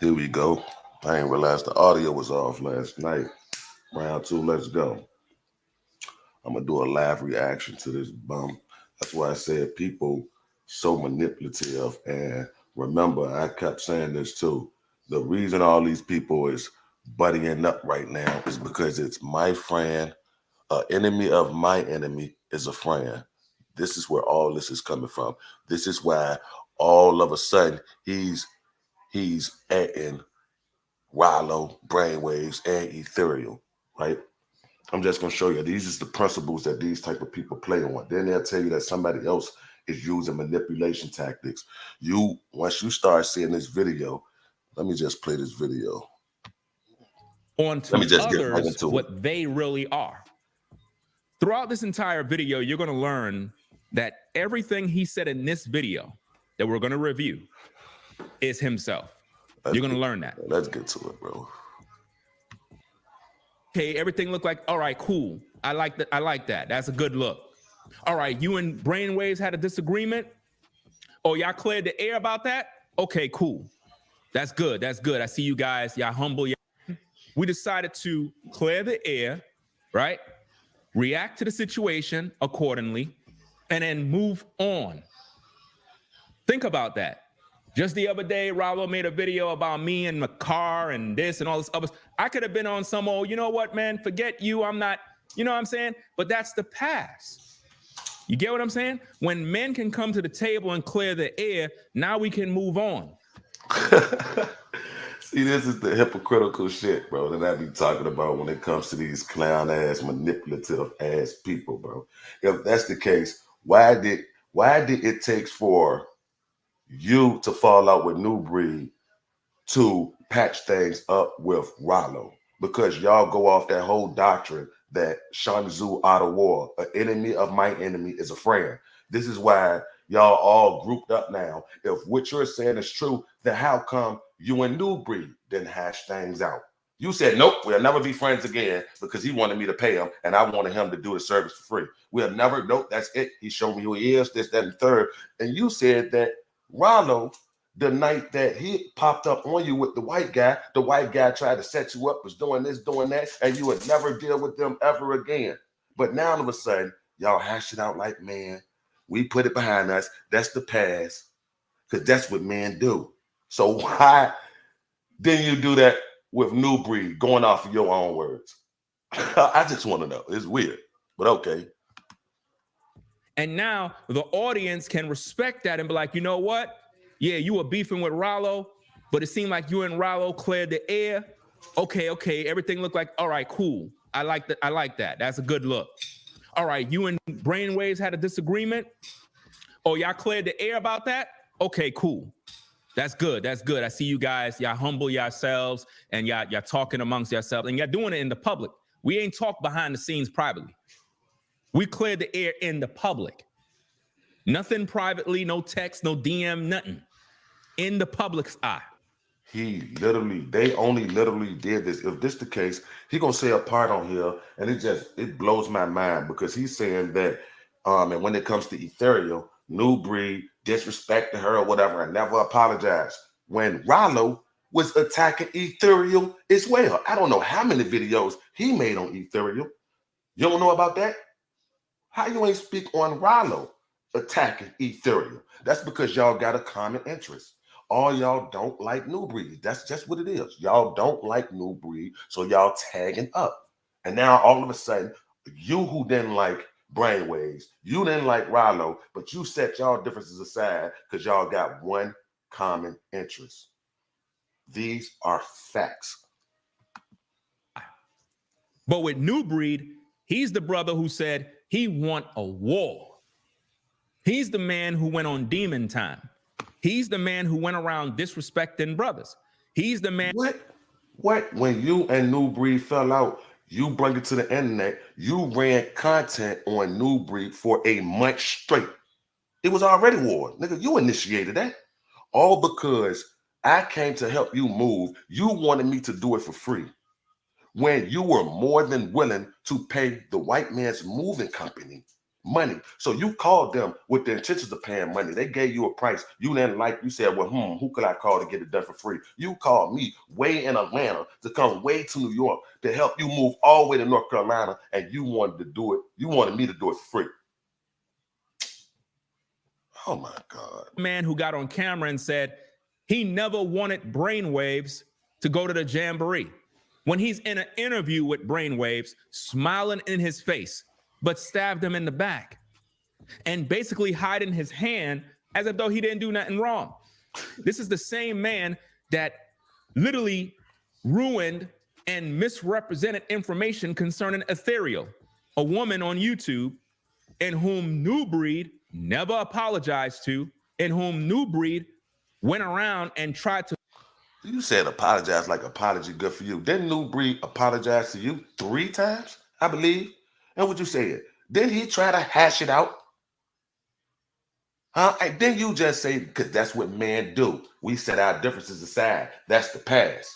Here we go. I didn't realize the audio was off last night. Round two, let's go. I'm gonna do a live reaction to this bum. That's why I said people so manipulative. And remember, I kept saying this too. The reason all these people is buddying up right now is because it's my friend, an enemy of my enemy is a friend. This is where all this is coming from. This is why all of a sudden he's adding Rallo, brainwaves, and ethereal, right? I'm just gonna show you. These is the principles that these type of people play on. Then they'll tell you that somebody else is using manipulation tactics. Once you start seeing this video, let me just play this video. On Let me to just get right others into it. what they really are. Throughout this entire video, you're going to learn that everything he said in this video that we're going to review is himself. You're going to learn that. Let's get to it, bro. Okay, everything looked like, all right, cool. I like that. I like that. That's a good look. All right, you and Brainwaves had a disagreement. Oh, y'all cleared the air about that? Okay, cool. That's good. That's good. I see you guys. Y'all humble. We decided to clear the air, right? React to the situation accordingly, and then move on. Think about that. Just the other day, Rallo made a video about me and my car and this and all this other. I could have been on some old, you know what, man, forget you. I'm not, you know what I'm saying? But that's the past. You get what I'm saying? When men can come to the table and clear the air, now we can move on. See, this is the hypocritical shit, bro, that I be talking about when it comes to these clown ass, manipulative ass people, bro. If that's the case, why did it take for you to fall out with New Breed to patch things up with Rollo? Because y'all go off that whole doctrine that Sun Tzu out of war, an enemy of my enemy is a friend. This is why y'all all grouped up now. If what you're saying is true, then how come you and New Breed didn't hash things out? You said, nope, we'll never be friends again because he wanted me to pay him and I wanted him to do the service for free. We'll never, nope, that's it. He showed me who he is, this, that, and third. And you said that Rollo, the night that he popped up on you with the white guy tried to set you up, was doing this, doing that, and you would never deal with them ever again. But now all of a sudden, y'all hash it out like, man, we put it behind us. That's the past. Because that's what men do. So why didn't you do that with New Breed, going off of your own words? I just want to know. It's weird, but okay. And now the audience can respect that and be like, you know what? Yeah, you were beefing with Rollo, but it seemed like you and Rollo cleared the air. Okay, everything looked like, all right, cool. I like that. I like that. That's a good look. All right, you and Brainwaves had a disagreement. Oh, y'all cleared the air about that? Okay, cool. That's good. That's good. I see you guys. Y'all humble yourselves and y'all talking amongst yourselves and y'all doing it in the public. We ain't talk behind the scenes privately. We cleared the air in the public. Nothing privately, no text, no DM, nothing. In the public's eye. They only literally did this. If this the case, he gonna say a part on here, and it blows my mind because he's saying that, and when it comes to ethereal, New Breed disrespected her or whatever and never apologized. When Rollo was attacking ethereal as well. I don't know how many videos he made on ethereal. You don't know about that? How you ain't speak on Rollo attacking ethereal? That's because y'all got a common interest. All y'all don't like New Breed. That's just what it is. Y'all don't like New Breed, so y'all tagging up. And now all of a sudden, you who didn't like Brainwaves, you didn't like Rollo, but you set y'all differences aside because y'all got one common interest. These are facts. But with New Breed, he's the brother who said he want a war. He's the man who went on demon time. He's the man who went around disrespecting brothers. He's the man. What? When you and New Breed fell out, you bring it to the internet. You ran content on New Breed for a month straight. It was already war. Nigga, you initiated that. All because I came to help you move. You wanted me to do it for free. When you were more than willing to pay the white man's moving company money. So you called them with the intentions of paying money. They gave you a price. You didn't like, you said, well, who could I call to get it done for free? You called me way in Atlanta to come way to New York to help you move all the way to North Carolina, and you wanted to do it. You wanted me to do it for free. Oh my God. Man who got on camera and said he never wanted Brainwaves to go to the jamboree. When he's in an interview with Brainwaves, smiling in his face, but stabbed him in the back and basically hiding his hand as if though he didn't do nothing wrong. This is the same man that literally ruined and misrepresented information concerning Ethereal, a woman on YouTube in whom New Breed never apologized to, in whom New Breed went around and tried to. You said apologize like apology good for you. Didn't New Breed apologize to you 3 times, I believe? And what you said? Didn't he try to hash it out? Huh? And then you just say, because that's what men do. We set our differences aside. That's the past.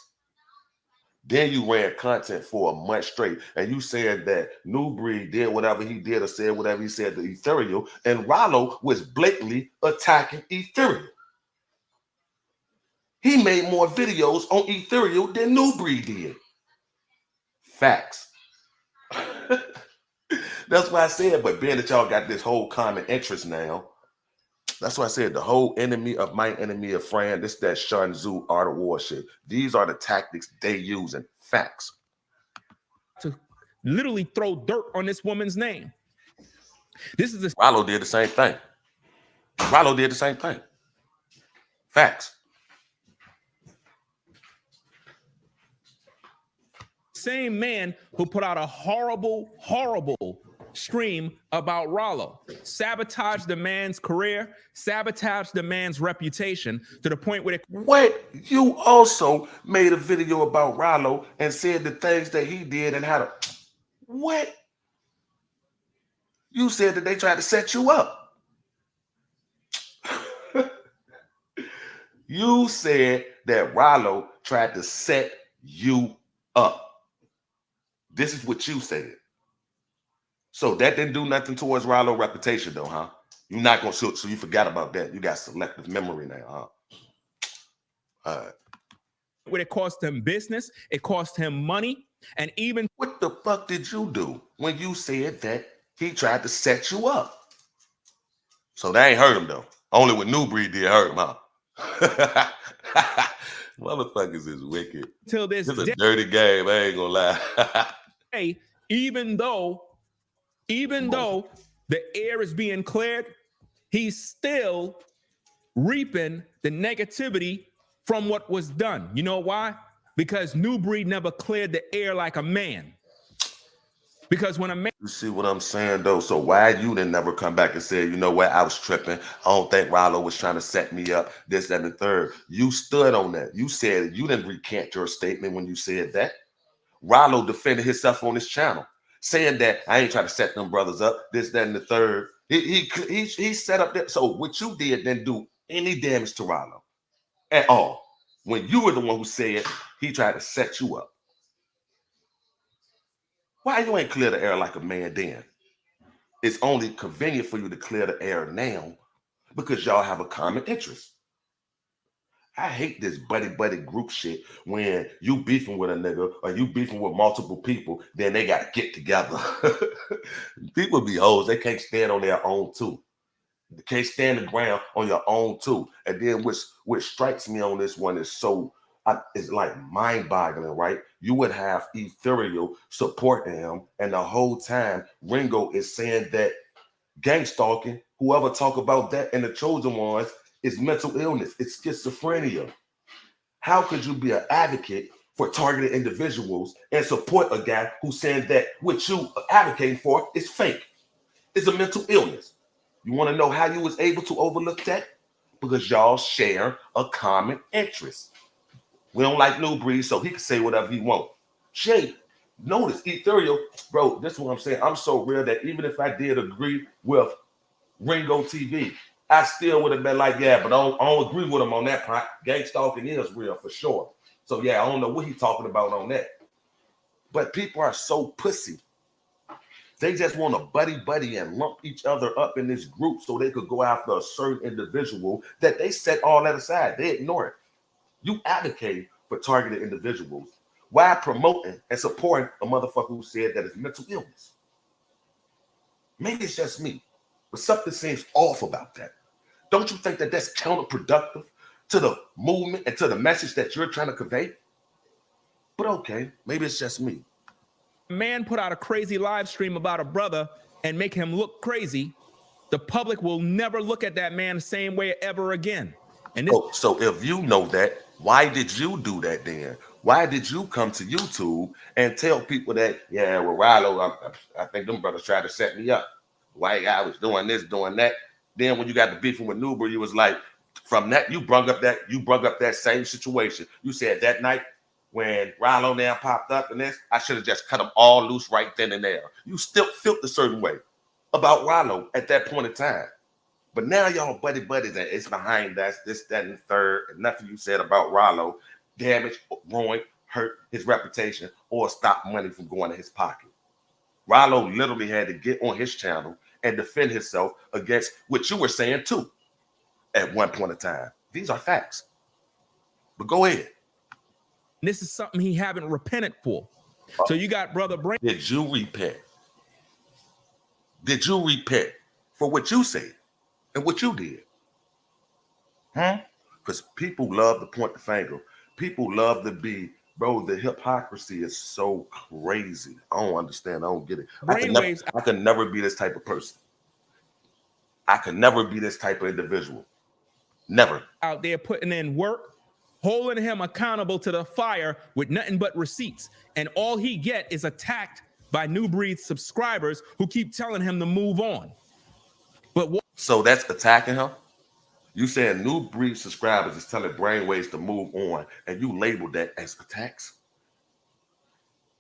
Then you ran content for a month straight, and you said that New Breed did whatever he did or said whatever he said to Ethereal, and Rollo was blatantly attacking Ethereal. He made more videos on Ethereal than New Breed did. Facts. That's why I said, but being that y'all got this whole common interest now, that's why I said the whole enemy of my enemy of friend, this that Sun Tzu art of war shit. These are the tactics they use in facts. To literally throw dirt on this woman's name. This is the Rollo did the same thing. Rollo did the same thing. Facts. same man who put out a horrible stream about Rollo, sabotaged the man's career, sabotaged the man's reputation to the point where Wait, you also made a video about Rollo and said the things that he did and how to what? You said that they tried to set you up. You said that Rollo tried to set you up. This is what you said. So that didn't do nothing towards Rollo's reputation, though, huh? You're not gonna so you forgot about that. You got selective memory now, huh? All right. Where it cost him business, it cost him money, and even what the fuck did you do when you said that he tried to set you up? So that ain't hurt him though. Only with New Breed did hurt him, huh? Motherfuckers is wicked. Till this It's a dirty game. I ain't gonna lie. Hey, even though the air is being cleared, he's still reaping the negativity from what was done. You know why? Because New Breed never cleared the air like a man. Because when a man... You see what I'm saying, though? So why you didn't never come back and say, you know what, I was tripping. I don't think Rollo was trying to set me up, this, that, and the third. You stood on that. You said you didn't recant your statement when you said that. Rollo defended himself on his channel, saying that I ain't trying to set them brothers up, this, that, and the third. He set up that. So what you did didn't do any damage to Rollo at all. When you were the one who said he tried to set you up. Why you ain't clear the air like a man then? It's only convenient for you to clear the air now because y'all have a common interest. I hate this buddy group shit when you beefing with a nigga or you beefing with multiple people, then they got to get together. People be hoes. They can't stand on their own too. They can't stand the ground on your own too. And then which strikes me on this one is so, it's like mind-boggling, right? You would have Ethereal supporting him, and the whole time Ringo is saying that gang stalking, whoever talk about that and the chosen ones, is mental illness, it's schizophrenia. How could you be an advocate for targeted individuals and support a guy who's saying that what you are advocating for is fake? It's a mental illness. You want to know how you was able to overlook that? Because y'all share a common interest. We don't like New Breed, so he can say whatever he wants. Jay, notice Ethereal, bro, this is what I'm saying. I'm so real that even if I did agree with Ringo TV, I still would have been like, yeah, but I don't agree with him on that part. Gang stalking is real for sure. So yeah, I don't know what he's talking about on that. But people are so pussy They just want to buddy and lump each other up in this group so they could go after a certain individual that they set all that aside. They ignore it. You advocate for targeted individuals while promoting and supporting a motherfucker who said that it's mental illness. Maybe it's just me, but something seems off about that. Don't you think that that's counterproductive to the movement and to the message that you're trying to convey? But okay, maybe it's just me. Man put out a crazy live stream about a brother and make him look crazy, the public will never look at that man the same way ever again. And this so if you know that, why did you do that then? Why did you come to YouTube and tell people that, yeah, well, Rilo, I think them brothers tried to set me up. White guy was doing this, doing that. Then when you got the beefing with Nuber, you was like, from that, you brought up that same situation. You said that night, when Rilo now popped up and this, I should have just cut them all loose right then and there. You still felt a certain way about Rilo at that point in time. But now y'all buddy that it's behind us, this, that, and the third, and nothing you said about Rilo damaged, ruined, hurt his reputation, or stopped money from going to his pocket. Rilo literally had to get on his channel and defend himself against what you were saying too at one point in time. These are facts. But go ahead. This is something he haven't repented for. So you got Brother Brain. Did you repent? Did you repent for what you said and what you did? Because people love to point the finger. People love to be, bro, the hypocrisy is so crazy. I don't understand. I don't get it. I can never be this type of person. I can never be this type of individual. Never. Out there putting in work, holding him accountable to the fire with nothing but receipts. And all he get is attacked by New Breed subscribers who keep telling him to move on. But so that's attacking him? You saying New Breed subscribers is telling Brainwaves to move on, and you labeled that as attacks?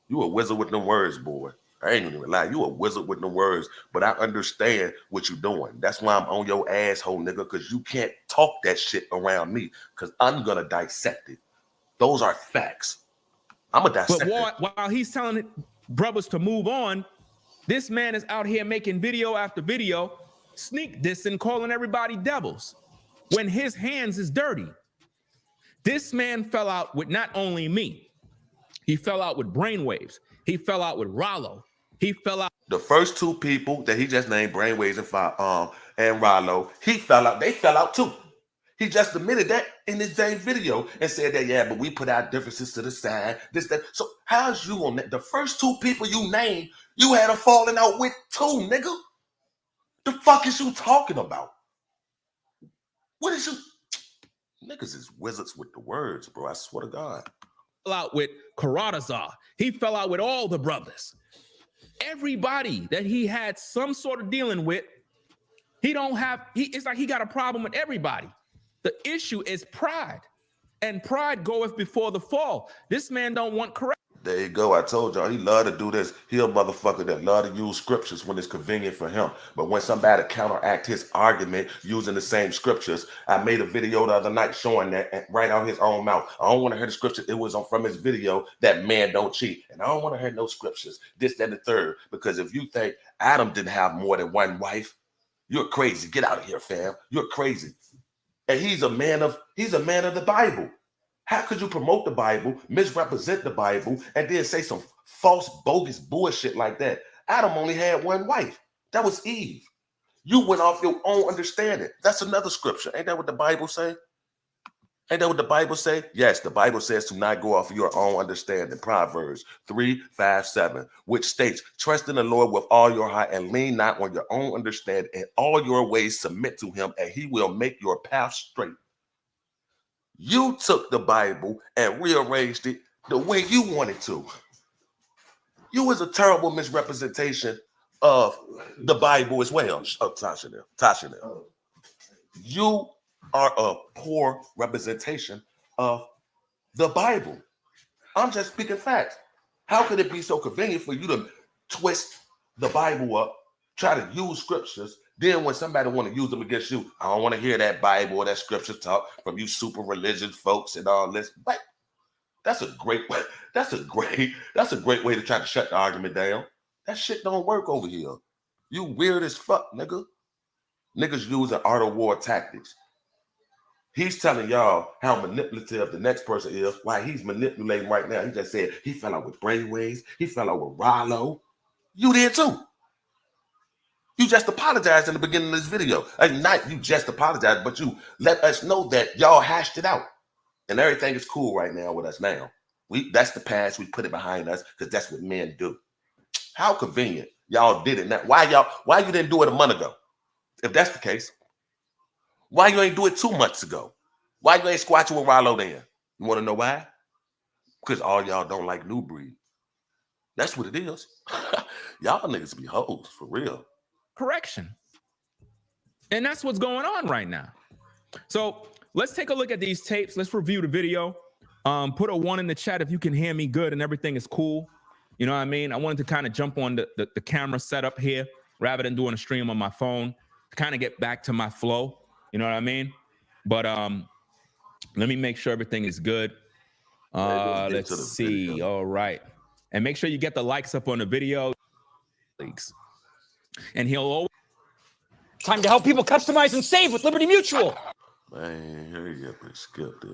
You a wizard with no words, boy. I ain't even lie. You a wizard with no words, but I understand what you're doing. That's why I'm on your asshole, nigga, because you can't talk that shit around me, because I'm going to dissect it. Those are facts. I'm going to dissect it. But while he's telling brothers to move on, this man is out here making video after video, sneak dissing, calling everybody devils, when his hands is dirty. This man fell out with not only me, he fell out with Brainwaves. He fell out with Rilo. He fell out. The first two people that he just named, Brainwaves and Rilo, he fell out. They fell out too. He just admitted that in his same video and said that, yeah, but we put our differences to the side. This, that. So how's you on that? The first two people you named, you had a falling out with too, nigga. The fuck is you talking about? What is you? Niggas is wizards with the words, bro. I swear to God. Fell out with Karatazar. He fell out with all the brothers. Everybody that he had some sort of dealing with, it's like he got a problem with everybody. The issue is pride, and pride goeth before the fall. This man don't want correct. There you go. I told y'all he love to do this. He a motherfucker that love to use scriptures when it's convenient for him. But when somebody counteract his argument using the same scriptures, I made a video the other night showing that right out his own mouth. I don't want to hear the scripture. It was from his video that man don't cheat. And I don't want to hear no scriptures, this, that, and the third. Because if you think Adam didn't have more than one wife, you're crazy. Get out of here, fam. You're crazy. And he's a man of the Bible. How could you promote the Bible, misrepresent the Bible, and then say some false, bogus bullshit like that? Adam only had one wife. That was Eve. You went off your own understanding. That's another scripture. Ain't that what the Bible say? Ain't that what the Bible say? Yes, the Bible says to not go off of your own understanding. Proverbs 3:5-7, which states, trust in the Lord with all your heart and lean not on your own understanding. In all your ways submit to him, and he will make your path straight. You took the Bible and rearranged it the way you wanted to. You was a terrible misrepresentation of the Bible as well. Oh, Tasha now. You are a poor representation of the Bible. I'm just speaking facts. How could it be so convenient for you to twist the Bible up, try to use scriptures, then when somebody want to use them against you, I don't want to hear that Bible or that scripture talk from you super religious folks and all this. But that's a great way. That's a great way to try to shut the argument down. That shit don't work over here. You weird as fuck, nigga. Niggas using art of war tactics. He's telling y'all how manipulative the next person is, why he's manipulating right now. He just said he fell out with Brainwaves. He fell out with Rollo. You did too. You just apologized in the beginning of this video. Not you just apologized, but you let us know that y'all hashed it out. And everything is cool right now with us now. That's the past. We put it behind us because that's what men do. How convenient. Y'all did it. Now, why you didn't do it a month ago? If that's the case, why you ain't do it 2 months ago? Why you ain't squatching with Rollo then? You want to know why? Because all y'all don't like New Breed. That's what it is. Y'all niggas be hoes, for real. Correction. And that's what's going on right now. So let's take a look at these tapes. Let's review the video. Put a 1 in the chat if you can hear me good and everything is cool. You know what I mean? I wanted to kind of jump on the camera setup here rather than doing a stream on my phone to kind of get back to my flow. You know what I mean? But let me make sure everything is good. Let's see. Video. All right. And make sure you get the likes up on the video. And he'll always... Time to help people customize and save with Liberty Mutual. Man, here you go. Skip this.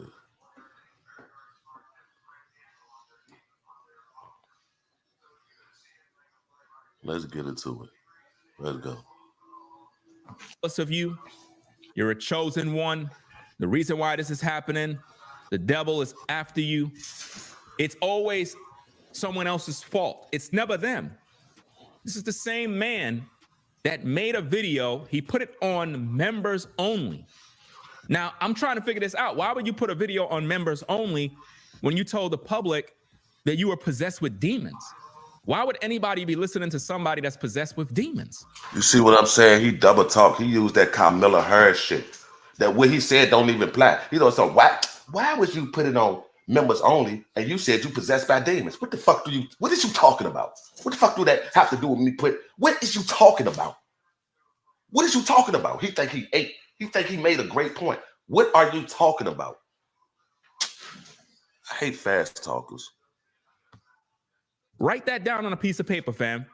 Let's get into it. Let's go. Of you, you're a chosen one. The reason why this is happening, the devil is after you. It's always someone else's fault. It's never them. This is the same man that made a video. He put it on members only. Now, I'm trying to figure this out. Why would you put a video on members only when you told the public that you were possessed with demons? Why would anybody be listening to somebody that's possessed with demons? You see what I'm saying? He double talk. He used that Camilla Harris shit. That what he said don't even apply. You know, so why would you put it on members only and you said you possessed by demons? What the fuck what is you talking about? What the fuck do that have to do with me what is you talking about? What is you talking about? He think he made a great point. What are you talking about? I hate fast talkers. Write that down on a piece of paper, fam.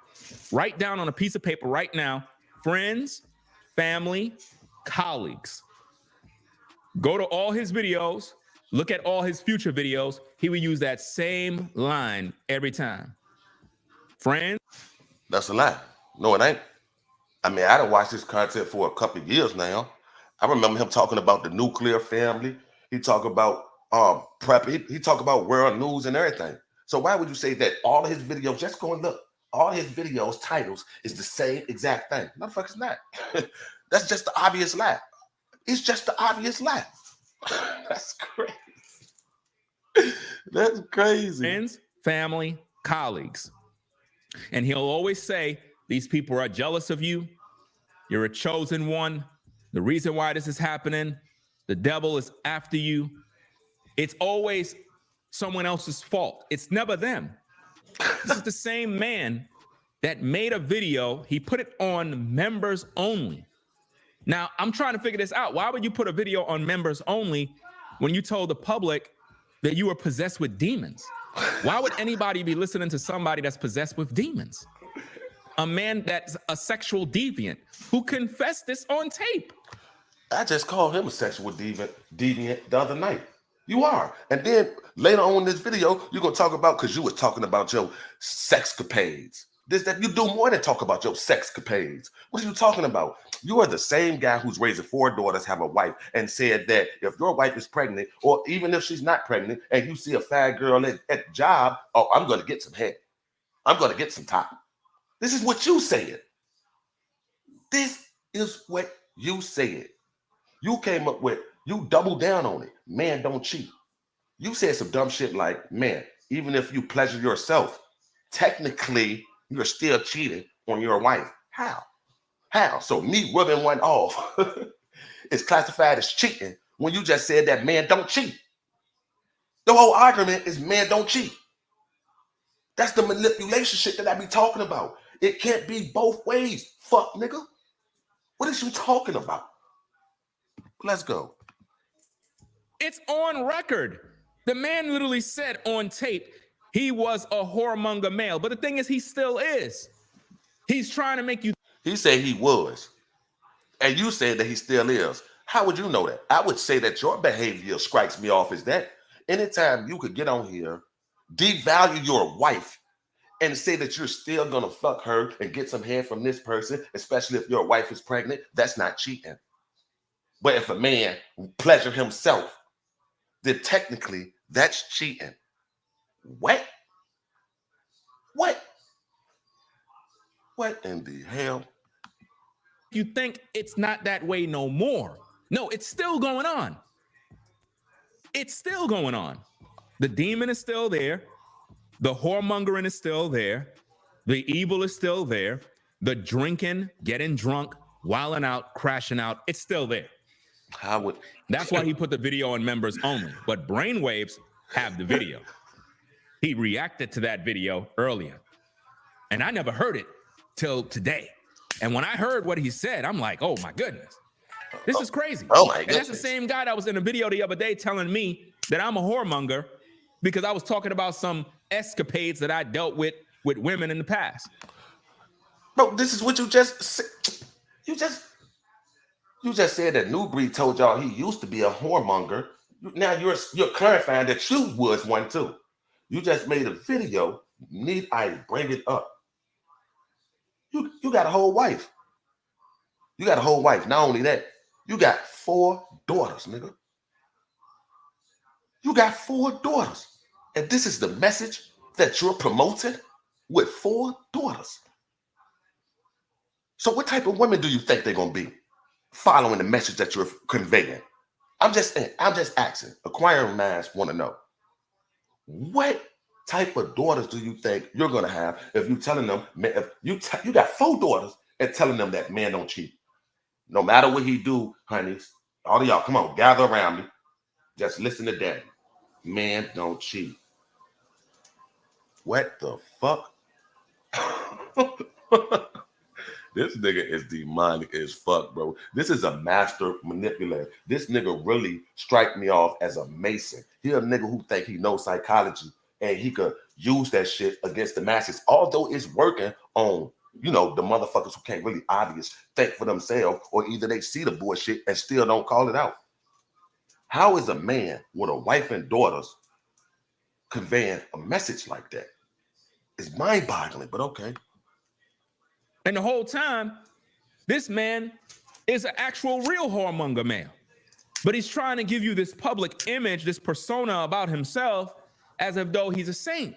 Write down on a piece of paper right now. Friends, family, colleagues. Go to all his videos. Look at all his future videos. He will use that same line every time. Friends. That's a lie. No, it ain't. I mean, I done watched this content for a couple of years now. I remember him talking about the nuclear family. He talk about prep. He talk about world news and everything. So why would you say that all of his videos, just go and look, all his videos titles is the same exact thing? No, the fuck it's not. That's just the obvious lie. It's just the obvious lie. That's crazy. That's crazy. Friends, family, colleagues. And he'll always say, these people are jealous of you. You're a chosen one. The reason why this is happening, the devil is after you. It's always someone else's fault. It's never them. This is the same man that made a video. He put it on members only. Now, I'm trying to figure this out. Why would you put a video on members only when you told the public that you were possessed with demons? Why would anybody be listening to somebody that's possessed with demons? A man that's a sexual deviant who confessed this on tape. I just called him a sexual deviant the other night. You are. And then later on in this video, you're going to talk about, because you was talking about your sexcapades. You do more than talk about your sexcapades. What are you talking about? You are the same guy who's raising 4 daughters, have a wife, and said that if your wife is pregnant, or even if she's not pregnant, and you see a fat girl at the job, oh, I'm going to get some head. I'm going to get some top. This is what you said. This is what you said. You came up with, you doubled down on it. Man, don't cheat. You said some dumb shit like, man, even if you pleasure yourself, technically, you're still cheating on your wife. How? How? So me rubbing one off is classified as cheating when you just said that man don't cheat. The whole argument is man don't cheat. That's the manipulation shit that I be talking about. It can't be both ways. Fuck, nigga. What is you talking about? Let's go. It's on record. The man literally said on tape he was a whoremonger male. But the thing is, he still is. He's trying to make you. He said he was. And you said that he still is. How would you know that? I would say that your behavior strikes me off as that. Anytime you could get on here, devalue your wife, and say that you're still gonna fuck her and get some head from this person, especially if your wife is pregnant, that's not cheating. But if a man pleasure himself, then technically that's cheating. What? What? What in the hell? You think it's not that way no more. No, it's still going on. It's still going on. The demon is still there. The whoremongering is still there. The evil is still there. The drinking, getting drunk, wilding out, crashing out, it's still there. How would That's why he put the video on members only. But Brainwaves have the video. He reacted to that video earlier. And I never heard it till today. And when I heard what he said, I'm like, oh my goodness. This is crazy. Oh my And goodness. that's the same guy that was in a video the other day telling me that I'm a whoremonger because I was talking about some escapades that I dealt with women in the past. Bro, this is what you just said. You just said that New Breed told y'all he used to be a whoremonger. Now you're clarifying that you was one too. You just made a video. Need I bring it up? You got a whole wife. You got a whole wife. Not only that, you got 4 daughters, nigga. You got 4 daughters. And this is the message that you're promoting with 4 daughters. So what type of women do you think they're gonna be following the message that you're conveying? I'm just asking. Acquiring minds want to know. What type of daughters do you think you're gonna have if you telling them, if you got 4 daughters and telling them that man don't cheat? No matter what he do, honeys, all of y'all, come on, gather around me. Just listen to daddy. Man don't cheat. What the fuck? This nigga is demonic as fuck, bro. This is a master manipulator. This nigga really strike me off as a mason. He a nigga who think he knows psychology and he could use that shit against the masses. Although it's working on, you know, the motherfuckers who can't really obvious think for themselves, or either they see the bullshit and still don't call it out. How is a man with a wife and daughters conveying a message like that? It's mind-boggling, but okay. And the whole time, this man is an actual real whoremonger man. But he's trying to give you this public image, this persona about himself, as if though he's a saint.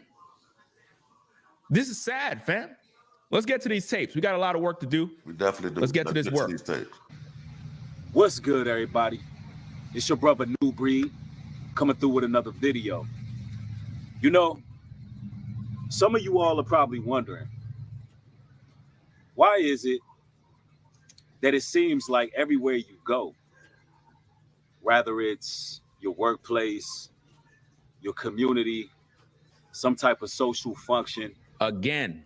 This is sad, fam. Let's get to these tapes. We got a lot of work to do. We definitely do. Let's get to this work. These tapes. What's good, everybody? It's your brother New Breed coming through with another video. You know, some of you all are probably wondering, why is it that it seems like everywhere you go, whether it's your workplace, your community, some type of social function. Again,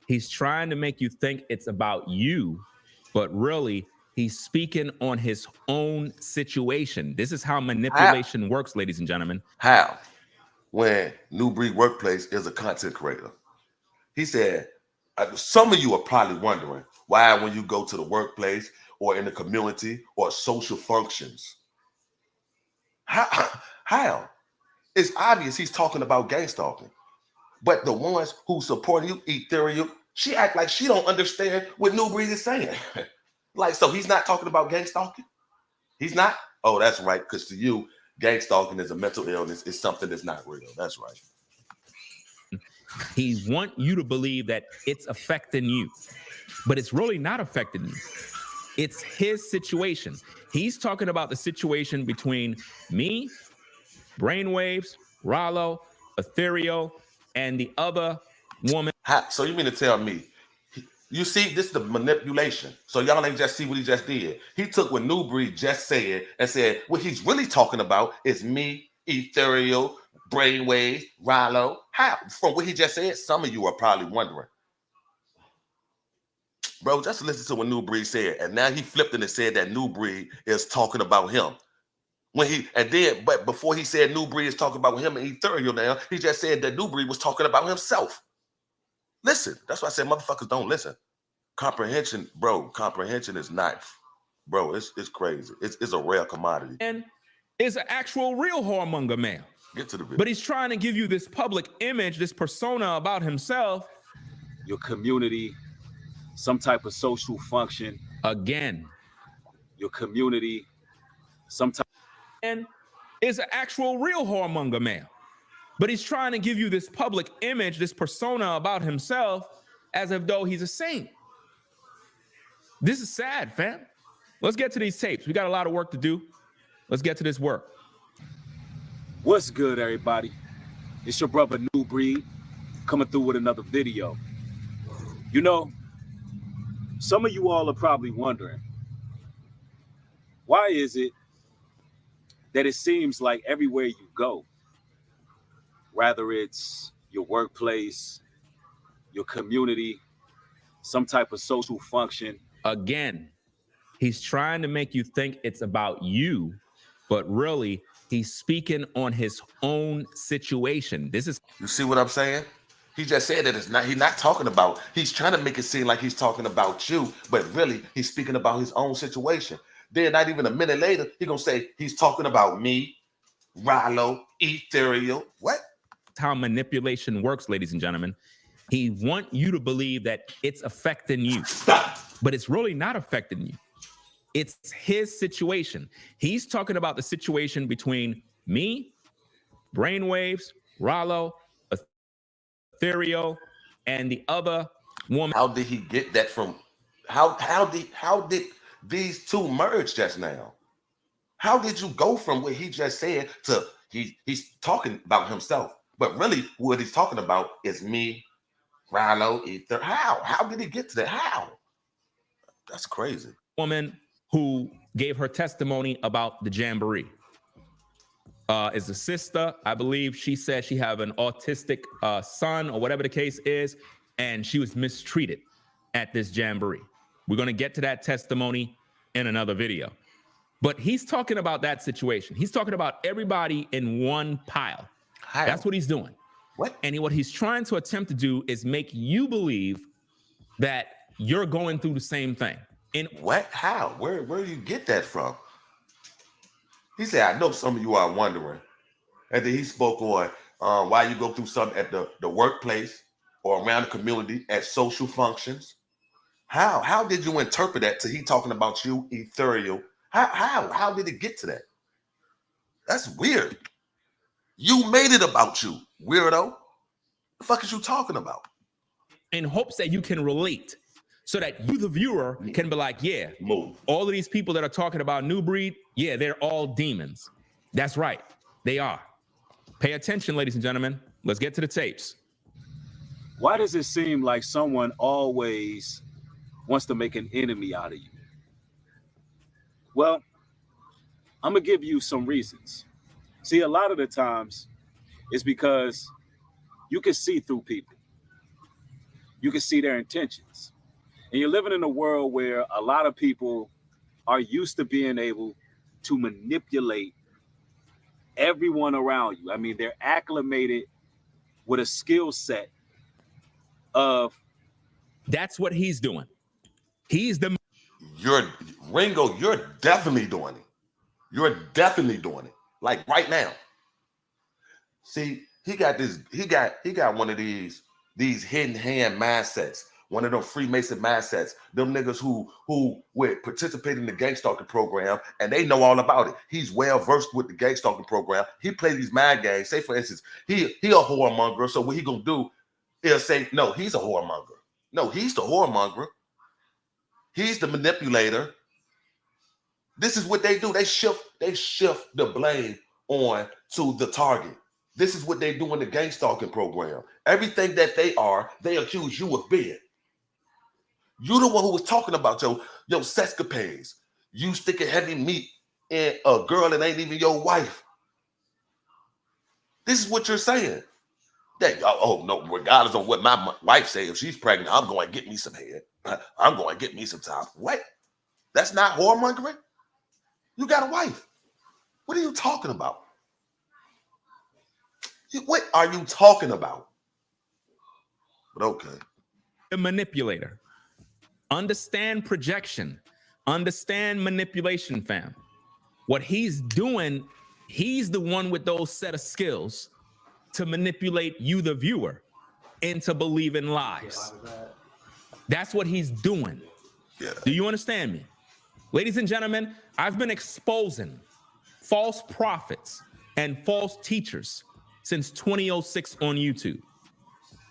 he's trying to make you think it's about you, but really he's speaking on his own situation. This is how manipulation works, ladies and gentlemen. How? When New Breed Workplace is a content creator. He said, some of you are probably wondering why when you go to the workplace or in the community or social functions. How? It's obvious he's talking about gang stalking. But the ones who supporting you, ethereal, she act like she don't understand what New Breed is saying. Like, so he's not talking about gang stalking? He's not? Oh, that's right. Because to you, gang stalking is a mental illness. It's something that's not real. That's right. He wants you to believe that it's affecting you, but it's really not affecting you. It's his situation. He's talking about the situation between me, Brainwaves, Rollo, Ethereal, and the other woman. So you mean to tell me, you see, this is the manipulation. So y'all ain't just see what he just did. He took what New Breed just said and said, what he's really talking about is me, Ethereal, Brainwaves, Rollo. How? From what he just said, some of you are probably wondering. Bro, just listen to what New Breed said. And now he flipped it and said that New Breed is talking about him. But before he said New Breed is talking about him and Ethereal now, he just said that New Breed was talking about himself. Listen, that's why I said motherfuckers don't listen. Comprehension, bro. Comprehension is not, bro. It's crazy. It's a rare commodity. And is an actual real whoremonger male. Get to the video. But he's trying to give you this public image, this persona about himself. Your community, some type of social function. Again. Your community, some type. And is an actual real whoremonger male. But he's trying to give you this public image, this persona about himself, as if though he's a saint. This is sad, fam. Let's get to these tapes. We got a lot of work to do. Let's get to this work. What's good, everybody? It's your brother New Breed coming through with another video. You know, some of you all are probably wondering, why is it that it seems like everywhere you go, whether it's your workplace, your community, some type of social function. Again, he's trying to make you think it's about you, but really he's speaking on his own situation. This is, you see what I'm saying? He just said that it's not, he's not talking about, he's trying to make it seem like he's talking about you, but really he's speaking about his own situation. Then not even a minute later, he's gonna say he's talking about me, Rilo, Ethereal. What? how manipulation works, ladies and gentlemen. He wants you to believe that it's affecting you. Stop. But it's really not affecting you. It's his situation. He's talking about the situation between me, Brainwaves, Rilo, Ethereal, and the other woman. How did he get that from? How did these two merge just now? How did you go from what he just said to he's talking about himself, but really what he's talking about is me, Rilo, Ether. How did he get to that? How? That's crazy. Woman who gave her testimony about the jamboree is a sister. I believe she said she have an autistic son or whatever the case is, and she was mistreated at this jamboree. We're going to get to that testimony in another video. But he's talking about that situation. He's talking about everybody in one pile. How? That's what he's doing. What? And what he's trying to attempt to do is make you believe that you're going through the same thing. What? How? Where do you get that from? He said, I know some of you are wondering. And then he spoke on why you go through something at the workplace or around the community at social functions. How did you interpret that to he talking about you, Ethereal? How did it get to that? That's weird. You made it about you, weirdo. The fuck is you talking about? In hopes that you can relate, so that you, the viewer, can be like, yeah, move. All of these people that are talking about New Breed, yeah, they're all demons. That's right. They are. Pay attention, ladies and gentlemen. Let's get to the tapes. Why does it seem like someone always wants to make an enemy out of you? Well, I'm going to give you some reasons. See, a lot of the times it's because you can see through people. You can see their intentions. And you're living in a world where a lot of people are used to being able to manipulate everyone around you. I mean, they're acclimated with a skill set of. That's what he's doing. He's the. Ringo, you're definitely doing it. You're definitely doing it. Like right now. See, he got one of these hidden hand mindsets. One of them Freemason mindsets, them niggas who would participate in the gang stalking program, and they know all about it. He's well versed with the gang stalking program. He plays these mind games. Say, for instance, he a whoremonger. So what he gonna do? He'll say, no, he's a whoremonger. No, he's the whoremonger. He's the manipulator. This is what they do. They shift the blame on to the target. This is what they do in the gang stalking program. Everything that they are, they accuse you of being. You the one who was talking about your sexcapades. You sticking heavy meat in a girl that ain't even your wife. This is what you're saying. That, oh no, regardless of what my wife say, if she's pregnant, I'm going to get me some head. I'm going to get me some time. What? That's not whoremongering? You got a wife. What are you talking about? What are you talking about? But okay. The manipulator. Understand projection. Understand manipulation, fam. What he's doing, he's the one with those set of skills to manipulate you, the viewer, into believing lies. That's what he's doing. Yeah. Do you understand me? Ladies and gentlemen, I've been exposing false prophets and false teachers since 2006 on YouTube.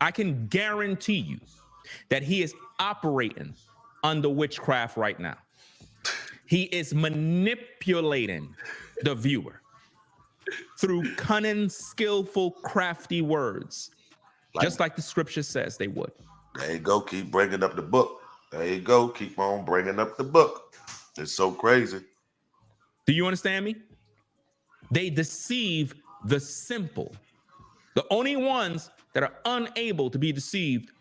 I can guarantee you that he is operating under witchcraft right now. He is manipulating the viewer through cunning, skillful, crafty words, just like the scripture says they would. There you go. Keep bringing up the book. There you go. Keep on bringing up the book. It's so crazy. Do you understand me? They deceive the simple. The only ones that are unable to be deceived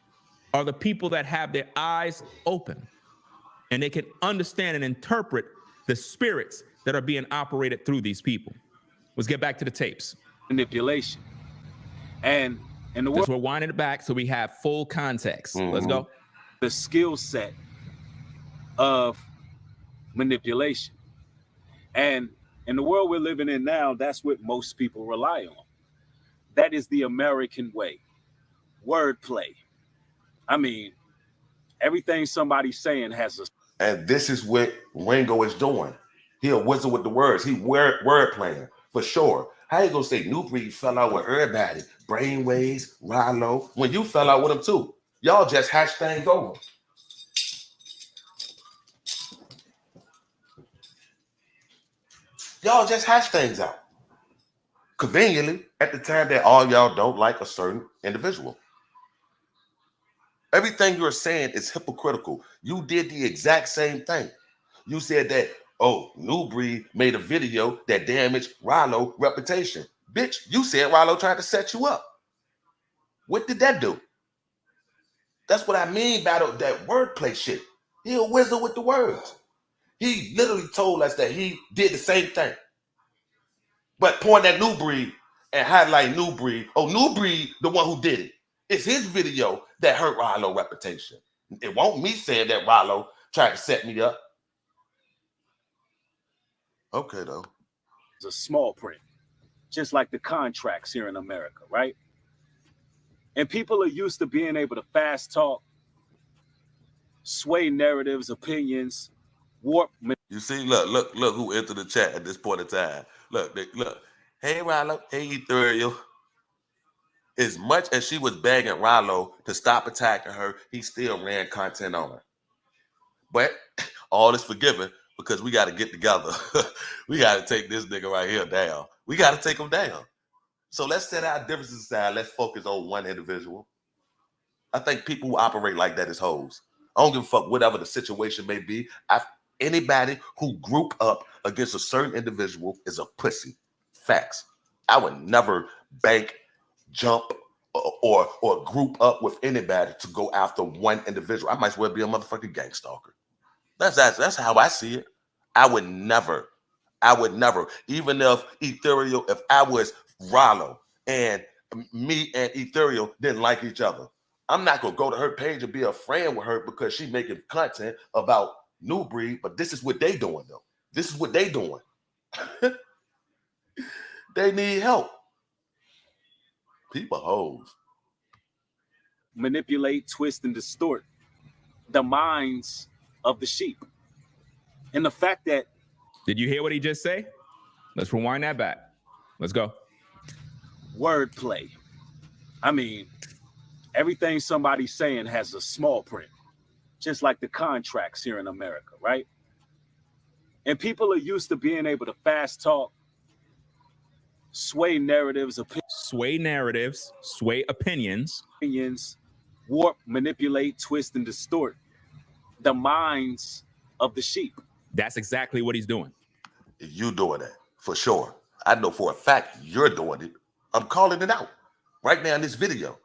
are the people that have their eyes open and they can understand and interpret the spirits that are being operated through these people. Let's get back to the tapes. Manipulation. And in the We're winding it back so we have full context. Let's go. The skill set of manipulation. And in the world we're living in now, that's what most people rely on. That is the American way. Wordplay. I mean, everything somebody's saying has a... And this is what Ringo is doing. He a wizard with the words. He word playing for sure. How you gonna say New Breed fell out with everybody? Brainwaves, Rilo, when you fell out with him too. Y'all just hash things over. Y'all just hash things out. Conveniently, at the time that all y'all don't like a certain individual. Everything you're saying is hypocritical. You did the exact same thing. You said that, oh, New Breed made a video that damaged Rilo reputation. Bitch, you said Rilo tried to set you up. What did that do? That's what I mean by that wordplay shit. He a wizard with the words. He literally told us that he did the same thing. But point at New Breed and highlight New Breed. Oh, New Breed, the one who did it. It's his video that hurt Rilo reputation. It won't me saying that Rilo tried to set me up. Okay, though. It's a small print, just like the contracts here in America, right? And people are used to being able to fast talk, sway narratives, opinions, warp. You see, look who entered the chat at this point in time. Look. Hey, Rilo. Hey, Ethereal. As much as she was begging Rilo to stop attacking her, he still ran content on her. But all is forgiven because we got to get together. We got to take this nigga right here down. We got to take him down. So let's set our differences aside. Let's focus on one individual. I think people who operate like that is hoes. I don't give a fuck whatever the situation may be. Anybody who group up against a certain individual is a pussy. Facts. I would never bank, jump, or group up with anybody to go after one individual. I might as well be a motherfucking gang stalker. That's how I see it. I would never. Even if Ethereal, if I was Rilo and me and Ethereal didn't like each other, I'm not gonna go to her page and be a friend with her because she's making content about New Breed. But this is what they doing though. This is what they doing. They need help. People hoes. Manipulate, twist, and distort the minds of the sheep. And the fact that... Did you hear what he just say? Let's rewind that back. Let's go. Wordplay. I mean, everything somebody's saying has a small print, just like the contracts here in America, right? And people are used to being able to fast talk, sway narratives, sway opinions, warp, manipulate, twist, and distort the minds of the sheep. That's exactly what he's doing. You doing that for sure. I know for a fact you're doing it. I'm calling it out right now in this video.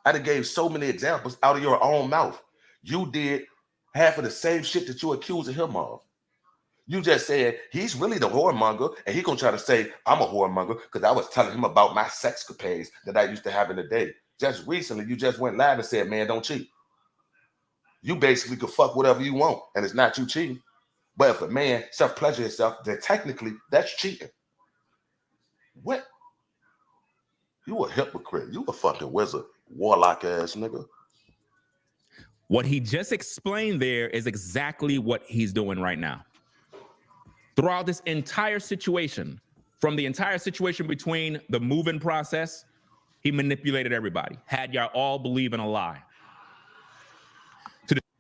I done gave so many examples out of your own mouth. You did half of the same shit that you accusing him of. You just said he's really the whoremonger, and he gonna try to say I'm a whoremonger because I was telling him about my sexcapades that I used to have in the day. Just recently, you just went live and said, "Man, don't cheat." you basically could fuck whatever you want, and it's not you cheating. But if a man self-pleasure himself, then technically that's cheating. What? You a hypocrite. You a fucking wizard, warlock ass nigga. What he just explained there is exactly what he's doing right now. Throughout this entire situation, from the entire situation between the moving process, he manipulated everybody, had y'all all believe in a lie.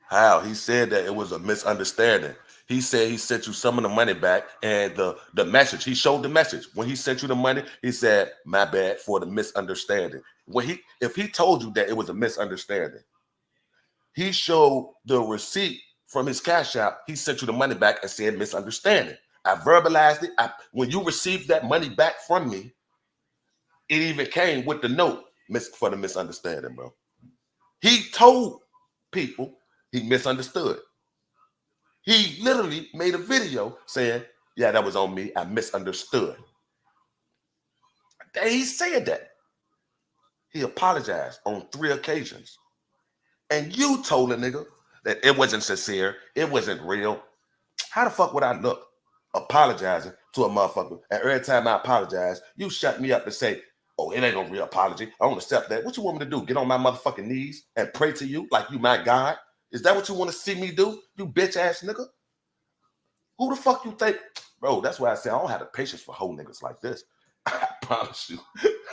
How? He said that it was a misunderstanding. He said he sent you some of the money back, and the message, he showed the message. When he sent you the money, he said, my bad for the misunderstanding. If he told you that it was a misunderstanding, he showed the receipt from his Cash App. He sent you the money back and said misunderstanding. I verbalized it. When you received that money back from me, it even came with the note for the misunderstanding, bro. He told people he misunderstood. He literally made a video saying, yeah, that was on me. I misunderstood. He said that. He apologized on 3 occasions. And you told a nigga that it wasn't sincere, it wasn't real. How the fuck would I look apologizing to a motherfucker? And every time I apologize, you shut me up and say, oh, it ain't no real apology. I don't accept that. What you want me to do? Get on my motherfucking knees and pray to you like you my God? Is that what you want to see me do? You bitch ass nigga? Who the fuck you think? Bro, that's why I say I don't have the patience for hoe niggas like this. I promise you.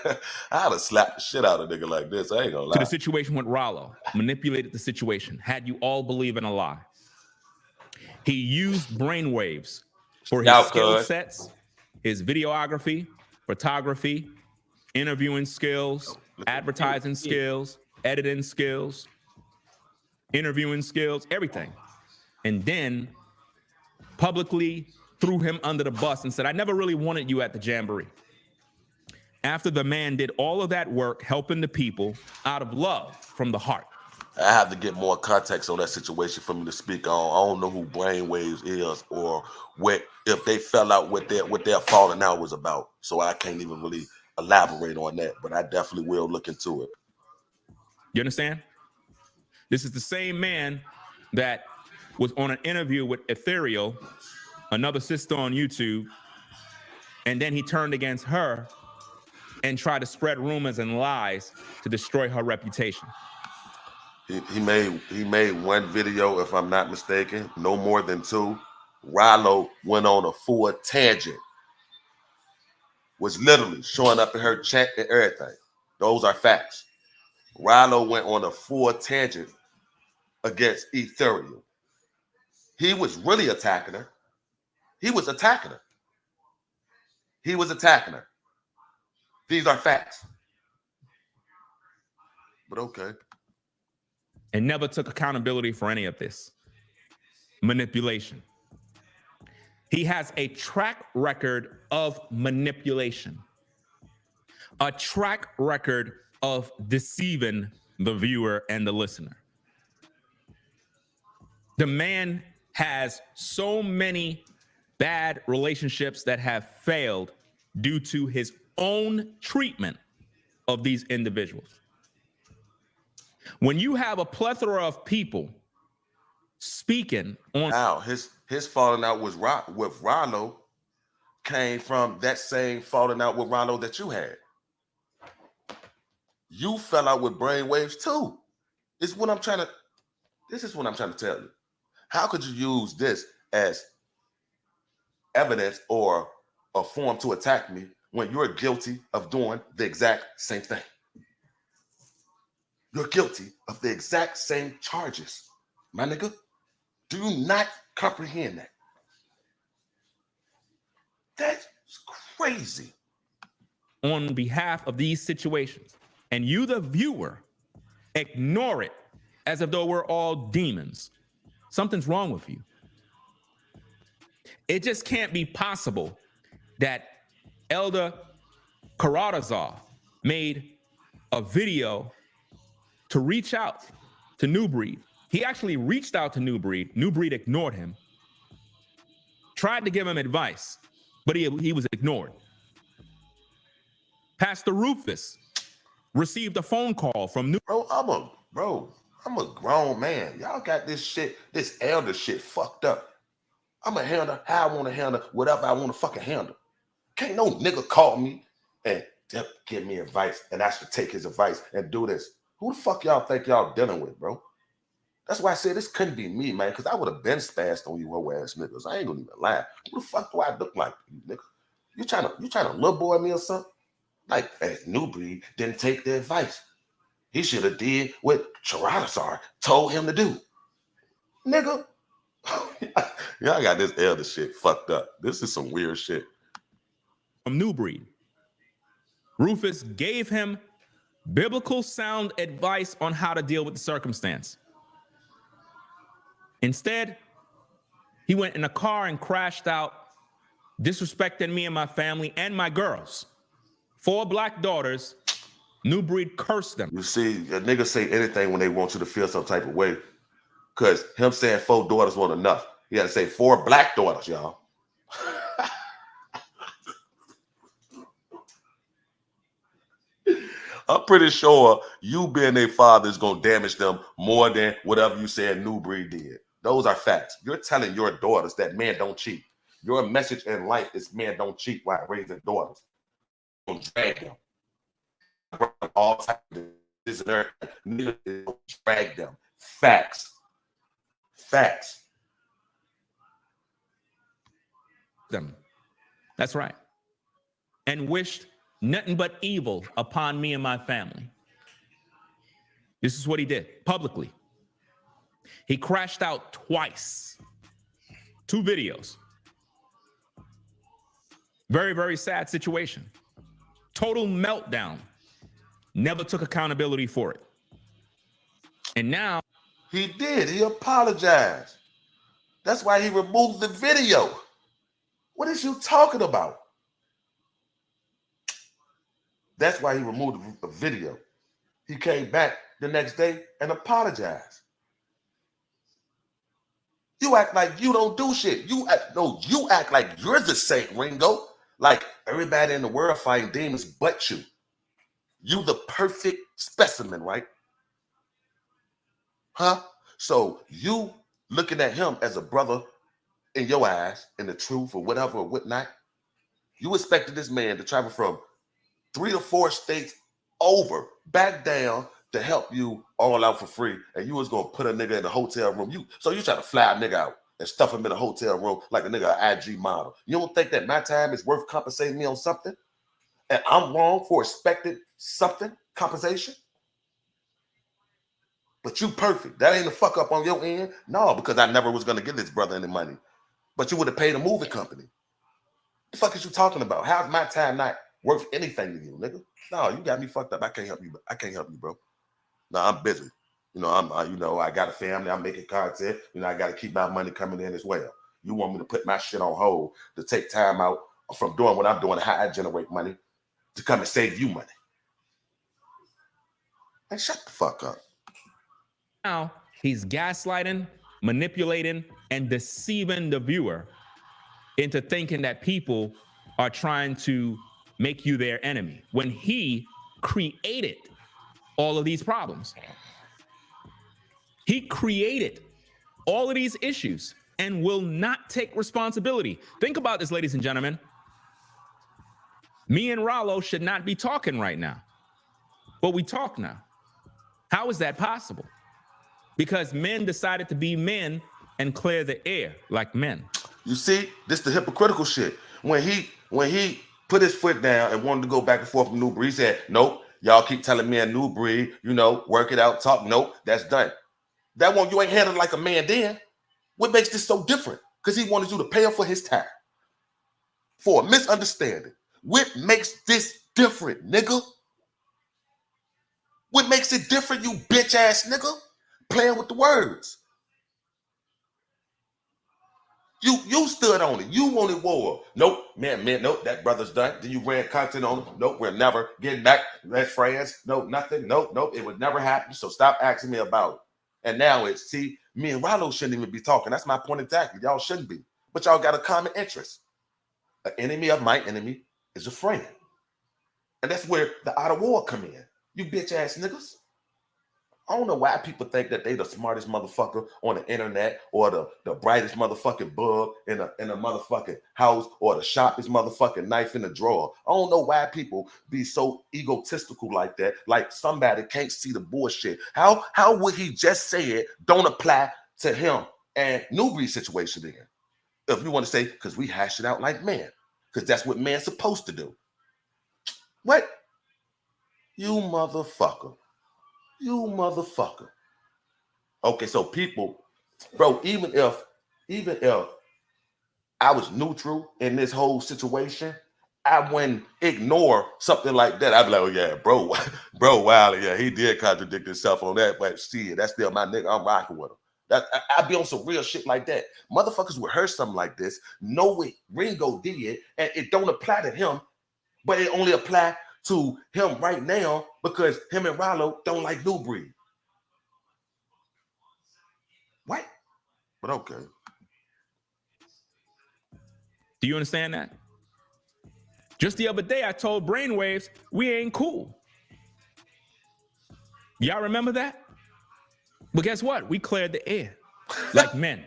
I'd have slapped the shit out of a nigga like this. I ain't gonna lie. To the situation with Rollo, manipulated the situation, had you all believe in a lie. He used brainwaves for his skill sets, his videography, photography, interviewing skills, advertising skills, editing skills, interviewing skills, everything. And then publicly threw him under the bus and said, I never really wanted you at the jamboree. After the man did all of that work, helping the people out of love from the heart. I have to get more context on that situation for me to speak on. I don't know who Brainwaves is or if they fell out what their falling out was about. So I can't even really elaborate on that, but I definitely will look into it. You understand? This is the same man that was on an interview with Ethereal, another sister on YouTube, and then he turned against her and tried to spread rumors and lies to destroy her reputation. He made one video, if I'm not mistaken, no more than 2. Rollo went on a full tangent, was literally showing up in her chat and everything. Those are facts. Rollo went on a full tangent against Ethereal. He was really attacking her. He was attacking her. He was attacking her. These are facts. But okay. And never took accountability for any of this. Manipulation. He has a track record of manipulation. A track record of deceiving the viewer and the listener. The man has so many bad relationships that have failed due to his own treatment of these individuals. When you have a plethora of people speaking on now, his falling out with Rollo came from that same falling out with Rollo that you had. You fell out with Brainwaves too. This is what I'm trying to tell you. How could you use this as evidence or a form to attack me when you're guilty of doing the exact same thing? You're guilty of the exact same charges, my nigga. Do you not comprehend that? That's crazy. On behalf of these situations, and you, the viewer, ignore it as if though we're all demons. Something's wrong with you. It just can't be possible that Elder Karatazar made a video to reach out to New Breed. He actually reached out to New Breed. New Breed ignored him. Tried to give him advice, but he was ignored. Pastor Rufus received a phone call from New. Bro, I'm a grown man. Y'all got this shit, this elder shit fucked up. I'm going to handle how I want to handle whatever I want to fucking handle. Can't no nigga call me and give me advice and I should take his advice and do this. Who the fuck y'all think y'all dealing with, bro? That's why I said this couldn't be me, man, because I would have been spazzed on you hoe ass niggas. I ain't gonna even lie. Who the fuck do I look like, you nigga? You trying to little boy me or something? Like, as New Breed didn't take the advice. He should have did what Charadasar told him to do. Nigga. Y'all got this elder shit fucked up. This is some weird shit. From New Breed, Rufus gave him biblical sound advice on how to deal with the circumstance. Instead, he went in a car and crashed out, disrespecting me and my family and my girls. 4 black daughters. New Breed cursed them. You see, a nigga say anything when they want you to feel some type of way. Because him saying 4 daughters wasn't enough. He had to say 4 black daughters, y'all. I'm pretty sure you being their father is going to damage them more than whatever you said New Breed did. Those are facts. You're telling your daughters that men don't cheat. Your message in life is men don't cheat while raising daughters. Don't drag them. All types of this and that. Drag them. Facts. Facts. Them. That's right. And wished nothing but evil upon me and my family. This is what he did publicly. He crashed out twice. 2 videos. Very, very sad situation. Total meltdown. Never took accountability for it. And now he did. He apologized. That's why he removed the video. What is you talking about? That's why he removed the video. He came back the next day and apologized. You act like you don't do shit. You act like you're the saint, Ringo. Like everybody in the world fighting demons but you. You the perfect specimen, right? Huh? So you looking at him as a brother in your eyes, in the truth or whatever or whatnot. You expected this man to travel from 3 to 4 states over, back down to help you all out for free, and you was gonna put a nigga in a hotel room. So you try to fly a nigga out and stuff him in a hotel room like a nigga an IG model. You don't think that my time is worth compensating me on something? And I'm wrong for expecting something, compensation? But you perfect. That ain't a fuck up on your end? No, because I never was gonna give this brother any money. But you would have paid a movie company. The fuck is you talking about? How's my time not worth anything to you, nigga? No, you got me fucked up. I can't help you. I can't help you, bro. No, I'm busy. I got a family. I'm making content. I got to keep my money coming in as well. You want me to put my shit on hold to take time out from doing what I'm doing, how I generate money, to come and save you money? Hey, shut the fuck up. now he's gaslighting, manipulating, and deceiving the viewer into thinking that people are trying to make you their enemy when he created all of these problems. He created all of these issues and will not take responsibility. Think about this, ladies and gentlemen. Me and Rollo should not be talking right now, but we talk now. How is that possible? Because men decided to be men and clear the air like men. You see, this the hypocritical shit. When he put his foot down and wanted to go back and forth with New Breed, he said, nope, y'all keep telling me a New Breed, work it out, talk. Nope, that's done. That one, you ain't handled like a man then. What makes this so different? Because he wanted you to pay him for his time. For a misunderstanding. What makes this different, nigga? What makes it different, you bitch ass nigga? Playing with the words. You stood on it. You wanted war. Nope, man, nope, that brother's done. Then you ran content on him. Nope, we're never getting back. Let's friends. Nope, nothing. Nope, it would never happen. So stop asking me about it. And now me and Rollo shouldn't even be talking. That's my point exactly. Y'all shouldn't be. But y'all got a common interest. An enemy of my enemy is a friend. And that's where the art of war come in. You bitch ass niggas. I don't know why people think that they the smartest motherfucker on the internet or the brightest motherfucking bug in a motherfucking house or the sharpest motherfucking knife in the drawer. I don't know why people be so egotistical like that. Like somebody can't see the bullshit. How would he just say it don't apply to him and Newbreed's situation then? If you want to say, because we hash it out like men, because that's what man's supposed to do. What? You motherfucker. You motherfucker. Okay, so people, bro, even if I was neutral in this whole situation, I wouldn't ignore something like that. I'd be like, oh yeah, bro, wow, yeah, he did contradict himself on that, but see, that's still my nigga. I'm rocking with him. I'd be on some real shit like that. Motherfuckers would hear something like this, know what Ringo did, and it don't apply to him, but it only apply to him right now because him and Rollo don't like New Breed. What? But okay. Do you understand that? Just the other day, I told Brainwaves, we ain't cool. Y'all remember that? But guess what? We cleared the air like men.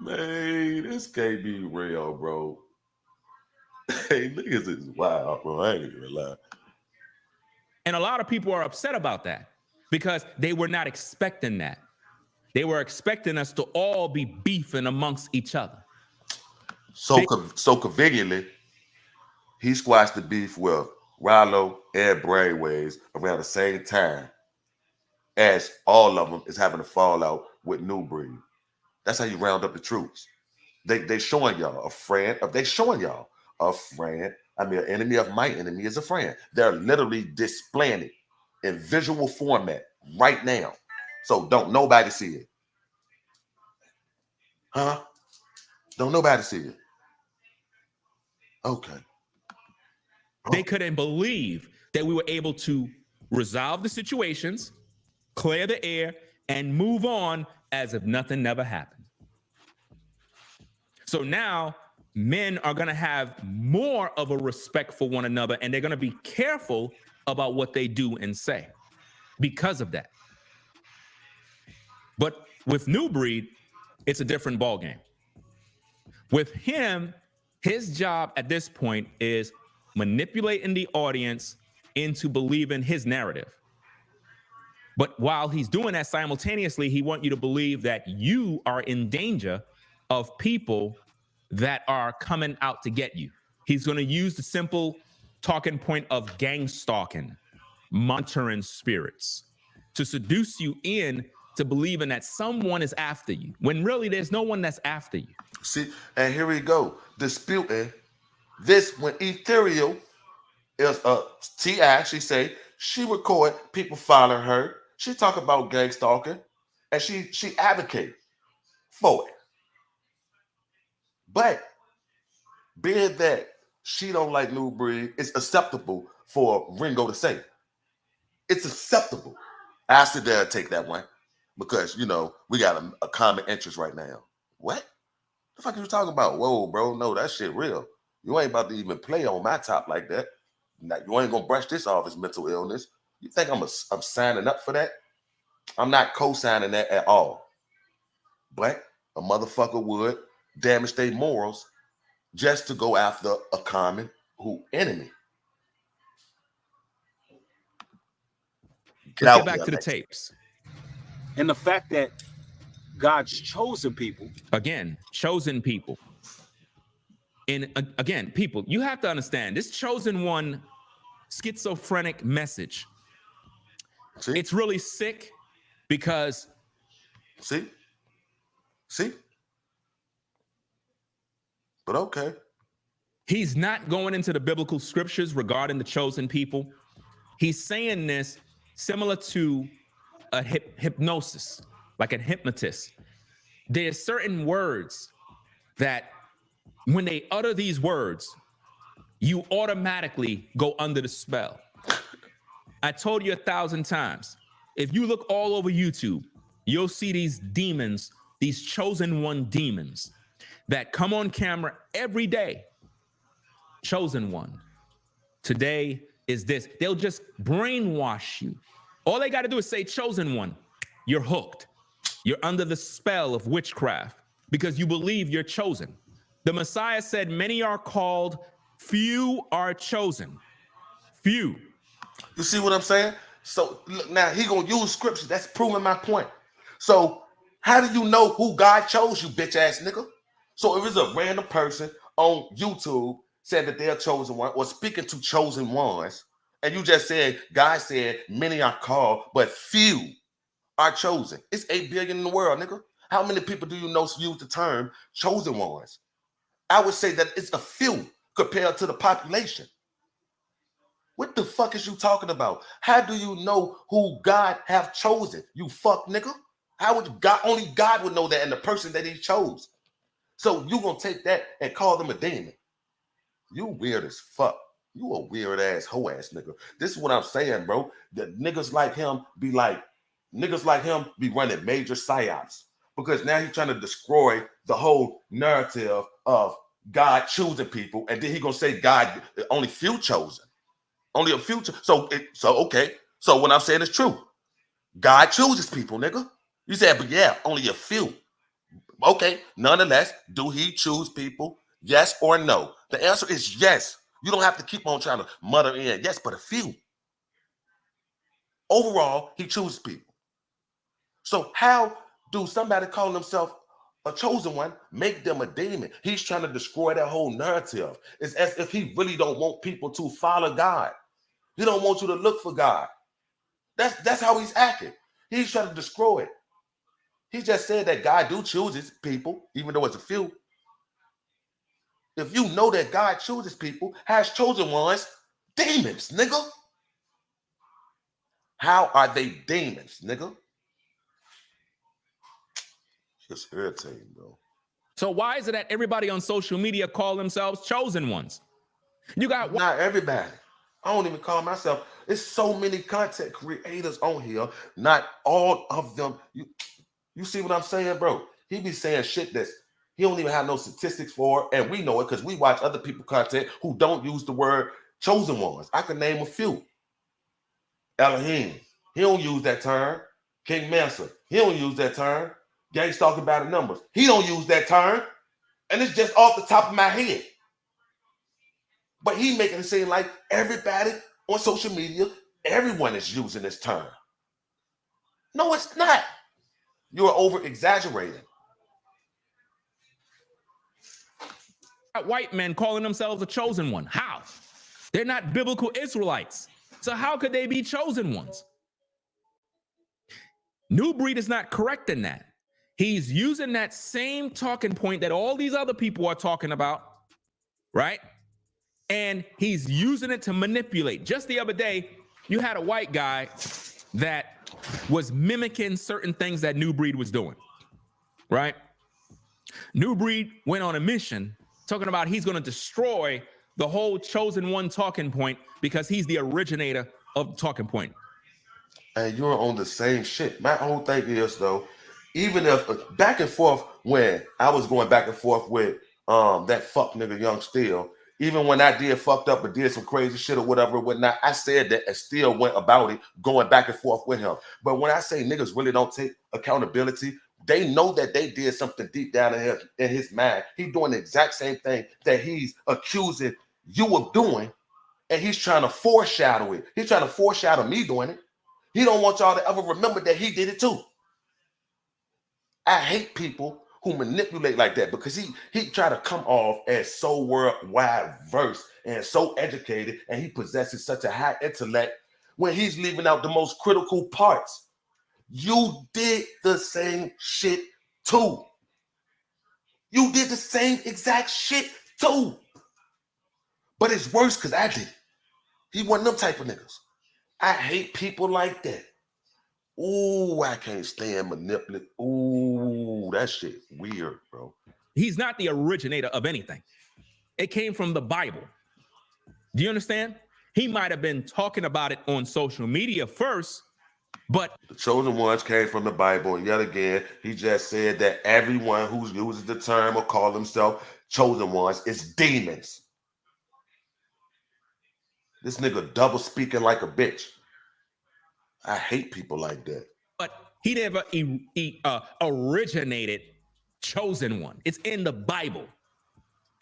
Man, this can't be real, bro. Hey, niggas is wild, bro. I ain't gonna lie. And a lot of people are upset about that because they were not expecting that. They were expecting us to all be beefing amongst each other. So conveniently, he squashed the beef with Rollo and Brainwaves around the same time as all of them is having a fallout with New Breed. That's how you round up the troops. They showing y'all a friend. They showing y'all a friend. I mean, an enemy of my enemy is a friend. They're literally displaying it in visual format right now. So don't nobody see it. Huh? Don't nobody see it. Okay. They couldn't believe that we were able to resolve the situations, clear the air, and move on as if nothing never happened. So now men are going to have more of a respect for one another, and they're going to be careful about what they do and say because of that. But with New Breed, it's a different ballgame. With him, his job at this point is manipulating the audience into believing his narrative. But while he's doing that simultaneously, he wants you to believe that you are in danger of people that are coming out to get you. He's going to use the simple talking point of gang stalking, monitoring spirits to seduce you in to believing that someone is after you when really there's no one that's after you. See, and here we go, disputing this when Ethereal is T.I. She say she record people following her. She talk about gang stalking, and she advocate for it. But being that she don't like New Breed, it's acceptable for Ringo to say. It's acceptable. I sit there and take that one because, you know, we got a common interest right now. What? The fuck are you talking about? Whoa, bro, no, that shit real. You ain't about to even play on my top like that. Now, you ain't gonna brush this off as mental illness. You think I'm signing up for that? I'm not co-signing that at all. But a motherfucker would damage their morals just to go after a common enemy. Let's get back to the tapes. And the fact that God's chosen people. Again, chosen people. And again, people, you have to understand this chosen one schizophrenic message. See? It's really sick because See? But okay. He's not going into the biblical scriptures regarding the chosen people. He's saying this similar to a hypnosis, like a hypnotist. There's certain words that when they utter these words, you automatically go under the spell. I told you 1,000 times, if you look all over YouTube, you'll see these demons, these chosen one demons that come on camera every day chosen one. Today is this. They'll just brainwash you. All they got to do is say chosen one. You're hooked. You're under the spell of witchcraft because you believe you're chosen. The Messiah said, many are called, few are chosen. Few. You see what I'm saying? So look, now he gonna use scripture. That's proving my point. So how do you know who God chose, you bitch ass nigga? So if it's a random person on YouTube said that they're chosen one or speaking to chosen ones, and you just said God said many are called, but few are chosen. It's 8 billion in the world, nigga. How many people do you know use the term chosen ones? I would say that it's a few compared to the population. What the fuck is you talking about? How do you know who God have chosen? You fuck nigga. How would God? Only God would know that, and the person that he chose. So you gonna take that and call them a demon? You weird as fuck. You a weird ass hoe ass nigga. This is what I'm saying, bro. The niggas like him be running major psyops because now he's trying to destroy the whole narrative of God choosing people, and then he gonna say God only few chosen. Only a few. So okay. So what I'm saying is true. God chooses people, nigga. You said, but yeah, only a few. Okay. Nonetheless, do he choose people? Yes or no? The answer is yes. You don't have to keep on trying to mutter in. Yes, but a few. Overall, he chooses people. So how do somebody call themselves a chosen one make them a demon? He's trying to destroy that whole narrative. It's as if he really don't want people to follow God. He don't want you to look for God. That's how he's acting. He's trying to destroy it. He just said that God do chooses people, even though it's a few. If you know that God chooses people, has chosen ones, demons, nigga. How are they demons, nigga? It's irritating, bro. So why is it that everybody on social media call themselves chosen ones? You got Not everybody. I don't even call myself. There's so many content creators on here. Not all of them. You see what I'm saying, bro? He be saying shit that's he don't even have no statistics for, and we know it because we watch other people content who don't use the word chosen ones. I can name a few. Elohim, he don't use that term. King Mansa, he don't use that term. Gangs talking about the numbers, he don't use that term, and it's just off the top of my head. But he making it seem like everybody on social media, everyone is using this term. No, it's not. You're over exaggerating. white men calling themselves a chosen one. How? They're not biblical Israelites. So how could they be chosen ones? New Breed is not correct in that. He's using that same talking point that all these other people are talking about, right? And he's using it to manipulate. Just the other day, you had a white guy that was mimicking certain things that New Breed was doing, right? New Breed went on a mission talking about he's going to destroy the whole chosen one talking point because he's the originator of the talking point. And you're on the same shit. My whole thing is though, even if back and forth when I was going back and forth with that fuck nigga Young Steel, even when I did fucked up or did some crazy shit or whatever or whatnot, I said that and still went about it going back and forth with him. But when I say niggas really don't take accountability, they know that they did something deep down in his mind. He's doing the exact same thing that he's accusing you of doing, and he's trying to foreshadow it. He's trying to foreshadow me doing it. He don't want y'all to ever remember that he did it too. I hate people who manipulate like that because he try to come off as so worldwide versed and so educated, and he possesses such a high intellect when he's leaving out the most critical parts. You did the same shit too. You did the same exact shit too. But it's worse because I did it. He wasn't them type of niggas. I hate people like that. Ooh, I can't stand manipulative. Ooh, that shit weird, bro. He's not the originator of anything. It came from the Bible. Do you understand? He might have been talking about it on social media first, but the chosen ones came from the Bible. And yet again, he just said that everyone who uses the term or call themselves chosen ones is demons. This nigga double speaking like a bitch. I hate people like that. But he never originated chosen one. It's in the Bible.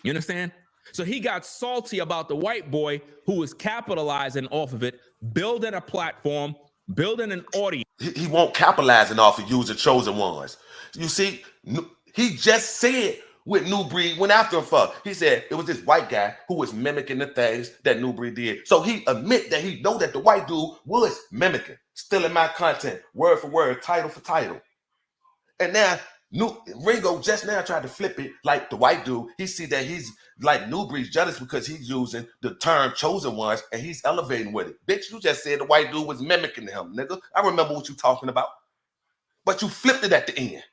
You understand? So he got salty about the white boy who was capitalizing off of it, building a platform, building an audience. He won't capitalizing off of using chosen ones. You see, he just said what New Breed went after him for. He said it was this white guy who was mimicking the things that New Breed did. So he admit that he know that the white dude was mimicking, stealing my content, word for word, title for title. And now Ringo just now tried to flip it like the white dude. He see that he's like New Breed's jealous because he's using the term chosen ones and he's elevating with it. Bitch, you just said the white dude was mimicking him, nigga. I remember what you talking about. But you flipped it at the end.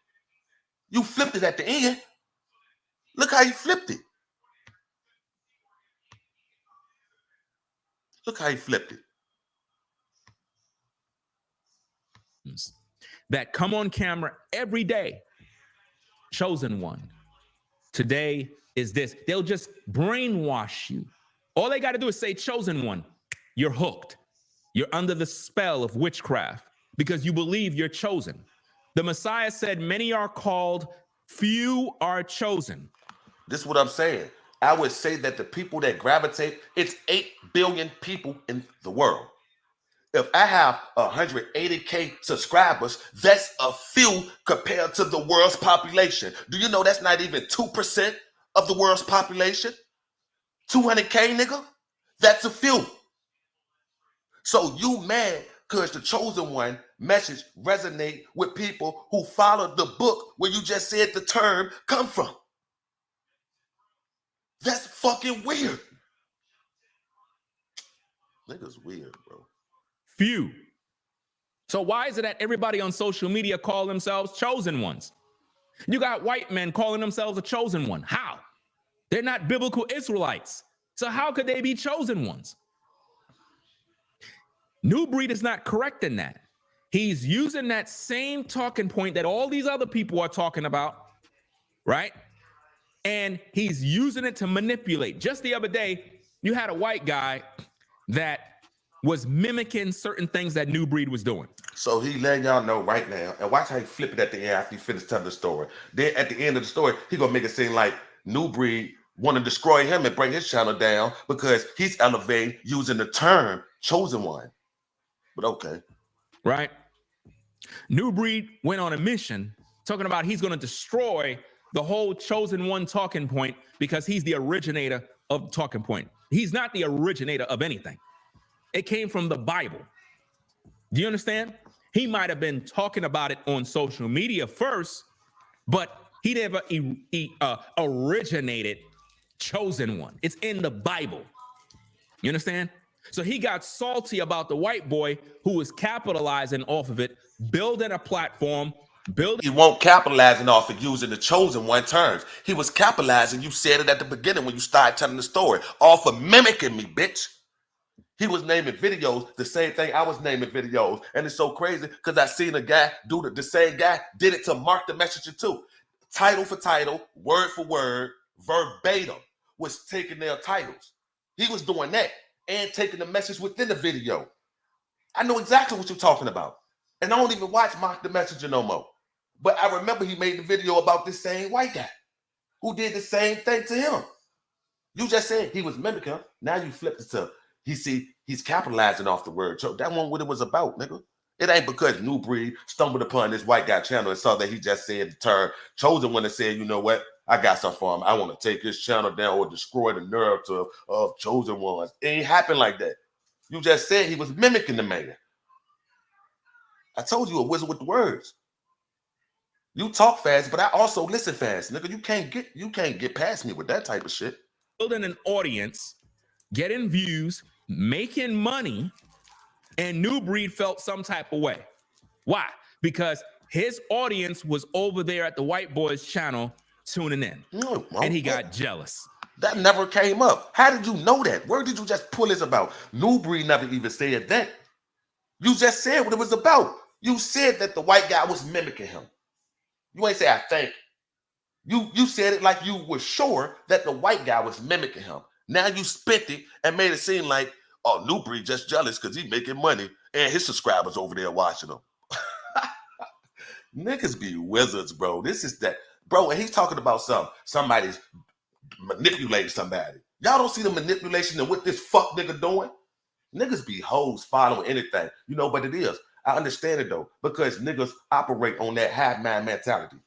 You flipped it at the end. Look how you flipped it. Look how you flipped it. That come on camera every day. Chosen one. Today is this. They'll just brainwash you. All they got to do is say chosen one. You're hooked. You're under the spell of witchcraft because you believe you're chosen. The Messiah said, many are called, few are chosen. This is what I'm saying. I would say that the people that gravitate, it's 8 billion people in the world. If I have 180K subscribers, that's a few compared to the world's population. Do you know that's not even 2% of the world's population? 200K, nigga? That's a few. So you mad because the chosen one message resonate with people who followed the book where you just said the term come from. That's fucking weird. Niggas weird, bro. Few. So why is it that everybody on social media call themselves chosen ones? You got white men calling themselves a chosen one. How? They're not biblical Israelites. So how could they be chosen ones? New Breed is not correct in that. He's using that same talking point that all these other people are talking about, right? And he's using it to manipulate. Just the other day, you had a white guy that was mimicking certain things that New Breed was doing. So he letting y'all know right now, and watch how he flip it at the end after he finished telling the story. Then at the end of the story, he gonna make it seem like New Breed want to destroy him and bring his channel down because he's elevating using the term chosen one. But okay. Right? New Breed went on a mission talking about he's gonna destroy the whole chosen one talking point because he's the originator of the talking point. He's not the originator of anything. It came from the Bible. Do you understand? He might have been talking about it on social media first, but he never originated chosen one. It's in the Bible. You understand? So he got salty about the white boy who was capitalizing off of it, building a platform, He won't capitalizing off of using the chosen one terms. He was capitalizing, you said it at the beginning when you started telling the story, off of mimicking me, bitch. He was naming videos the same thing I was naming videos. And it's so crazy because I seen a guy do the same guy did it to mark the messenger too. Title for title, word for word, verbatim was taking their titles. He was doing that and taking the message within the video. I know exactly what you're talking about. And I don't even watch Mark the Messenger no more. But I remember he made the video about this same white guy who did the same thing to him. You just said he was mimicking him. Now you flipped it to he's capitalizing off the word. So that wasn't what it was about, nigga. It ain't because New Breed stumbled upon this white guy channel and saw that he just said the term chosen one and said, you know what? I got something for him. I want to take his channel down or destroy the narrative of chosen ones. It ain't happen like that. You just said he was mimicking the man. I told you a wizard with the words. You talk fast, but I also listen fast, nigga. You can't get past me with that type of shit. Building an audience, getting views, making money, and New Breed felt some type of way. Why? Because his audience was over there at the white boy's channel tuning in, and he got jealous. That never came up. How did you know that? Where did you just pull this about? New Breed never even said that. You just said what it was about. You said that the white guy was mimicking him. You ain't say I think. You said it like you were sure that the white guy was mimicking him. Now you spent it and made it seem like, Oh, New Breed just jealous because he making money and his subscribers over there watching him. Niggas be wizards, bro. This is that, bro. And he's talking about somebody's manipulating somebody. Y'all don't see the manipulation and what this fuck nigga doing? Niggas be hoes following anything, but it is. I understand it though, because niggas operate on that hive mind mentality.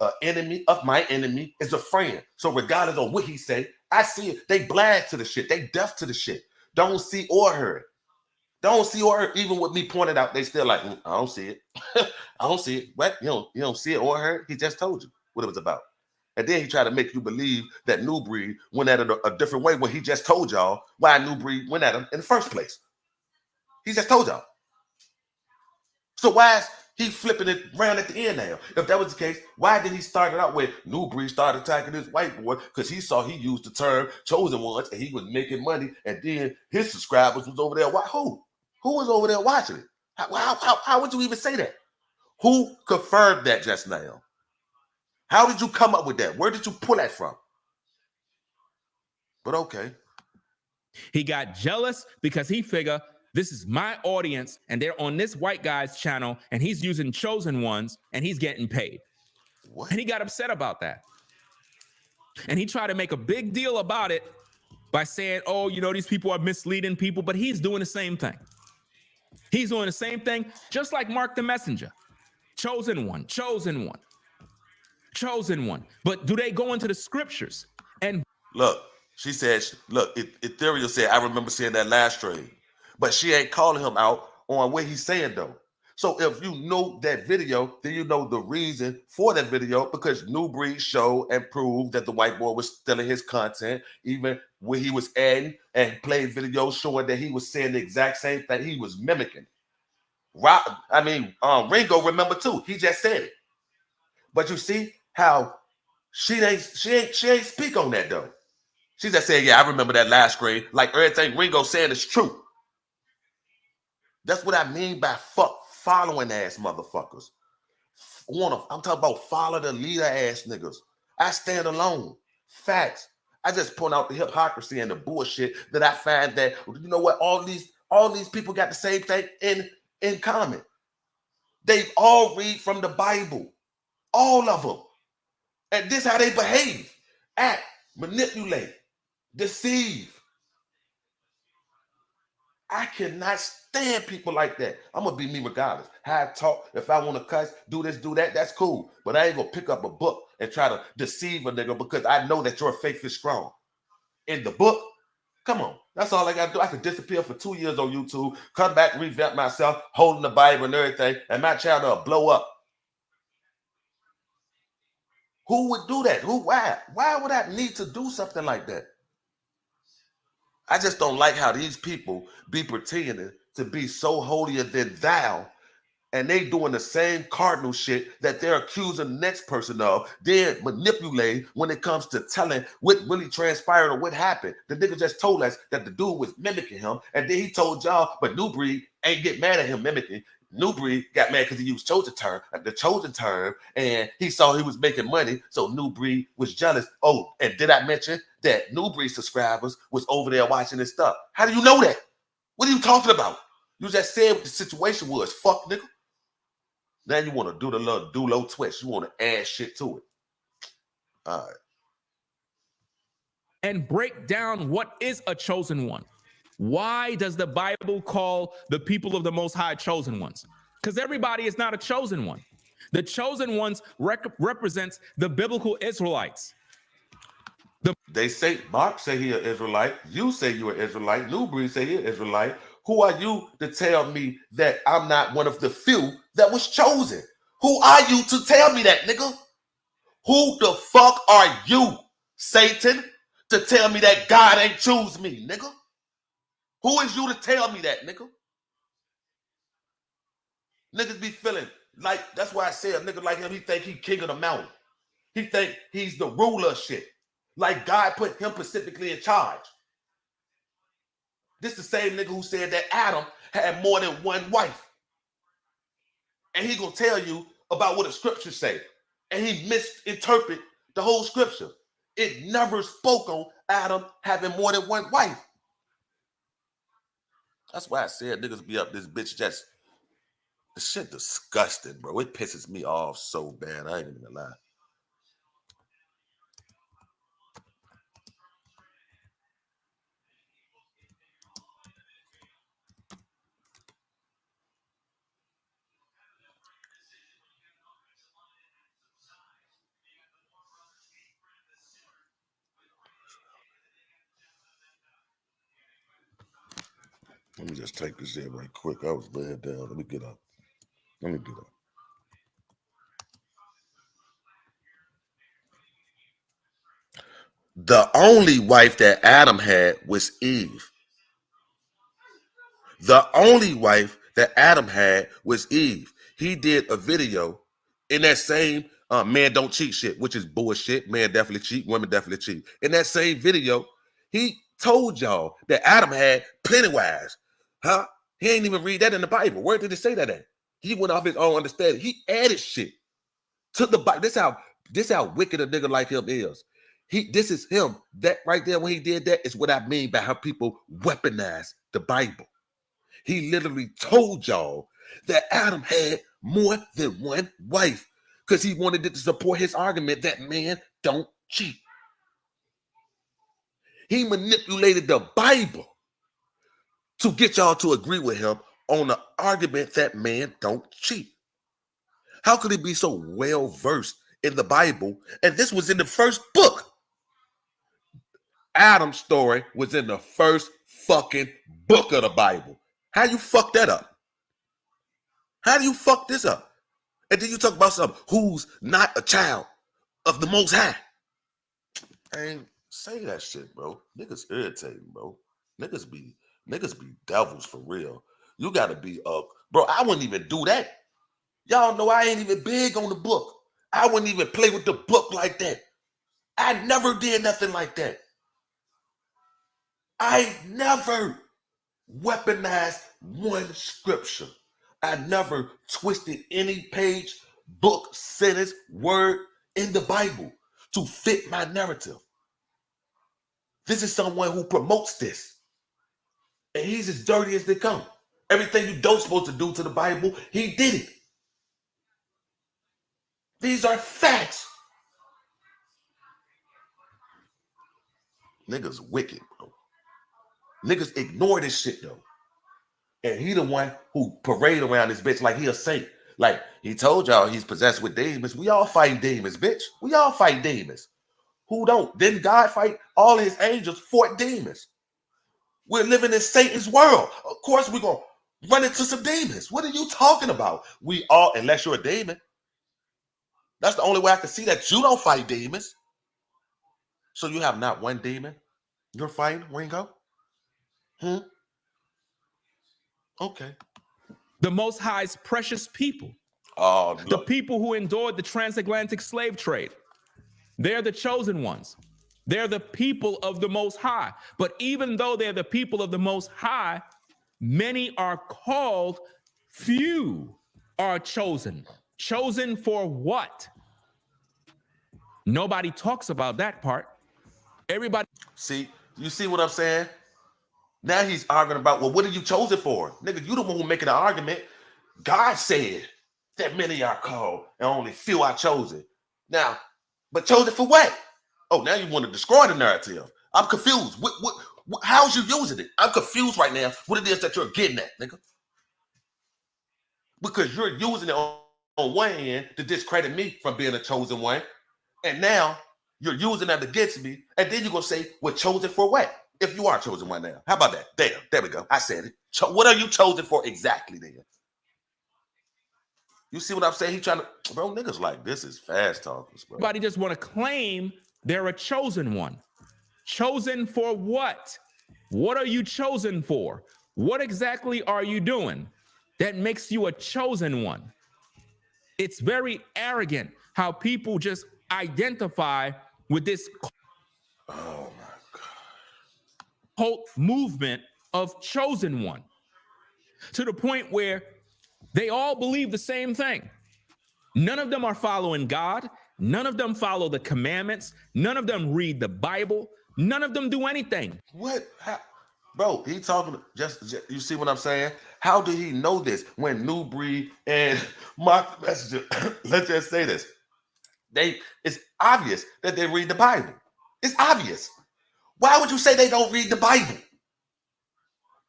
An enemy of my enemy is a friend. So regardless of what he say, I see it. They blind to the shit. They deaf to the shit. Don't see or hear. Don't see or hear. Even with me pointed out, they still like, I don't see it. I don't see it. What? You don't see it or hear? He just told you what it was about. And then he tried to make you believe that New Breed went at it a different way when he just told y'all why New Breed went at him in the first place. He just told y'all. So why is he flipping it around at the end now? If that was the case, why did he start it out with New Breed started attacking this white boy? Because he saw he used the term chosen ones and he was making money, and then his subscribers was over there. Why? Who was over there watching it? How would you even say that? Who confirmed that just now? How did you come up with that? Where did you pull that from? But okay. He got jealous because he figured this is my audience and they're on this white guy's channel and he's using chosen ones and he's getting paid. What? And he got upset about that. And he tried to make a big deal about it by saying, oh, these people are misleading people, but he's doing the same thing. He's doing the same thing, just like Mark the Messenger. Chosen one, chosen one, chosen one. But do they go into the scriptures? And look, she said, look, Ethereal said, I remember seeing that last stream. But she ain't calling him out on what he's saying, though. So if you know that video, then you know the reason for that video, because New Breed showed and proved that the white boy was stealing his content, even when he was adding and playing videos showing that he was saying the exact same thing. He was mimicking. Ringo, remember too. He just said it. But you see how she ain't speak on that though. She just said, yeah, I remember that last screen. Like everything Ringo saying is true. That's what I mean by following ass motherfuckers. I'm talking about follow the leader ass niggas. I stand alone. Facts. I just point out the hypocrisy and the bullshit that I find that, what, all these people got the same thing in common. They all read from the Bible. All of them. And this is how they behave. Act, manipulate, deceive. I cannot stand people like that. I'm going to be me regardless. How I talk, if I want to cuss, do this, do that, that's cool. But I ain't going to pick up a book and try to deceive a nigga because I know that your faith is strong. In the book, come on. That's all I got to do. I could disappear for 2 years on YouTube, come back, revamp myself, holding the Bible and everything, and my channel will blow up. Who would do that? Why? Why would I need to do something like that? I just don't like how these people be pretending to be so holier than thou, and they doing the same cardinal shit that they're accusing the next person of, then manipulate when it comes to telling what really transpired or what happened. The nigga just told us that the dude was mimicking him, and then he told y'all, but New Breed ain't get mad at him mimicking. New Breed got mad because he used the chosen term, and he saw he was making money, so New Breed was jealous. Oh, and did I mention that New Breed subscribers was over there watching this stuff? How do you know that? What are you talking about? You just said what the situation was. Fuck, nigga. Now you want to do the little do-low twist. You want to add shit to it. All right. and break down what is a chosen one. Why does the Bible call the people of the Most High chosen ones? Because everybody is not a chosen one. The chosen ones represents the biblical Israelites. They say, Mark say he an Israelite. You say you're an Israelite. New Breed say he's an Israelite. Who are you to tell me that I'm not one of the few that was chosen? Who are you to tell me that, nigga? Who the fuck are you, Satan, to tell me that God ain't choose me, nigga? Who is you to tell me that, nigga? Niggas be feeling like, that's why I say a nigga like him, he think he king of the mountain. He think he's the ruler of shit. Like God put him specifically in charge. This the same nigga who said that Adam had more than one wife. And he gonna tell you about what the scriptures say. And he misinterpret the whole scripture. It never spoke on Adam having more than one wife. That's why I said niggas be up this bitch just. The shit disgusting, bro. It pisses me off so bad. I ain't even gonna lie. Let me just take this in right quick. I was laying down. Let me get up. Let me do that. The only wife that Adam had was Eve. The only wife that Adam had was Eve. He did a video in that same man don't cheat shit, which is bullshit. Man definitely cheat, women definitely cheat. In that same video, he told y'all that Adam had plenty wives. Huh? He ain't even read that in the Bible. Where did it say that at? He went off his own understanding. He added shit to the Bible. This how wicked a nigga like him is. This is him. That right there when he did that is what I mean by how people weaponize the Bible. He literally told y'all that Adam had more than one wife because he wanted it to support his argument that man don't cheat. He manipulated the Bible to get y'all to agree with him on the argument that man don't cheat. How could he be so well versed in the Bible? And this was in the first book. Adam's story was in the first fucking book of the Bible. How you fuck that up? How do you fuck this up? And then you talk about something who's not a child of the Most High. I ain't say that shit, bro. Niggas irritating, bro. Niggas be devils for real. You gotta be bro. I wouldn't even do that. Y'all know I ain't even big on the book. I wouldn't even play with the book like that. I never did nothing like that. I never weaponized one scripture. I never twisted any page, book, sentence, word in the Bible to fit my narrative. This is someone who promotes this. And he's as dirty as they come. Everything you don't supposed to do to the Bible, he did it. These are facts. Niggas wicked, bro. Niggas ignore this shit, though. And he the one who parade around this bitch like he a saint. Like, he told y'all he's possessed with demons. We all fight demons, bitch. We all fight demons. Who don't? Didn't God fight all his angels, fought demons? We're living in Satan's world. Of course we're going to run into some demons. What are you talking about? We all, unless you're a demon. That's the only way I can see that you don't fight demons. So you have not one demon you're fighting, Ringo? Okay. The Most High's precious people. Oh, the people who endured the transatlantic slave trade. They're the chosen ones. They're the people of the Most High. But even though they're the people of the Most High, many are called, few are chosen. Chosen for what? Nobody talks about that part. Everybody. See, you see what I'm saying? Now he's arguing about, well, what are you chosen for? Nigga, you the one who making the argument. God said that many are called and only few are chosen. Now, but chosen for what? Oh, now you want to destroy the narrative. I'm confused. How's you using it? I'm confused right now what it is that you're getting at, nigga. Because you're using it on one end to discredit me from being a chosen one. And now you're using that against me. And then you're going to say, well, chosen for what? If you are chosen one now. How about that? There we go. I said it. What are you chosen for exactly then? You see what I'm saying? He trying to, bro, niggas like this is fast talkers, bro. Everybody just want to claim they're a chosen one. Chosen for what? What are you chosen for? What exactly are you doing that makes you a chosen one? It's very arrogant how people just identify with this cult movement of chosen one, to the point where they all believe the same thing. None of them are following God. None of them follow the commandments. None of them read the Bible. None of them do anything. What? Bro, he talking just you see what I'm saying? How did he know this when New Breed and Mark the Messenger, let's just say this. It's obvious that they read the Bible. It's obvious. Why would you say they don't read the Bible?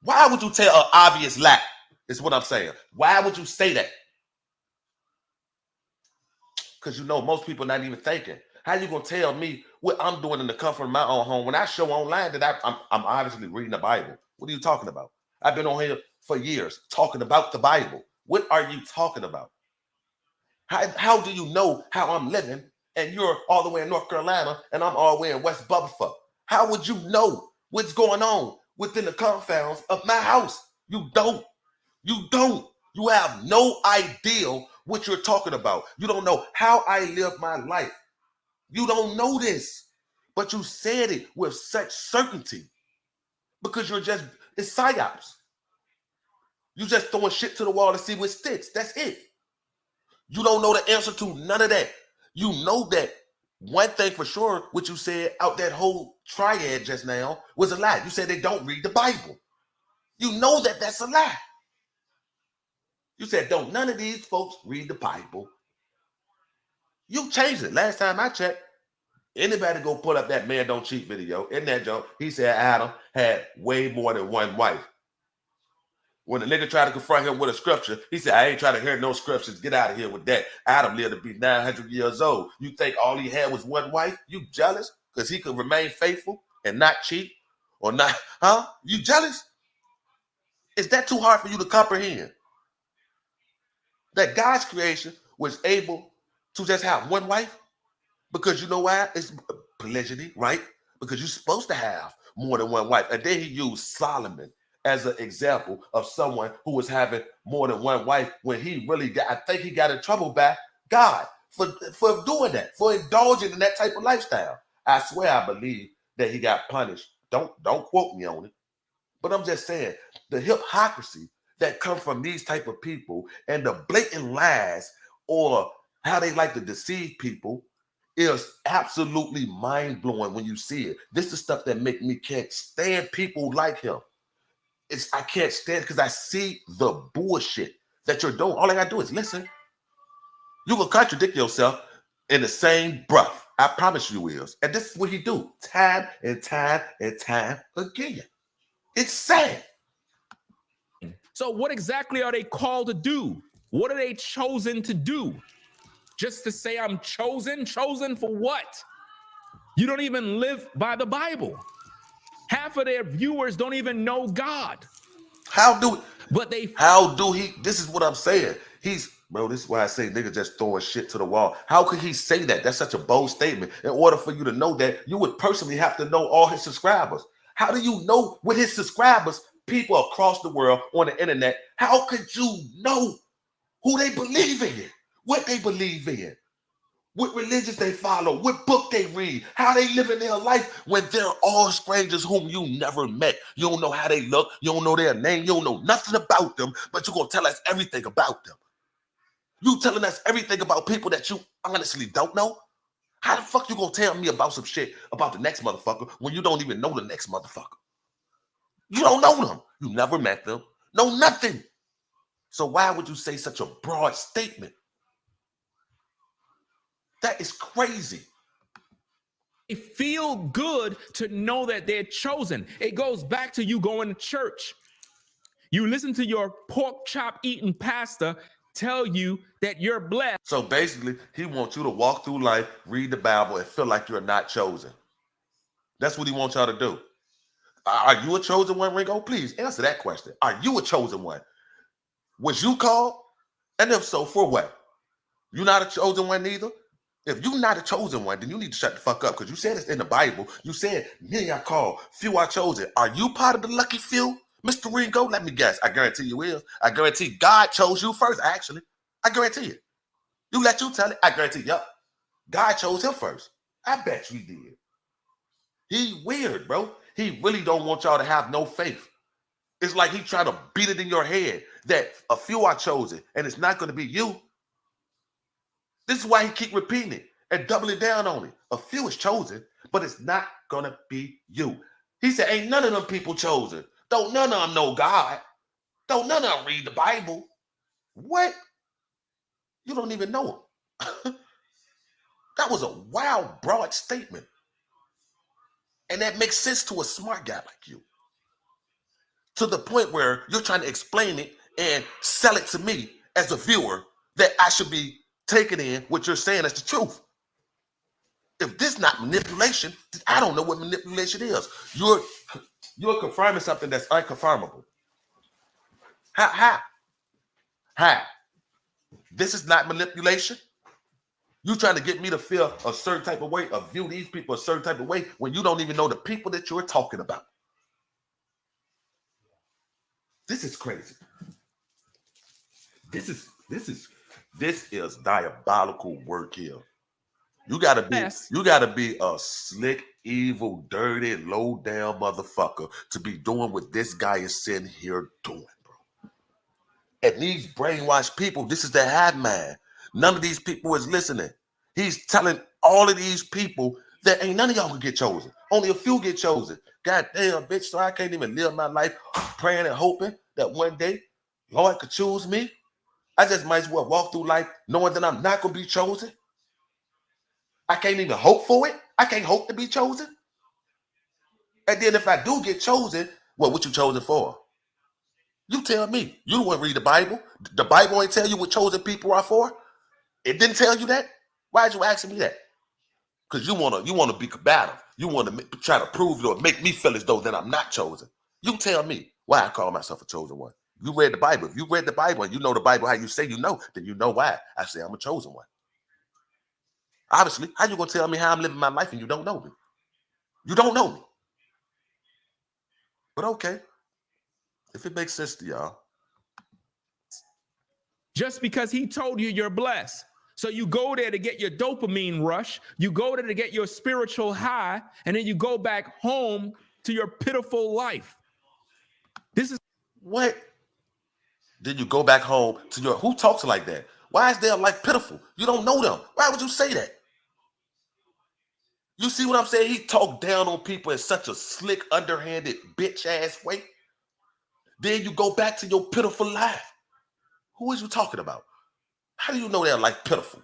Why would you tell an obvious lie? Is what I'm saying. Why would you say that? Because you know most people not even thinking. How you gonna tell me what I'm doing in the comfort of my own home when I show online that I'm obviously reading the Bible? What are you talking about? I've been on here for years talking about the Bible. What are you talking about? How do you know how I'm living and you're all the way in North Carolina and I'm all the way in West Buffalo? How would you know what's going on within the confounds of my house? You don't. You don't. You have no idea what you're talking about. You don't know how I live my life. You don't know this, but you said it with such certainty because it's psyops. You just throwing shit to the wall to see what sticks. That's it. You don't know the answer to none of that. You know that one thing for sure, what you said out that whole triad just now was a lie. You said they don't read the Bible. You know that that's a lie. You said, don't none of these folks read the Bible. You changed it. Last time I checked, anybody go pull up that Man Don't Cheat video. In that joke, he said Adam had way more than one wife. When the nigga tried to confront him with a scripture, he said, I ain't trying to hear no scriptures. Get out of here with that. Adam lived to be 900 years old. You think all he had was one wife? You jealous? Because he could remain faithful and not cheat? Or not, huh? You jealous? Is that too hard for you to comprehend? That God's creation was able to just have one wife? Because you know why? It's polygyny, right? Because you're supposed to have more than one wife. And then he used Solomon as an example of someone who was having more than one wife when he really got, I think he got in trouble by God for doing that, for indulging in that type of lifestyle. I swear I believe that he got punished. Don't quote me on it. But I'm just saying, the hypocrisy that comes from these type of people and the blatant lies or how they like to deceive people is absolutely mind-blowing when you see it. This is stuff that make me can't stand people like him. I can't stand because I see the bullshit that you're doing. All I gotta do is listen. You will contradict yourself in the same breath. I promise you is. And this is what he do time and time and time again. It's sad. So what exactly are they called to do? What are they chosen to do? Just to say I'm chosen? Chosen for what? You don't even live by the Bible. Half of their viewers don't even know God. This is what I'm saying. This is why I say nigga just throwing shit to the wall. How could he say that? That's such a bold statement. In order for you to know that, you would personally have to know all his subscribers. How do you know with his subscribers, people across the world on the internet, how could you know who they believe in, what they believe in, what religions they follow, what book they read, how they live in their life when they're all strangers whom you never met? You don't know how they look. You don't know their name. You don't know nothing about them, but you're going to tell us everything about them. You telling us everything about people that you honestly don't know? How the fuck you going to tell me about some shit about the next motherfucker when you don't even know the next motherfucker? You don't know them. You never met them. Know nothing. So why would you say such a broad statement? That is crazy. They feel good to know that they're chosen. It goes back to you going to church. You listen to your pork chop eating pastor tell you that you're blessed. So basically, he wants you to walk through life, read the Bible, and feel like you're not chosen. That's what he wants y'all to do. Are you a chosen one, Ringo? Please answer that question. Are you a chosen one? Was you called? And if so, for what? You're not a chosen one neither? If you're not a chosen one, then you need to shut the fuck up because you said it's in the Bible. You said, many are called, few are chosen. Are you part of the lucky few? Mr. Ringo, let me guess. I guarantee you is. I guarantee God chose you first, actually. I guarantee it. You let you tell it. I guarantee, yep. God chose him first. I bet you did. He weird, bro. He really don't want y'all to have no faith. It's like he trying to beat it in your head that a few are chosen and it's not going to be you. This is why he keep repeating it and doubling down on it. A few is chosen, but it's not going to be you. He said, ain't none of them people chosen. Don't none of them know God. Don't none of them read the Bible. What? You don't even know him. That was a wild, broad statement. And that makes sense to a smart guy like you. To the point where you're trying to explain it and sell it to me as a viewer that I should be taking in what you're saying as the truth. If this not manipulation, then I don't know what manipulation is. You're confirming something that's unconfirmable. How? This is not manipulation? You trying to get me to feel a certain type of way or view these people a certain type of way when you don't even know the people that you're talking about. This is crazy. This is diabolical work here. You gotta be a slick, evil, dirty, low down motherfucker to be doing what this guy is sitting here doing, bro. And these brainwashed people, this is their hive mind. None of these people is listening. He's telling all of these people that ain't none of y'all can get chosen. Only a few get chosen. God damn, bitch, so I can't even live my life praying and hoping that one day Lord could choose me. I just might as well walk through life knowing that I'm not going to be chosen. I can't even hope for it. I can't hope to be chosen. And then if I do get chosen, well, what you chosen for? You tell me. You don't want to read the Bible. The Bible ain't tell you what chosen people are for. It didn't tell you that. Why'd you ask me that? Because you want to be combative. You want to try to prove it or make me feel as though that I'm not chosen. You tell me why I call myself a chosen one. You read the Bible. If you read the Bible and you know the Bible how you say you know, then you know why I say I'm a chosen one. Obviously, how you going to tell me how I'm living my life and you don't know me? You don't know me. But okay, if it makes sense to y'all. Just because he told you you're blessed. So you go there to get your dopamine rush. You go there to get your spiritual high. And then you go back home to your pitiful life. This is what? Then you go back home to your, who talks like that? Why is their life pitiful? You don't know them. Why would you say that? You see what I'm saying? He talked down on people in such a slick, underhanded, bitch ass way. Then you go back to your pitiful life. Who is you talking about? How do you know their life pitiful?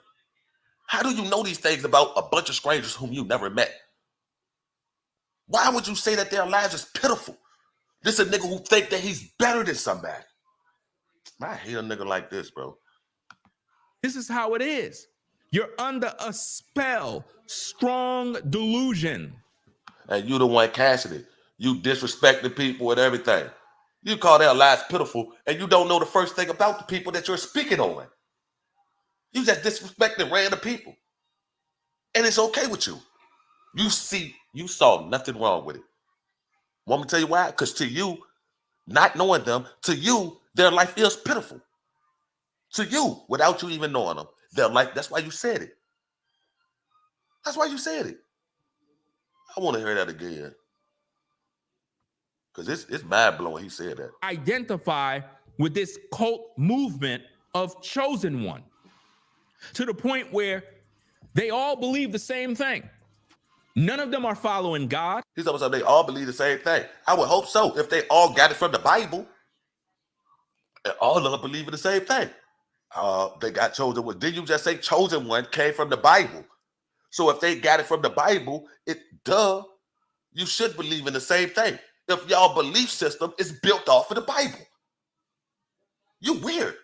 How do you know these things about a bunch of strangers whom you never met? Why would you say that their lives is pitiful? This a nigga who think that he's better than somebody. I hate a nigga like this, bro. This is how it is. You're under a spell, strong delusion. And you the one casting it. You disrespecting people and everything. You call their lives pitiful, and you don't know the first thing about the people that you're speaking on. You just disrespecting random people. And it's okay with you. You saw nothing wrong with it. Want me to tell you why? Because to you, not knowing them, to you, their life is pitiful. To you, without you even knowing them, their life, that's why you said it. That's why you said it. I want to hear that again. Because it's mind-blowing he said that. Identify with this cult movement of chosen one. To the point where they all believe the same thing. None of them are following God. He's almost like they all believe the same thing. I would hope so. If they all got it from the Bible, and all of them believe in the same thing. They got chosen one. Did you just say chosen one came from the Bible? So if they got it from the Bible, you should believe in the same thing. If y'all belief system is built off of the Bible. You weird.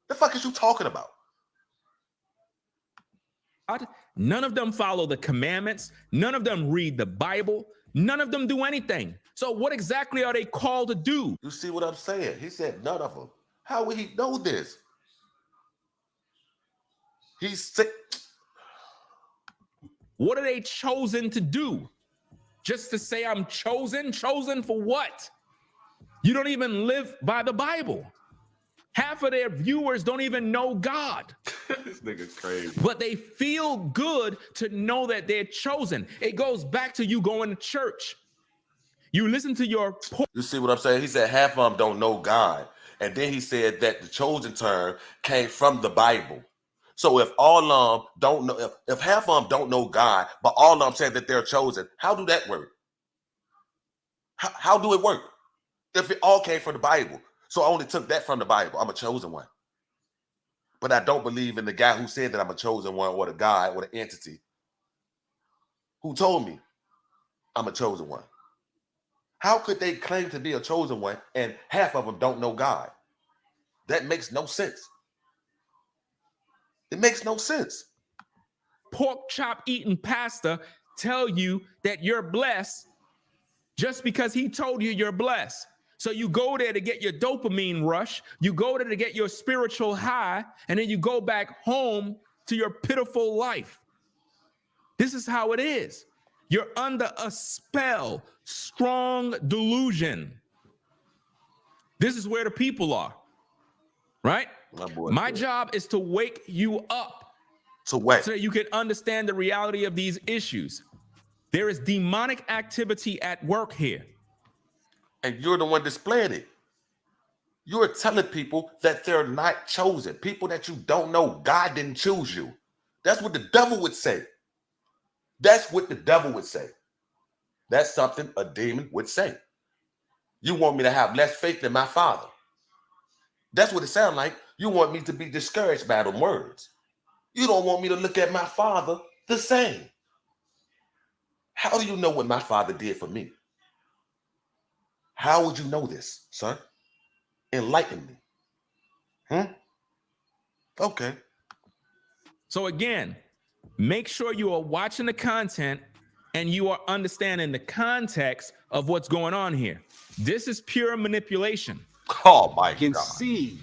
The fuck is you talking about? None of them follow the commandments. None of them read the Bible. None of them do anything. So what exactly are they called to do? You see what I'm saying? He said none of them. How would he know this? He's sick. What are they chosen to do? Just to say I'm chosen? Chosen for what? You don't even live by the Bible. Half of their viewers don't even know God. This nigga crazy. But they feel good to know that they're chosen. It goes back to you going to church. You listen to your... You see what I'm saying? He said half of them don't know God. And then he said that the chosen term came from the Bible. So if all of them don't know, if half of them don't know God, but all of them said that they're chosen, how do that work? How do it work? If it all came from the Bible. So I only took that from the Bible. I'm a chosen one. But I don't believe in the guy who said that I'm a chosen one, or the guy or the entity who told me I'm a chosen one. How could they claim to be a chosen one and half of them don't know God? That makes no sense. It makes no sense. Pork chop eating pastor tell you that you're blessed just because he told you you're blessed. So you go there to get your dopamine rush, you go there to get your spiritual high, and then you go back home to your pitiful life. This is how it is. You're under a spell, strong delusion. This is where the people are, right? My job is to wake you up so that you can understand the reality of these issues. There is demonic activity at work here. And you're the one displaying it. You're telling people that they're not chosen. People that you don't know, God didn't choose you. That's what the devil would say. That's what the devil would say. That's something a demon would say. You want me to have less faith in my Father. That's what it sounds like. You want me to be discouraged by the words. You don't want me to look at my Father the same. How do you know what my Father did for me? How would you know this, sir? Enlighten me. Okay. So again, make sure you are watching the content and you are understanding the context of what's going on here. This is pure manipulation. Oh my Can God. see.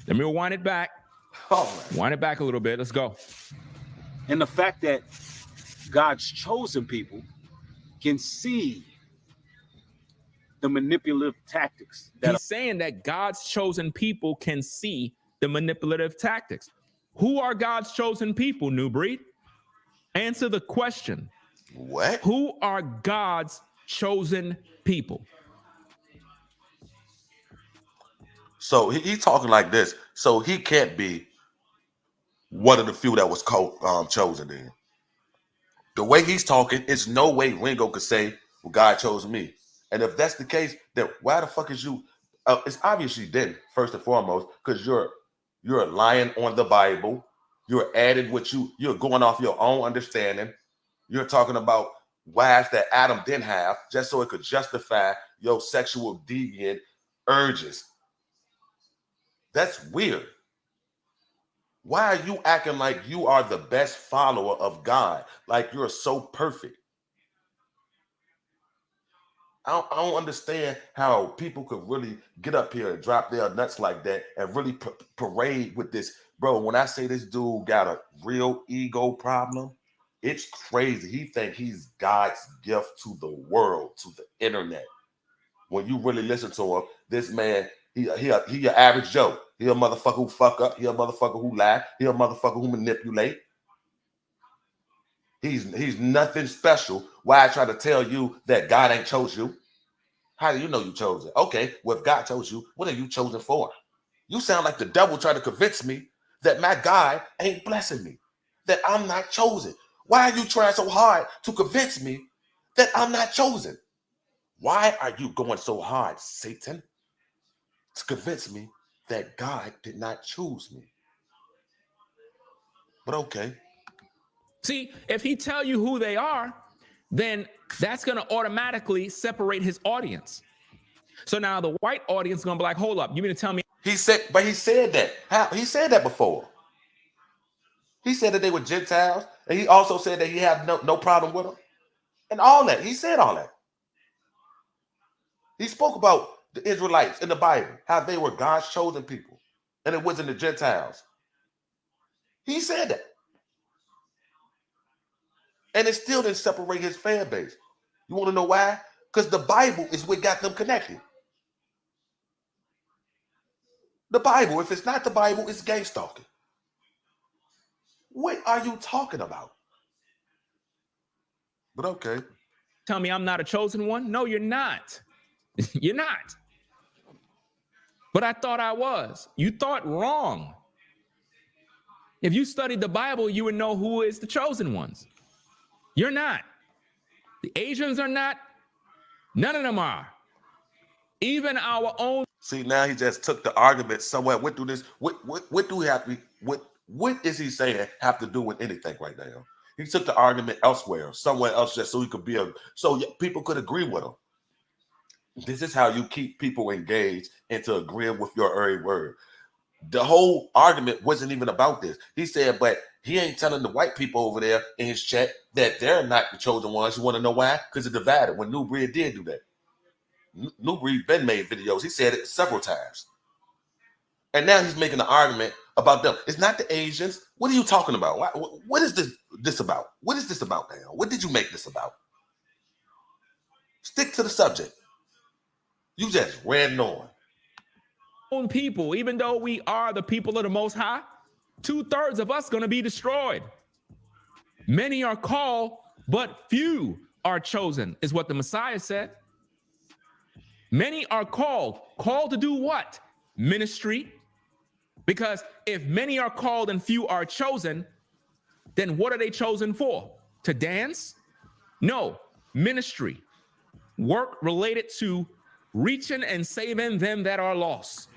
Let me rewind it back. Wind it back a little bit. Let's go. And the fact that God's chosen people can see the manipulative tactics. He's saying that God's chosen people can see the manipulative tactics. Who are God's chosen people, New Breed? Answer the question. What? Who are God's chosen people? So he's talking like this. So he can't be one of the few that was chosen then. The way he's talking, it's no way Ringo could say, well, God chose me. And if that's the case, then why the fuck is you? It's obviously then, first and foremost, because you're lying on the Bible. You're adding you're going off your own understanding. You're talking about wives that Adam didn't have just so it could justify your sexual deviant urges. That's weird. Why are you acting like you are the best follower of God? Like you're so perfect. I don't understand how people could really get up here and drop their nuts like that and really parade with this. Bro, when I say this dude got a real ego problem, it's crazy. He think he's God's gift to the world, to the internet. When you really listen to him, this man, he your average Joe. He a motherfucker who fuck up. He a motherfucker who lie. He a motherfucker who manipulate. He's nothing special. Why I try to tell you that God ain't chose you? How do you know you chose it? Okay, well, if God chose you, what are you chosen for? You sound like the devil trying to convince me that my God ain't blessing me, that I'm not chosen. Why are you trying so hard to convince me that I'm not chosen? Why are you going so hard, Satan, to convince me that God did not choose me? But okay. See, if he tell you who they are, then that's going to automatically separate his audience. So now the white audience is going to be like, hold up, you mean to tell me? He said that. How? He said that before. He said that they were Gentiles, and he also said that he had no problem with them. And all that. He said all that. He spoke about the Israelites in the Bible, how they were God's chosen people, and it wasn't the Gentiles. He said that. And it still didn't separate his fan base. You want to know why? Because the Bible is what got them connected. The Bible, if it's not the Bible, it's gang stalking. What are you talking about? But okay. Tell me I'm not a chosen one? No, you're not. You're not. But I thought I was. You thought wrong. If you studied the Bible, you would know who is the chosen ones. You're not. The Asians are not. None of them are. Even our own. See, now he just took the argument somewhere, went through this. What do we have to, what is he saying have to do with anything right now? He took the argument elsewhere, somewhere else, just so he could be people could agree with him. This is how you keep people engaged into agreeing with your every word. The whole argument wasn't even about this. He said, but he ain't telling the white people over there in his chat that they're not the chosen ones. You want to know why? Because it divided. When New Breed did do that. New Breed been made videos. He said it several times. And now he's making an argument about them. It's not the Asians. What are you talking about? What is this about? What is this about now? What did you make this about? Stick to the subject. You just ran on. Own people, even though we are the people of the Most High, 2/3 of us going to be destroyed. Many are called, but few are chosen, is what the Messiah said. Many are called to do what? Ministry. Because if many are called and few are chosen, then what are they chosen for? To dance? No, ministry. Work related to reaching and saving them that are lost.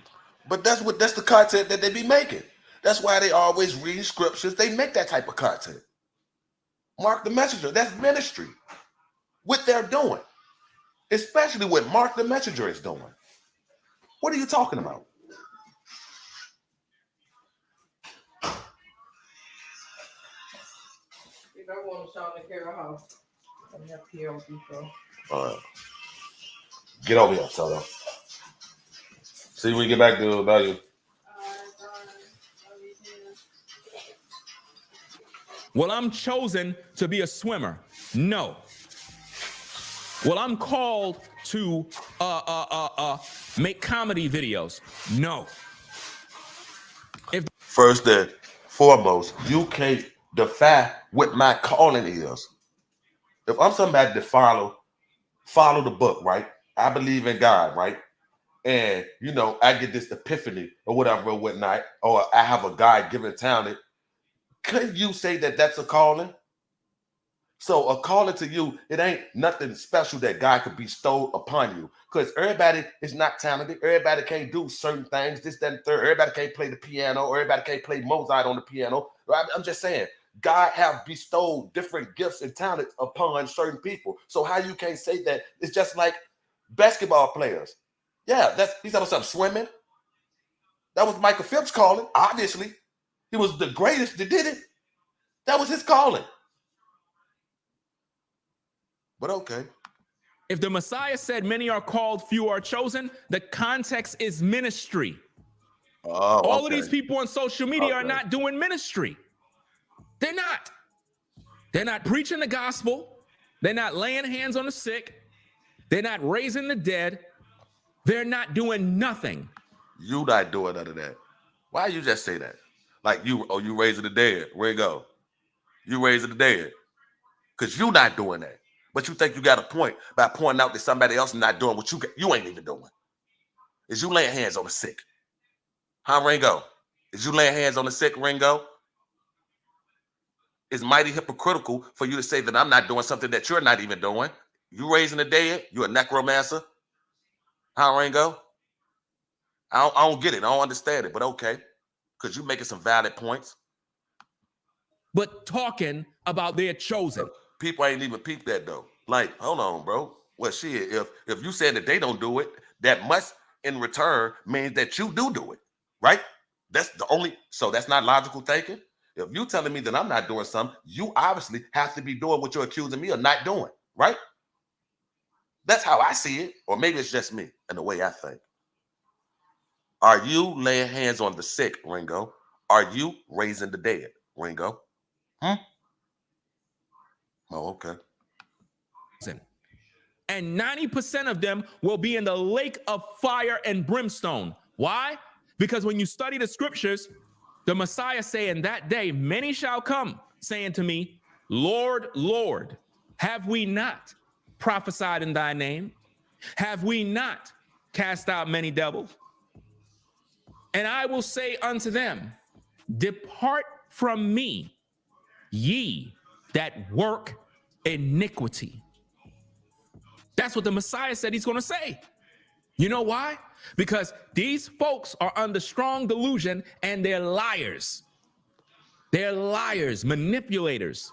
But that's the content that they be making. That's why they always read scriptures. They make that type of content. Mark the Messenger, that's ministry. What they're doing. Especially what Mark the Messenger is doing. What are you talking about? If I want to shout the Carol House, I'm have PLC show. All right. Get over here, Soto. See when you get back to value. Well, I'm chosen to be a swimmer. No. Well, I'm called to make comedy videos. No. First and foremost, you can't define what my calling is. If I'm somebody to follow the book, right? I believe in God, right? And, I get this epiphany or whatever or whatnot, or I have a God-given talent. Could you say that that's a calling? So a calling to you, it ain't nothing special that God could bestow upon you. Because everybody is not talented. Everybody can't do certain things, this, that, and third. Everybody can't play the piano. Everybody can't play Mozart on the piano. I'm just saying, God have bestowed different gifts and talents upon certain people. So how you can't say that? It's just like basketball players. Yeah, he's talking about swimming. That was Michael Phelps' calling, obviously. He was the greatest that did it. That was his calling. But okay. If the Messiah said many are called, few are chosen, the context is ministry. All of these people on social media are not doing ministry. They're not. They're not preaching the gospel. They're not laying hands on the sick. They're not raising the dead. They're not doing nothing. You not doing none of that. Why you just say that? Like you raising the dead. Where you go? You raising the dead. Because you not doing that. But you think you got a point by pointing out that somebody else is not doing what you ain't even doing. Is you laying hands on the sick? Huh, Ringo? Is you laying hands on the sick, Ringo? It's mighty hypocritical for you to say that I'm not doing something that you're not even doing. You raising the dead? You a necromancer? Huh, Ringo? I don't get it. I don't understand it, but okay. Because you're making some valid points. But talking about their chosen. People ain't even peeped that though. Like, hold on, bro. Well, shit, if you said that they don't do it, that must in return means that you do it, right? That's not logical thinking. If you telling me that I'm not doing something, you obviously have to be doing what you're accusing me of not doing, right? That's how I see it. Or maybe it's just me and the way I think. Are you laying hands on the sick, Ringo? Are you raising the dead, Ringo? Oh, okay. And 90% of them will be in the lake of fire and brimstone. Why? Because when you study the scriptures, the Messiah say in that day, many shall come saying to me, Lord, Lord, have we not prophesied in thy name? Have we not cast out many devils? And I will say unto them, depart from me, ye that work iniquity. That's what the Messiah said he's going to say. You know why? Because these folks are under strong delusion and they're liars. They're liars, manipulators.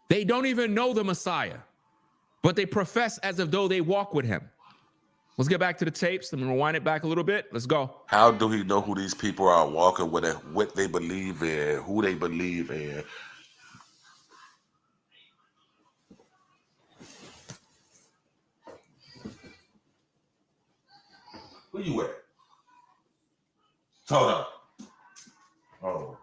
They don't even know the Messiah, but they profess as if though they walk with him. Let's get back to the tapes. Let me rewind it back a little bit. Let's go. How do he know who these people are walking with, what they believe in, who they believe in? Where you at? Hold on. Oh.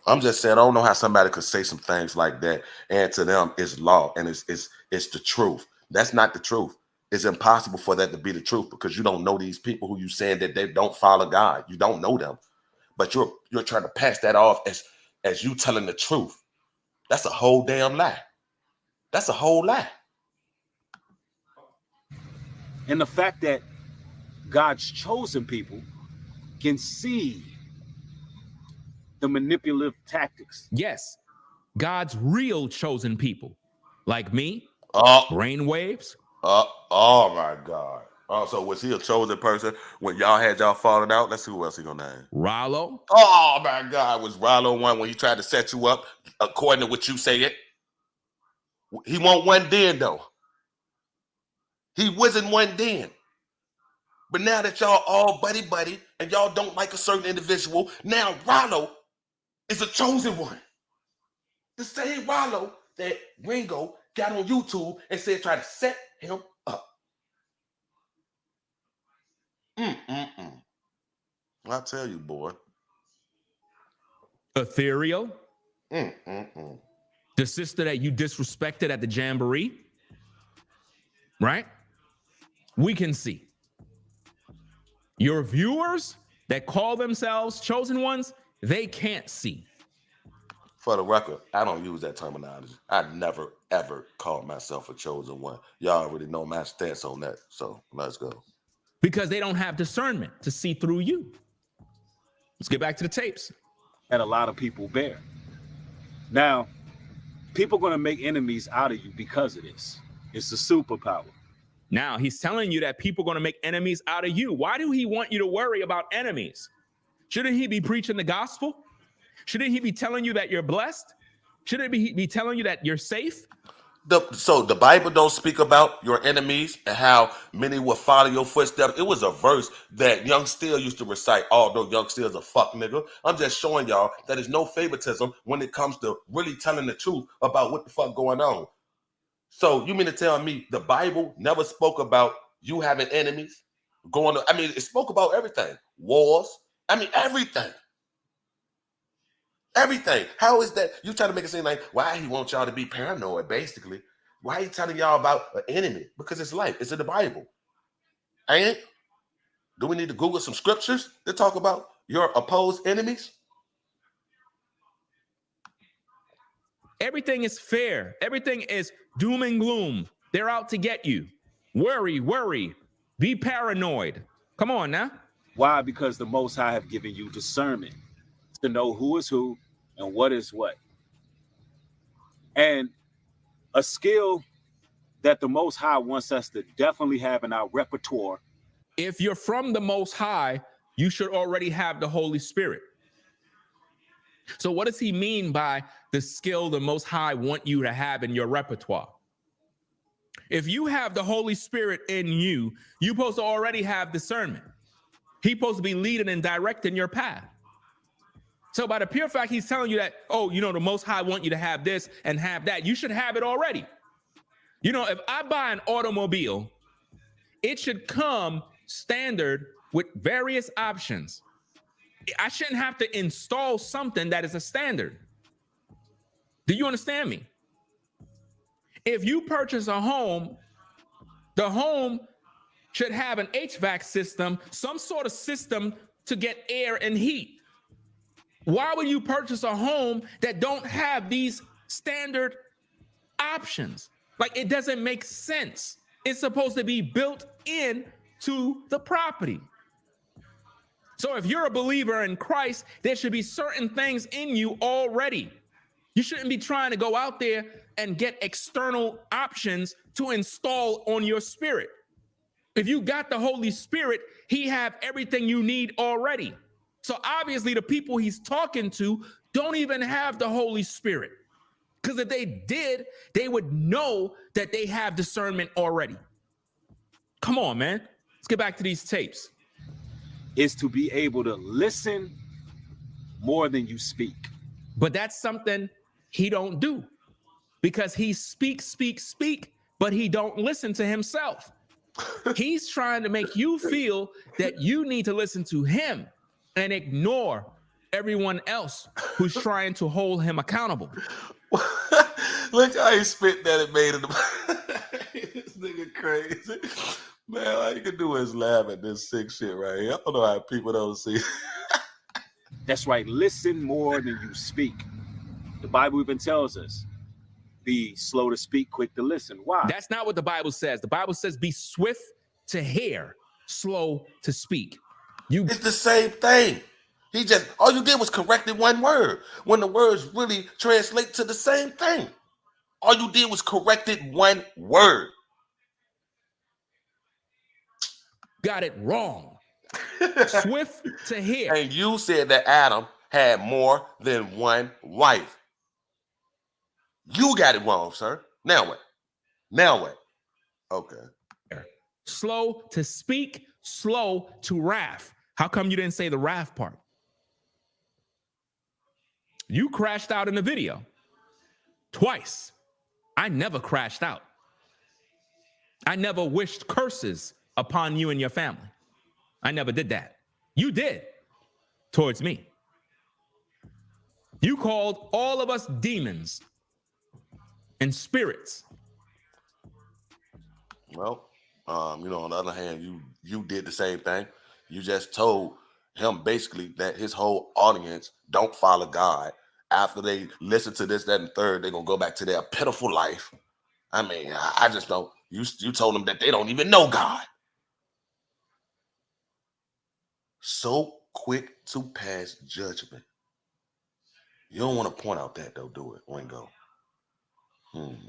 I'm just saying, I don't know how somebody could say some things like that, and to them it's law and it's the truth. That's not the truth. It's impossible for that to be the truth because you don't know these people who you saying that they don't follow God. You don't know them, but you're trying to pass that off as you telling the truth. That's a whole damn lie. That's a whole lie. And the fact that God's chosen people can see the manipulative tactics. Yes, God's real chosen people, like me, brainwaves. Oh my God. Oh, so was he a chosen person when y'all had y'all falling out? Let's see who else he gonna name. Rollo. Oh my God, was Rollo one when he tried to set you up according to what you said? He wasn't one then though. He wasn't one then. But now that y'all all buddy and y'all don't like a certain individual, now Rollo is a chosen one. The same Rollo that Ringo got on YouTube and said try to set him up. I tell you, boy. Ethereal. The sister that you disrespected at the jamboree. Right? We can see. Your viewers that call themselves chosen ones, they can't see. For the record, I don't use that terminology. I never, ever called myself a chosen one. Y'all already know my stance on that. So let's go. Because they don't have discernment to see through you. Let's get back to the tapes. That a lot of people bear. Now, people are going to make enemies out of you because of this. It's a superpower. Now, he's telling you that people are going to make enemies out of you. Why do he want you to worry about enemies? Shouldn't he be preaching the gospel? Shouldn't he be telling you that you're blessed? Shouldn't he be telling you that you're safe? So the Bible don't speak about your enemies and how many will follow your footsteps. It was a verse that Young Steele used to recite, although Young Steele's a fuck nigga. I'm just showing y'all that there's no favoritism when it comes to really telling the truth about what the fuck going on. So you mean to tell me the Bible never spoke about you having enemies? It spoke about everything. Wars. Everything. Everything. How is that? You trying to make it seem like why he wants y'all to be paranoid, basically. Why he telling y'all about an enemy? Because it's life. It's in the Bible. Ain't it? Do we need to Google some scriptures to talk about your opposed enemies? Everything is fair. Everything is doom and gloom. They're out to get you. Worry. Be paranoid. Come on now. Why? Because the Most High have given you discernment to know who is who and what is what. And a skill that the Most High wants us to definitely have in our repertoire. If you're from the Most High, you should already have the Holy Spirit. So what does he mean by the skill the Most High want you to have in your repertoire? If you have the Holy Spirit in you, you're supposed to already have discernment. He's supposed to be leading and directing your path. So by the pure fact he's telling you that, the Most High want you to have this and have that, you should have it already. If I buy an automobile, it should come standard with various options. I shouldn't have to install something that is a standard. Do you understand me? If you purchase a home, the home should have an HVAC system, some sort of system to get air and heat. Why would you purchase a home that don't have these standard options? Like, it doesn't make sense. It's supposed to be built in to the property. So if you're a believer in Christ, there should be certain things in you already. You shouldn't be trying to go out there and get external options to install on your spirit. If you got the Holy Spirit, he have everything you need already. So obviously the people he's talking to don't even have the Holy Spirit. Because if they did, they would know that they have discernment already. Come on, man. Let's get back to these tapes. Is to be able to listen more than you speak. But that's something he don't do, because he speak, but he don't listen to himself. He's trying to make you feel that you need to listen to him and ignore everyone else who's trying to hold him accountable. Look how he spit that it made it. This nigga crazy. Man, all you can do is laugh at this sick shit right here. I don't know how people don't see. That's right. Listen more than you speak. The Bible even tells us, be slow to speak, quick to listen. Why? That's not what the Bible says. The Bible says be swift to hear, slow to speak. It's the same thing. He just, all you did was corrected one word when the words really translate to the same thing. All you did was corrected one word. Got it wrong. Swift to hear. And you said that Adam had more than one wife. You got it wrong, sir. Now what? Now what? Okay. Slow to speak, slow to wrath. How come you didn't say the wrath part? You crashed out in the video twice. I never crashed out. I never wished curses upon you and your family. I never did that. You did towards me. You called all of us demons and spirits. Well, on the other hand, you did the same thing. You just told him basically that his whole audience don't follow God. After they listen to this, that, and third, they're gonna go back to their pitiful life. I mean, I just don't. You told them that they don't even know God. So quick to pass judgment. You don't want to point out that though, do it, Ringo.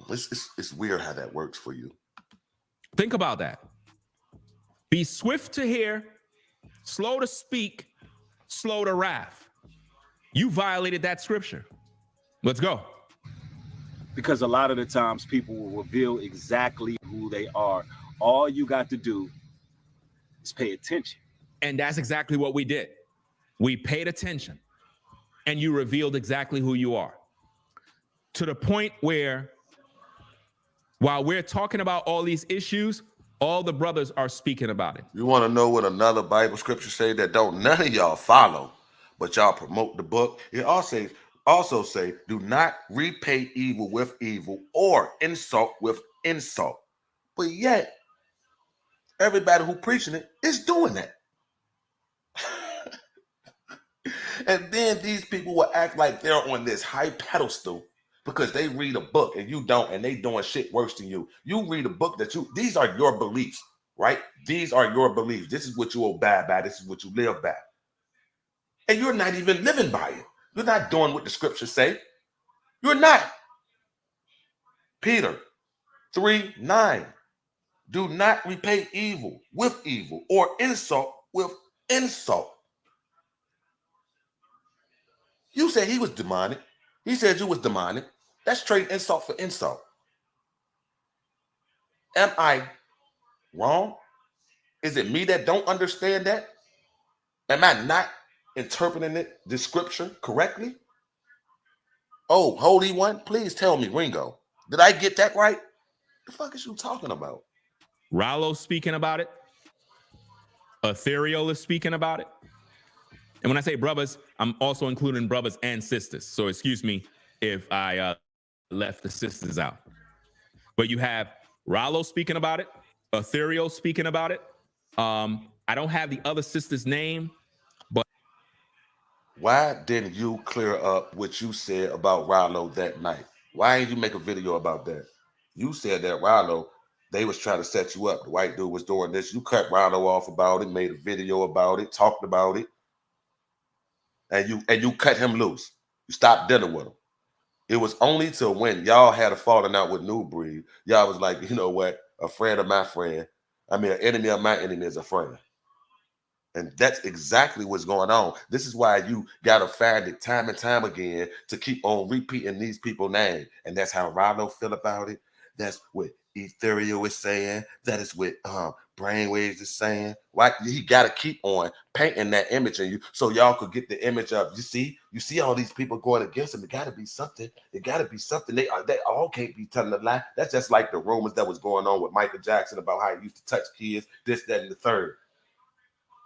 It's weird how that works for you. Think about that. Be swift to hear, slow to speak, slow to wrath. You violated that scripture. Let's go. Because a lot of the times people will reveal exactly who they are. All you got to do is pay attention. And that's exactly what we did. We paid attention, and you revealed exactly who you are. To the point where, while we're talking about all these issues, all the brothers are speaking about it. You want to know what another Bible scripture say that don't none of y'all follow, but y'all promote the book? It also say, do not repay evil with evil or insult with insult. But yet, everybody who preaching it is doing that. And then these people will act like they're on this high pedestal because they read a book and you don't, and they doing shit worse than you. You read a book these are your beliefs, right? These are your beliefs. This is what you abide by. This is what you live by. And you're not even living by it. You're not doing what the scriptures say. You're not. Peter 3:9. Do not repay evil with evil or insult with insult. You said he was demonic. He said you was demonic. That's trading insult for insult. Am I wrong? Is it me that don't understand that? Am I not interpreting the scripture correctly? Oh, Holy One, please tell me, Ringo, did I get that right? The fuck is you talking about? Rollo's speaking about it. Ethereal is speaking about it. And when I say brothers, I'm also including brothers and sisters. So excuse me if I left the sisters out. But you have Rollo speaking about it, Ethereal speaking about it. I don't have the other sister's name, but why didn't you clear up what you said about Rollo that night? Why didn't you make a video about that? You said that Rollo, they was trying to set you up. The white dude was doing this. You cut Rollo off about it, made a video about it, talked about it. And you cut him loose. You stopped dealing with him. It was only till when y'all had a falling out with New Breed, y'all was like, you know what? A friend of my friend, I mean, an enemy of my enemy is a friend. And that's exactly what's going on. This is why you got to find it time and time again to keep on repeating these people's names. And that's how Rollo feel about it. That's what Ethereal is saying. That is what Brainwaves is saying. Why he got to keep on painting that image in you so y'all could get the image of, you see all these people going against him. It got to be something. It got to be something. They all can't be telling a lie. That's just like the rumors that was going on with Michael Jackson about how he used to touch kids, this, that, and the third.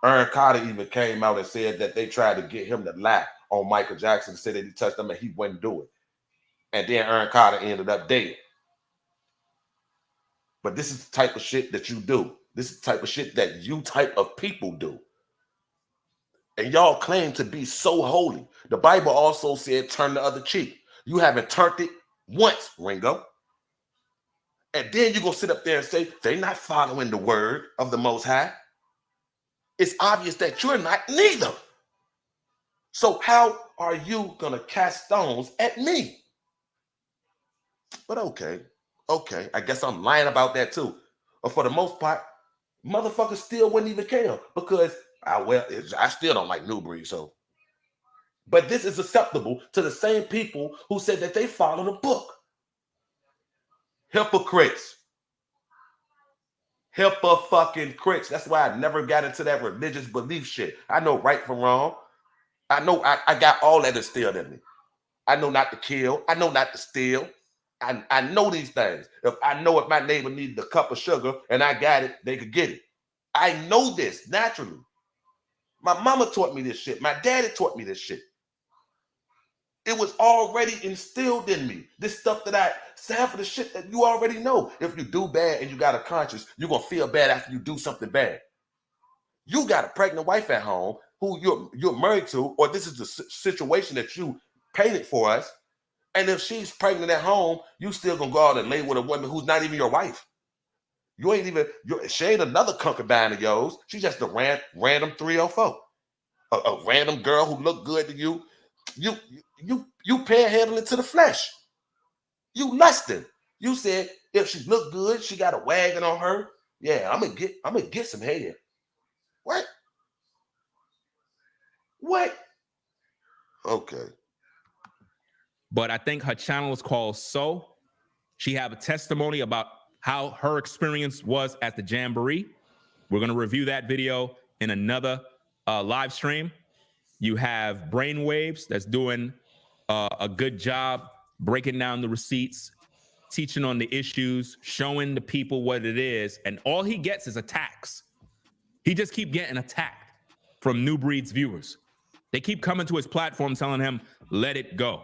Aaron Carter even came out and said that they tried to get him to lie on Michael Jackson and said that he touched him and he wouldn't do it. And then Aaron Carter ended up dead. But this is the type of shit that you do. This is the type of shit that you type of people do. And y'all claim to be so holy. The Bible also said turn the other cheek. You haven't turned it once, Ringo. And then you're going to sit up there and say they're not following the word of the Most High. It's obvious that you're not neither. So how are you going to cast stones at me? But okay. I guess I'm lying about that too. But for the most part, motherfuckers still wouldn't even care because, I still don't like New Breed. So, but this is acceptable to the same people who said that they follow the book. Hypocrites. Hypocrites. That's why I never got into that religious belief shit. I know right from wrong. I know I got all that instilled in me. I know not to kill. I know not to steal. I know these things. If my neighbor needed a cup of sugar and I got it, they could get it. I know this naturally. My mama taught me this shit. My daddy taught me this shit. It was already instilled in me. This stuff that I say for the shit that you already know. If you do bad and you got a conscience, you're going to feel bad after you do something bad. You got a pregnant wife at home who you're married to, or this is the situation that you painted for us. And if she's pregnant at home, you still going to go out and lay with a woman who's not even your wife. She ain't another concubine of yours. She's just a random 304. A random girl who looked good to you. You panhandling to the flesh. You lusting. You said if she looked good, she got a wagon on her. Yeah, I'm gonna get some head. What? Okay. But I think her channel is called So. She have a testimony about how her experience was at the jamboree. We're gonna review that video in another live stream. You have Brainwaves that's doing a good job breaking down the receipts, teaching on the issues, showing the people what it is, and all he gets is attacks. He just keep getting attacked from New Breed's viewers. They keep coming to his platform telling him, let it go.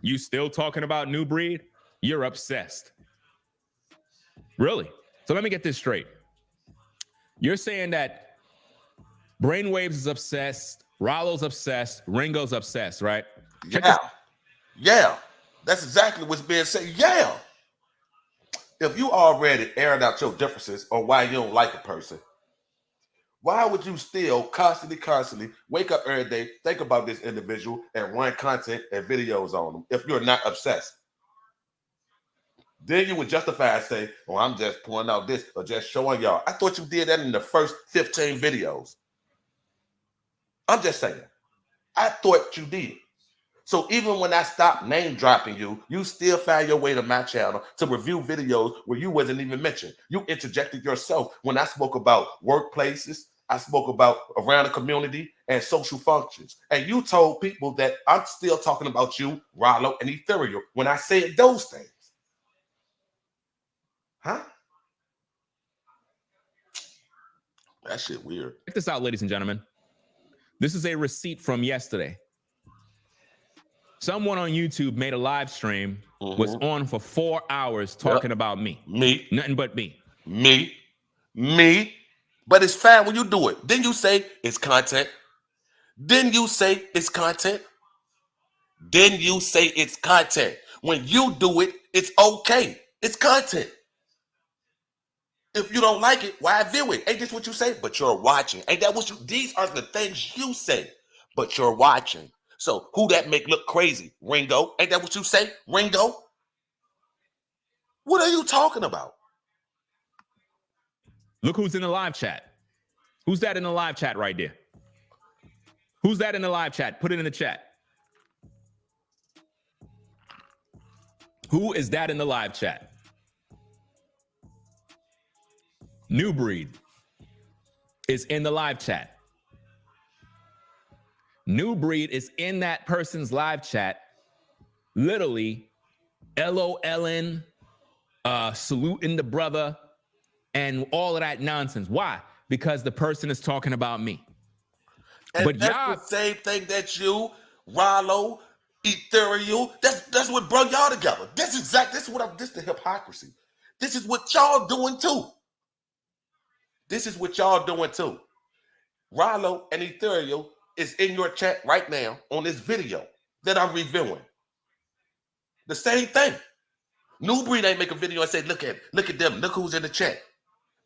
You still talking about New Breed? You're obsessed. Really? So let me get this straight. You're saying that Brainwaves is obsessed, Rollo's obsessed, Ringo's obsessed, right? Yeah. That's exactly what's being said. Yeah. If you already aired out your differences or why you don't like a person, why would you still constantly wake up every day, think about this individual and run content and videos on them if you're not obsessed? Then you would justify and say, oh, I'm just pointing out this or just showing y'all. I thought you did that in the first 15 videos. I'm just saying. I thought you did. So even when I stopped name dropping you, you still found your way to my channel to review videos where you wasn't even mentioned. You interjected yourself when I spoke about workplaces. I spoke about around the community and social functions. And you told people that I'm still talking about you, Rollo, and Ethereal when I said those things. Huh? That shit weird. Check this out, ladies and gentlemen. This is a receipt from yesterday. Someone on YouTube made a live stream, was on for 4 hours talking about me. Me. Nothing but me. Me. But it's fine when you do it. Then you say it's content. Then you say it's content. When you do it, it's okay. It's content. If you don't like it, why view it? Ain't this what you say? But you're watching. Ain't that what you? These are the things you say. But you're watching. So who that make look crazy? Ringo. Ain't that what you say? Ringo? What are you talking about? Look who's in the live chat. Who's that in the live chat right there? Who's that in the live chat? Put it in the chat. Who is that in the live chat? New Breed is in the live chat. New Breed is in that person's live chat, literally LOLing, saluting the brother, and all of that nonsense. Why? Because the person is talking about me. And But that's y'all, the same thing that you, Rollo, Ethereal, that's what brought y'all together. This is the hypocrisy. This is what y'all doing too. This is what y'all doing too. Rollo and Ethereal is in your chat right now on this video that I'm reviewing. The same thing. New Breed ain't make a video and say, look at them, look who's in the chat.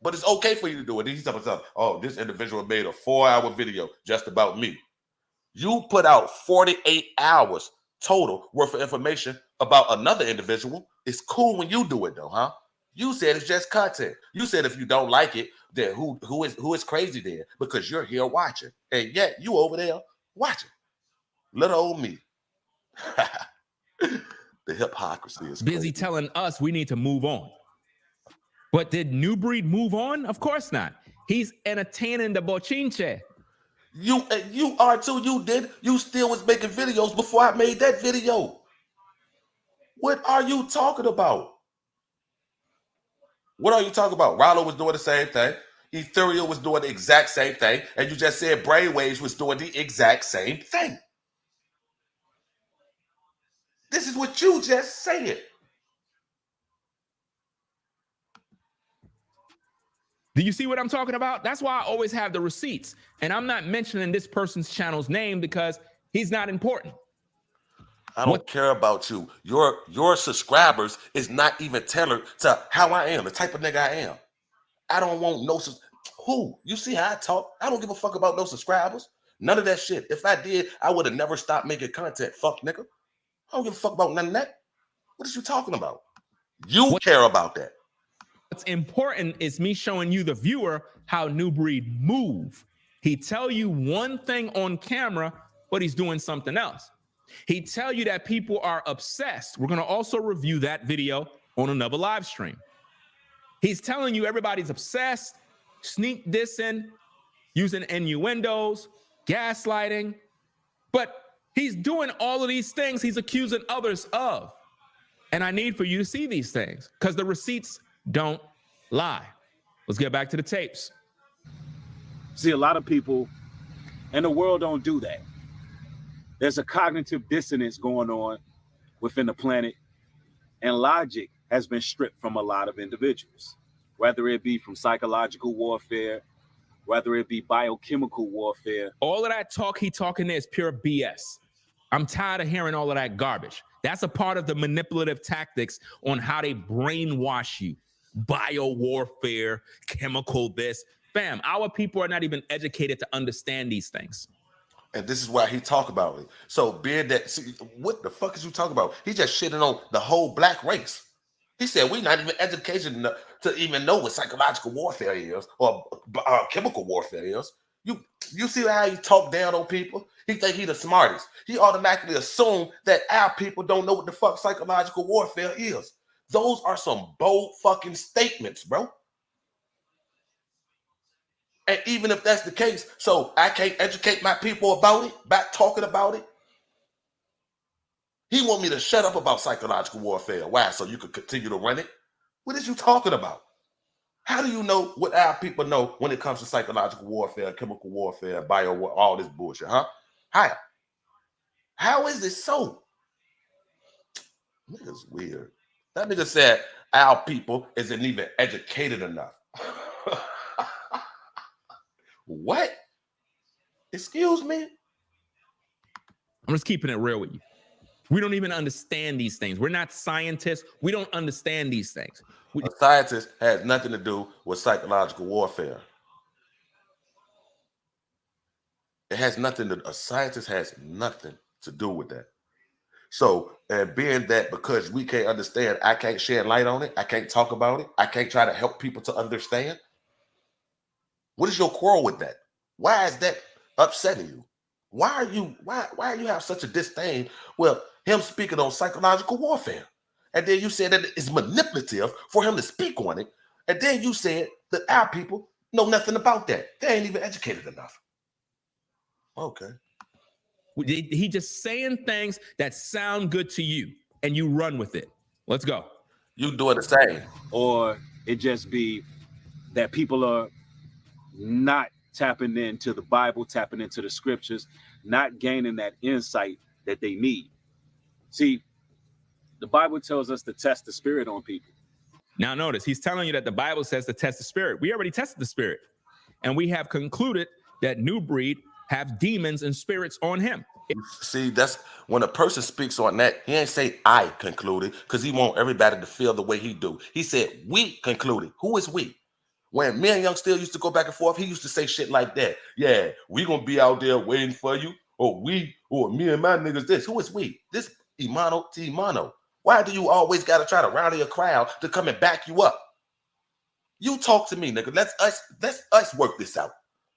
But it's okay for you to do it. He's talking about, oh, this individual made a 4-hour video just about me. You put out 48 hours total worth of information about another individual. It's cool when you do it though, huh? You said it's just content. You said if you don't like it, then who is crazy then? Because you're here watching. And yet you over there watching. Little old me. The hypocrisy is busy crazy. telling us we need to move on. But did New Breed move on? Of course not. He's entertaining the bochinche. You are too. You did. You still was making videos before I made that video. What are you talking about? What are you talking about? Rollo was doing the same thing. Ethereal was doing the exact same thing. And you just said Brainwaves was doing the exact same thing. This is what you just said. Do you see what I'm talking about? That's why I always have the receipts. And I'm not mentioning this person's channel's name because he's not important. I don't care about you. Your subscribers is not even tailored to how I am, the type of nigga I am. I don't want no who. You see how I talk? I don't give a fuck about no subscribers. None of that shit. If I did, I would have never stopped making content. Fuck nigga. I don't give a fuck about none of that. What is you talking about? You care about that. What's important is me showing you, the viewer, how New Breed move. He tell you one thing on camera, but he's doing something else. He tell you that people are obsessed. We're going to also review that video on another live stream. He's telling you everybody's obsessed, sneak dissing, using innuendos, gaslighting. But he's doing all of these things he's accusing others of. And I need for you to see these things because the receipts don't lie. Let's get back to the tapes. See, a lot of people in the world don't do that. There's a cognitive dissonance going on within the planet, and logic has been stripped from a lot of individuals, whether it be from psychological warfare, whether it be biochemical warfare. All of that talk he talking there is pure BS. I'm tired of hearing all of that garbage. That's a part of the manipulative tactics on how they brainwash you. Bio warfare, chemical this. Fam, our people are not even educated to understand these things. And this is why he talk about it. So being that, see, what the fuck is you talking about? He just shitting on the whole black race. He said we're not even educated enough to even know what psychological warfare is or chemical warfare is. You see how he talk down on people? He think he the smartest. He automatically assume that our people don't know what the fuck psychological warfare is. Those are some bold fucking statements, bro. And even if that's the case, so I can't educate my people about it, about talking about it. He want me to shut up about psychological warfare. Why? So you could continue to run it? What is you talking about? How do you know what our people know when it comes to psychological warfare, chemical warfare, bio war, all this bullshit, huh? How is this so? Nigga's weird. That nigga said our people isn't even educated enough. What? Excuse me? I'm just keeping it real with you. We don't even understand these things. We're not scientists. We don't understand these things. A scientist has nothing to do with psychological warfare. A scientist has nothing to do with that. So, and being that because we can't understand, I can't shed light on it, I can't talk about it, I can't try to help people to understand. What is your quarrel with that? Why is that upsetting you? Why are you have such a disdain with him speaking on psychological warfare? And then you said that it's manipulative for him to speak on it. And then you said that our people know nothing about that. They ain't even educated enough. Okay. He just saying things that sound good to you and you run with it. Let's go. You doing the same. Or it just be that people are not tapping into the Bible, tapping into the scriptures, not gaining that insight that they need. See, the Bible tells us to test the spirit on people. Now notice, he's telling you that the Bible says to test the spirit. We already tested the spirit. And we have concluded that New Breed have demons and spirits on him. See, that's when a person speaks on that, he ain't say I concluded, because he want everybody to feel the way he do. He said we concluded. Who is we? When me and Young Still used to go back and forth, he used to say shit like that. Yeah, we gonna be out there waiting for you, or we, or me and my niggas this. Who is we? This Imano to Imano. Why do you always gotta try to rally a crowd to come and back you up? You talk to me, nigga. Let's us work this out.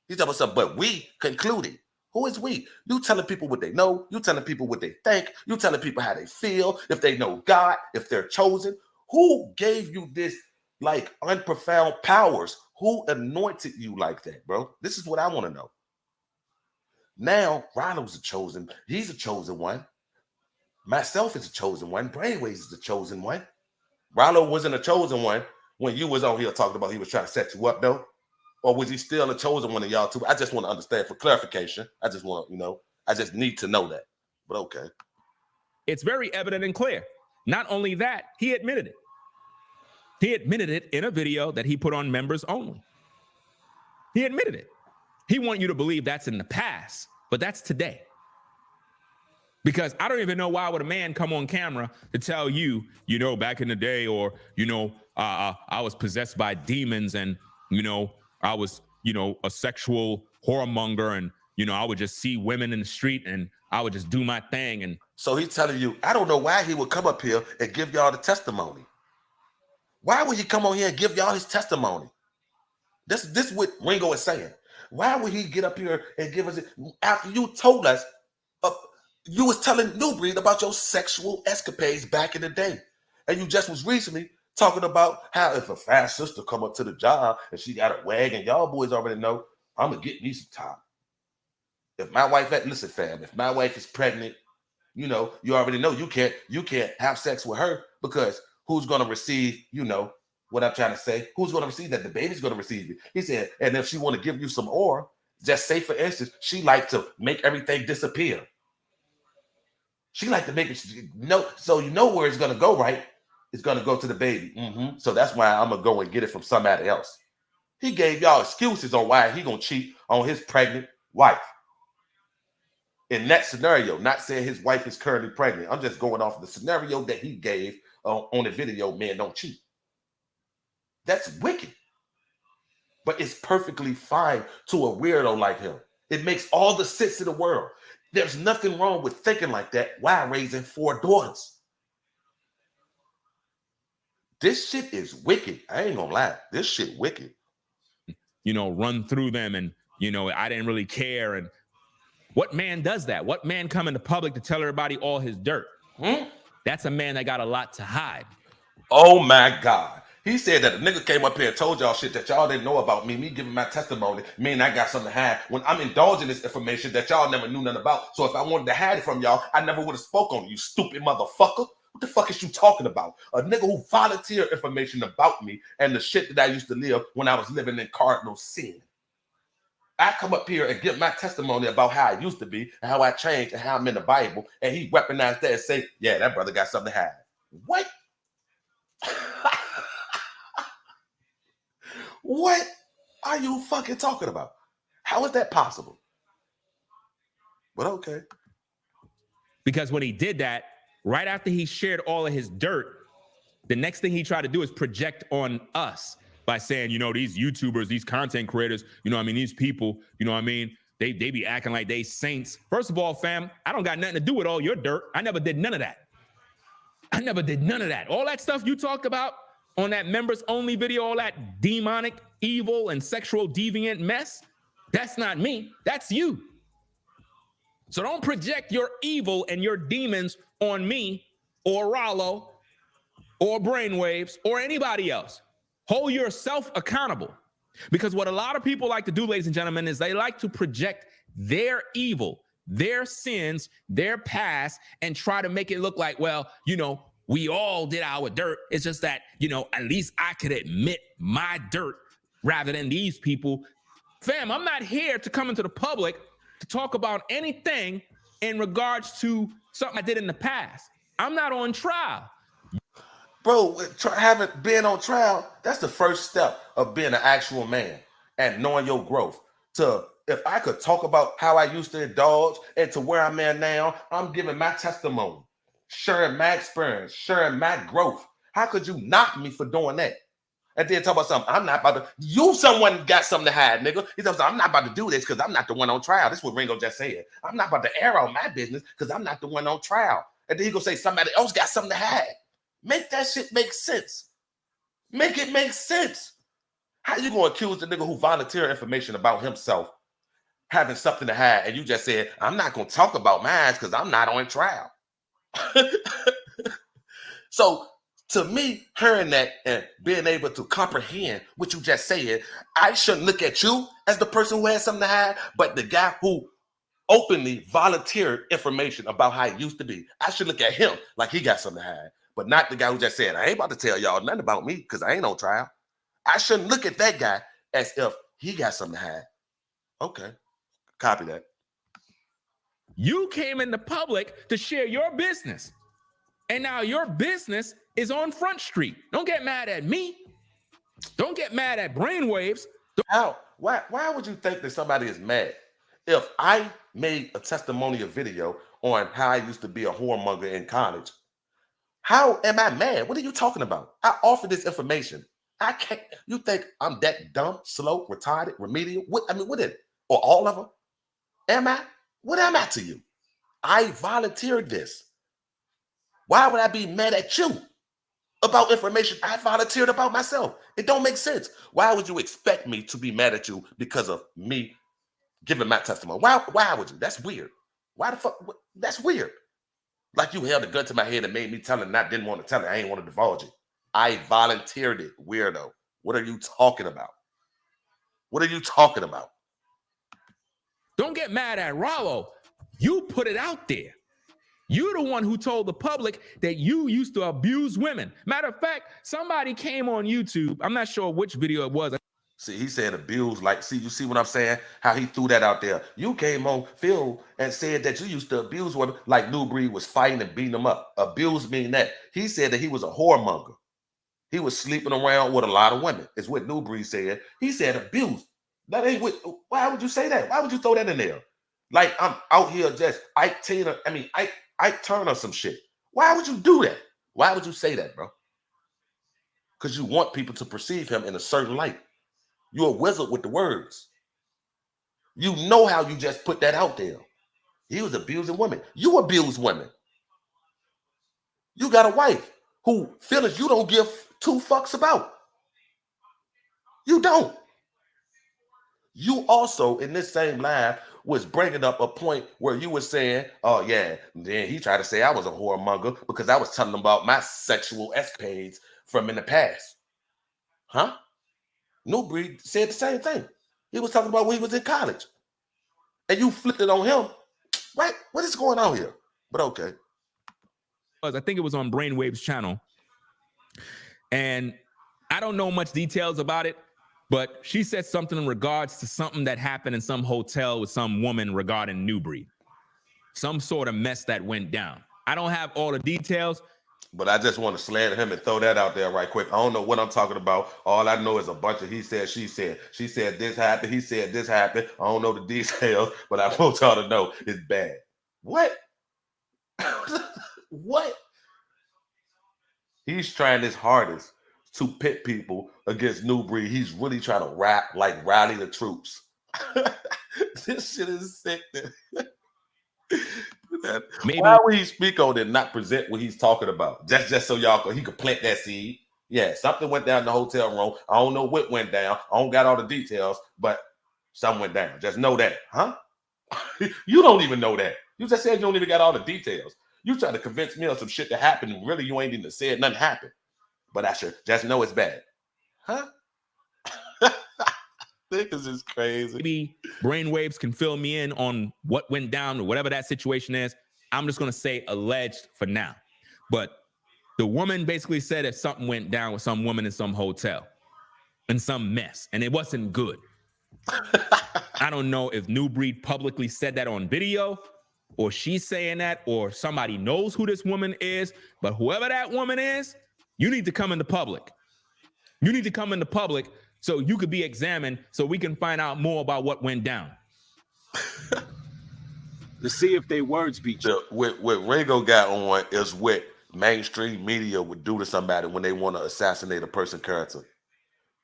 He's talking about something, but we concluded. Who is we? You telling people what they know. You telling people what they think. You telling people how they feel, if they know God, if they're chosen. Who gave you this like unprofound powers? Who anointed you like that, bro? This is what I want to know. Now, Ronald's a chosen. He's a chosen one. Myself is a chosen one. Brainwaves is a chosen one. Rollo wasn't a chosen one when you was on here talking about he was trying to set you up, though. Or was he still a chosen one of y'all too? I just want to understand for clarification. I just want, I just need to know that. But okay. It's very evident and clear. Not only that, he admitted it. He admitted it in a video that he put on members only. He admitted it. He wants you to believe that's in the past, but that's today. Because I don't even know why would a man come on camera to tell you, back in the day, or, I was possessed by demons and, I was, a sexual whoremonger and, I would just see women in the street and I would just do my thing. And so he's telling you, I don't know why he would come up here and give y'all the testimony. Why would he come on here and give y'all his testimony? This is what Ringo is saying. Why would he get up here and give us it after you told us, you was telling New Breed about your sexual escapades back in the day. And you just was recently talking about how if a fast sister come up to the job and she got a wag, and y'all boys already know, I'm going to get me some time. If my wife, listen fam, if my wife is pregnant, you already know you can't have sex with her, because who's going to receive, what I'm trying to say? Who's going to receive that? The baby's going to receive it. He said, and if she want to give you some more, just say for instance, she like to make everything disappear. She like to make it, so where it's going to go, right? It's going to go to the baby. So that's why I'm going to go and get it from somebody else. He gave y'all excuses on why he going to cheat on his pregnant wife. In that scenario, not saying his wife is currently pregnant. I'm just going off of the scenario that he gave on the video, men don't cheat. That's wicked. But it's perfectly fine to a weirdo like him. It makes all the sense in the world. There's nothing wrong with thinking like that while raising 4 daughters. This shit is wicked. I ain't gonna lie. This shit wicked. Run through them and, I didn't really care. And what man does that? What man come into public to tell everybody all his dirt? That's a man that got a lot to hide. Oh my God. He said that the nigga came up here and told y'all shit that y'all didn't know about me giving my testimony, meaning I got something to hide, when I'm indulging this information that y'all never knew nothing about. So if I wanted to hide it from y'all, I never would have spoke on you, stupid motherfucker. What the fuck is you talking about? A nigga who volunteered information about me and the shit that I used to live when I was living in cardinal sin. I come up here and give my testimony about how I used to be and how I changed and how I'm in the Bible, and he weaponized that and say, yeah, that brother got something to hide. What? What are you fucking talking about? How is that possible? But okay. Because when he did that, right after he shared all of his dirt, the next thing he tried to do is project on us by saying, these YouTubers, these content creators, these people, they be acting like they saints. First of all, fam, I don't got nothing to do with all your dirt. I never did none of that. All that stuff you talked about, on that members only video, all that demonic, evil, and sexual deviant mess, that's not me. That's you. So don't project your evil and your demons on me or Rollo or Brainwaves or anybody else. Hold yourself accountable. Because what a lot of people like to do, ladies and gentlemen, is they like to project their evil, their sins, their past, and try to make it look like, well, you know, we all did our dirt. It's just that, you know, at least I could admit my dirt rather than these people. Fam, I'm not here to come into the public to talk about anything in regards to something I did in the past. I'm not on trial. Bro, having been on trial, that's the first step of being an actual man and knowing your growth. If I could talk about how I used to indulge and to where I'm at now, I'm giving my testimony, sharing my experience, sharing my growth. How could you knock me for doing that? And then talk about something, I'm not about to, you someone got something to hide, nigga. He tells me, I'm not about to do this because I'm not the one on trial. This is what Ringo just said. I'm not about to air out my business because I'm not the one on trial. And then he gonna say somebody else got something to hide. Make that shit make sense. Make it make sense. How you gonna accuse the nigga who volunteered information about himself having something to hide, and you just said, I'm not gonna talk about mine because I'm not on trial. So to me, hearing that and being able to comprehend what you just said, I shouldn't look at you as the person who has something to hide, but the guy who openly volunteered information about how it used to be. I should look at him like he got something to hide, but not the guy who just said, I ain't about to tell y'all nothing about me because I ain't on trial. I shouldn't look at that guy as if he got something to hide. Okay, copy that. You came in the public to share your business. And now your business is on Front Street. Don't get mad at me. Don't get mad at Brainwaves. How? Why would you think that somebody is mad? If I made a testimonial video on how I used to be a whoremonger in college, how am I mad? What are you talking about? I offer this information. I can't. You think I'm that dumb, slow, retarded, remedial? What is it? Or all of them? Am I? What am I to you? I volunteered this. Why would I be mad at you about information I volunteered about myself? It don't make sense. Why would you expect me to be mad at you because of me giving my testimony? Why would you? That's weird. Why the fuck? That's weird. Like you held a gun to my head and made me tell it and I didn't want to tell it. I ain't want to divulge it. I volunteered it, weirdo. What are you talking about? What are you talking about? Don't get mad at Rollo. You put it out there. You're the one who told the public that you used to abuse women. Matter of fact, somebody came on YouTube. I'm not sure which video it was. See, he said abuse. Like, see, you see what I'm saying? How he threw that out there. You came on Phil and said that you used to abuse women, like New Breed was fighting and beating them up. Abuse mean that. He said that he was a whoremonger. He was sleeping around with a lot of women. Is what New Breed said. He said abuse. That ain't what. Why would you say that? Why would you throw that in there? Like I'm out here just Ike Turner some shit. Why would you do that? Why would you say that, bro? Because you want people to perceive him in a certain light. You're a wizard with the words. You know how you just put that out there. He was abusing women. You abuse women. You got a wife who feelings you don't give two fucks about. You don't. You also, in this same live, was bringing up a point where you were saying, oh, yeah, then he tried to say I was a whoremonger because I was telling him about my sexual escapades from in the past. Huh? New Breed said the same thing. He was talking about when he was in college. And you flipped it on him. Right? What is going on here? But okay. I think it was on Brainwave's channel. And I don't know much details about it, but she said something in regards to something that happened in some hotel with some woman regarding New Breed. Some sort of mess that went down. I don't have all the details. But I just want to slander him and throw that out there right quick. I don't know what I'm talking about. All I know is a bunch of he said, she said. She said this happened. He said this happened. I don't know the details, but I want y'all to know it's bad. What? What? He's trying his hardest to pit people against New Breed. He's really trying to rally the troops. This shit is sick. Maybe. Why would he speak on it and not present what he's talking about? Just so he could plant that seed. Yeah, something went down in the hotel room. I don't know what went down. I don't got all the details, but something went down. Just know that, huh? You don't even know that. You just said you don't even got all the details. You trying to convince me of some shit that happened, and really you ain't even said nothing happened. But I should just know it's bad. Huh? Niggas is crazy. Maybe brainwaves can fill me in on what went down or whatever that situation is. I'm just going to say alleged for now. But the woman basically said if something went down with some woman in some hotel and some mess, and it wasn't good. I don't know if New Breed publicly said that on video, or she's saying that, or somebody knows who this woman is. But whoever that woman is, you need to come into public. You need to come into public so you could be examined, so we can find out more about what went down. To see if their words be true. What Ringo got on is what mainstream media would do to somebody when they want to assassinate a person's character.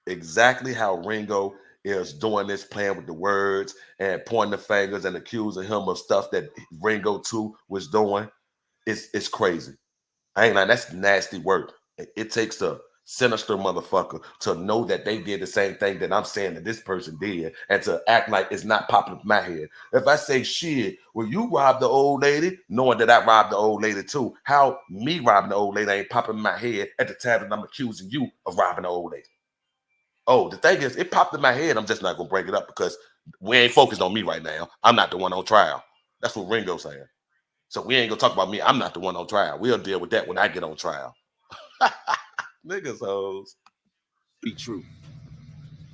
Exactly how Ringo is doing this, playing with the words and pointing the fingers and accusing him of stuff that Ringo too was doing. It's crazy. I ain't like, that's nasty work. It takes a sinister motherfucker to know that they did the same thing that I'm saying that this person did, and to act like it's not popping up in my head. If I say, shit, well, you robbed the old lady, knowing that I robbed the old lady too, how me robbing the old lady ain't popping in my head at the time that I'm accusing you of robbing the old lady? Oh, the thing is, it popped in my head. I'm just not gonna bring it up because we ain't focused on me right now. I'm not the one on trial. That's what Ringo's saying. So we ain't gonna talk about me. I'm not the one on trial. We'll deal with that when I get on trial. Niggas hoes. Be true.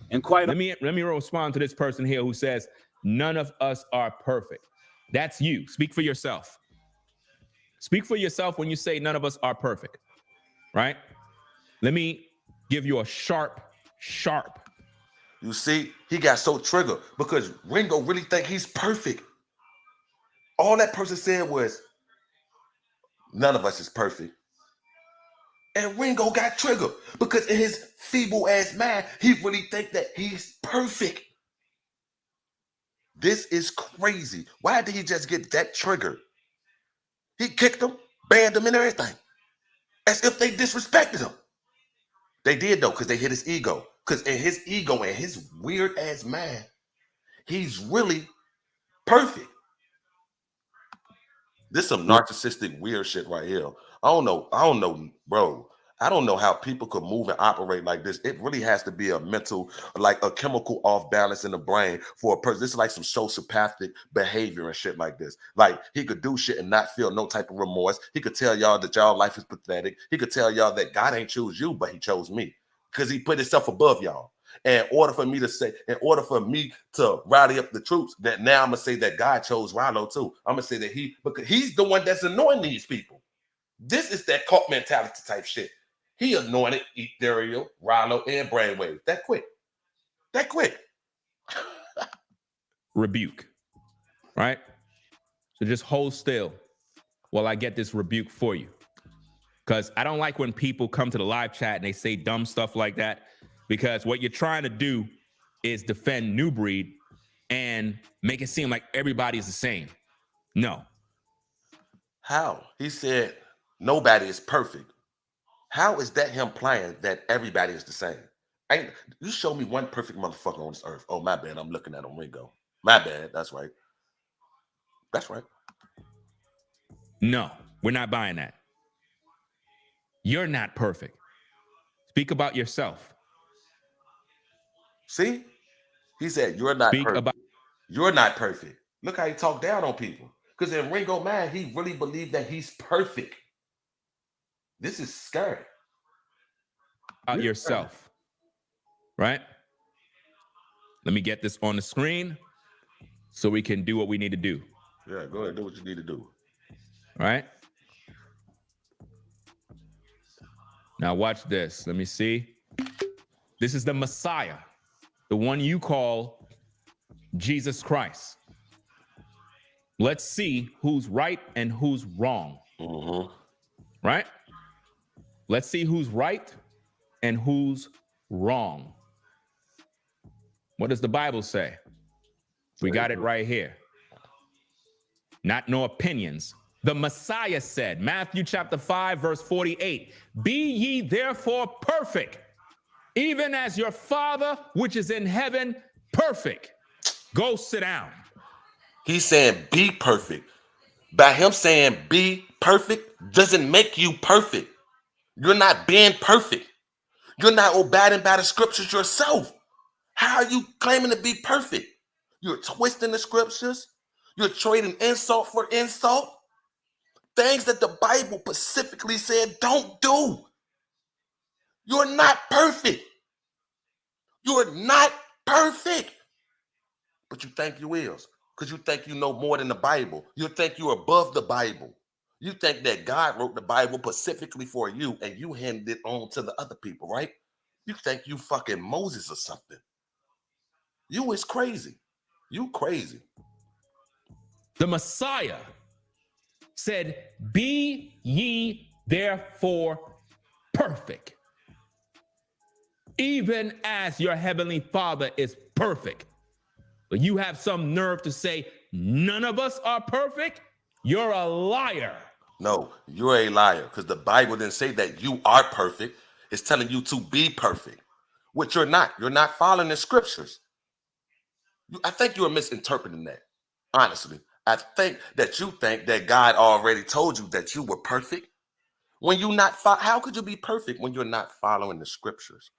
And quite Let me respond to this person here who says none of us are perfect. That's you. Speak for yourself. Speak for yourself when you say none of us are perfect, right? Let me give you a sharp. You see, he got so triggered because Ringo really think he's perfect. All that person said was, none of us is perfect. And Ringo got triggered because in his feeble ass mind, he really think that he's perfect. This is crazy. Why did he just get that triggered? He kicked him, banned him, and everything, as if they disrespected him. They did though, because they hit his ego. Because in his ego and his weird ass mind, he's really perfect. This is some narcissistic weird shit right here. I don't know, bro. I don't know how people could move and operate like this. It really has to be a mental, like a chemical off balance in the brain for a person. This is like some sociopathic behavior and shit like this. Like he could do shit and not feel no type of remorse. He could tell y'all that y'all life is pathetic. He could tell y'all that God ain't choose you, but he chose me because he put himself above y'all. And in order for me to rally up the troops, that now I'm gonna say that God chose Rallo too. I'm gonna say that because he's the one that's anointing these people. This is that cult mentality type shit. He anointed Ethereal, Rallo, and Brainwave. That quick. Rebuke, right? So just hold still while I get this rebuke for you. Because I don't like when people come to the live chat and they say dumb stuff like that, because what you're trying to do is defend New Breed and make it seem like everybody's the same. No. How? He said nobody is perfect. How is that him playing that everybody is the same? Ain't you show me one perfect motherfucker on this earth? Oh, my bad. I'm looking at him. Ringo. My bad. That's right. No, we're not buying that. You're not perfect. Speak about yourself. See? He said, you're not perfect. You're not perfect. Look how he talked down on people. Because in Ringo mind, he really believed that he's perfect. This is scary. About yourself, right? Let me get this on the screen so we can do what we need to do. Yeah, go ahead. Do what you need to do. All right? Now watch this. Let me see. This is the Messiah, the one you call Jesus Christ. Let's see who's right and who's wrong. Mm-hmm. Right? Let's see who's right and who's wrong. What does the Bible say? We got it right here. Not no opinions, The Messiah said, Matthew chapter 5, verse 48, be ye therefore perfect, even as your Father which is in heaven perfect. Go sit down. He's saying be perfect. By him saying be perfect doesn't make you perfect. You're not being perfect. You're not abiding by the scriptures yourself. How are you claiming to be perfect? You're twisting the scriptures. You're trading insult for insult. Things that the Bible specifically said don't do. You're not perfect. You're not perfect. But you think you is, because you think you know more than the Bible. You think you're above the Bible. You think that God wrote the Bible specifically for you and you handed it on to the other people, right? You think you fucking Moses or something. You is crazy. You crazy. The Messiah said, be ye therefore perfect, even as your heavenly Father is perfect. But you have some nerve to say none of us are perfect? You're a liar. No, you're a liar, because the Bible didn't say that you are perfect. It's telling you to be perfect, which you're not. You're not following the scriptures. I think you are misinterpreting that, honestly. I think that you think that God already told you that you were perfect. When you not, how could you be perfect when you're not following the scriptures?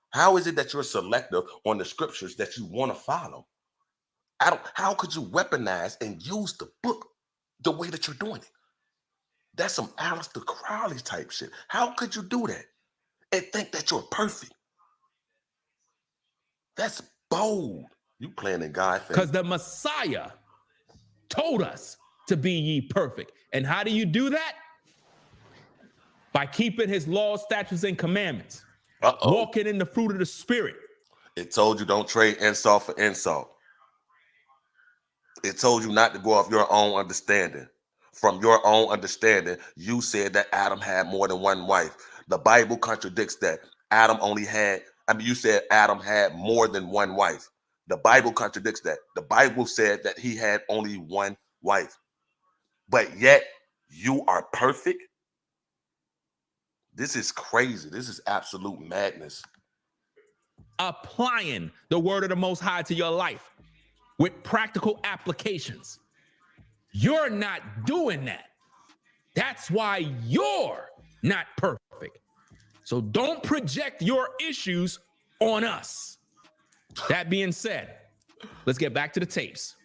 How is it that you're selective on the scriptures that you want to follow? How could you weaponize and use the book the way that you're doing it? That's some Aleister Crowley type shit. How could you do that and think that you're perfect? That's bold. You playing in God thing. Because the Messiah told us to be ye perfect. And how do you do that? By keeping his laws, statutes, and commandments. Walking in the fruit of the Spirit. It told you don't trade insult for insult. It told you not to go off your own understanding. From your own understanding, you said that Adam had more than one wife. The Bible contradicts that. You said Adam had more than one wife. The Bible contradicts that. The Bible said that he had only one wife. But yet, you are perfect? This is crazy. This is absolute madness. Applying the word of the Most High to your life with practical applications. You're not doing that. That's why you're not perfect. So don't project your issues on us. That being said, let's get back to the tapes.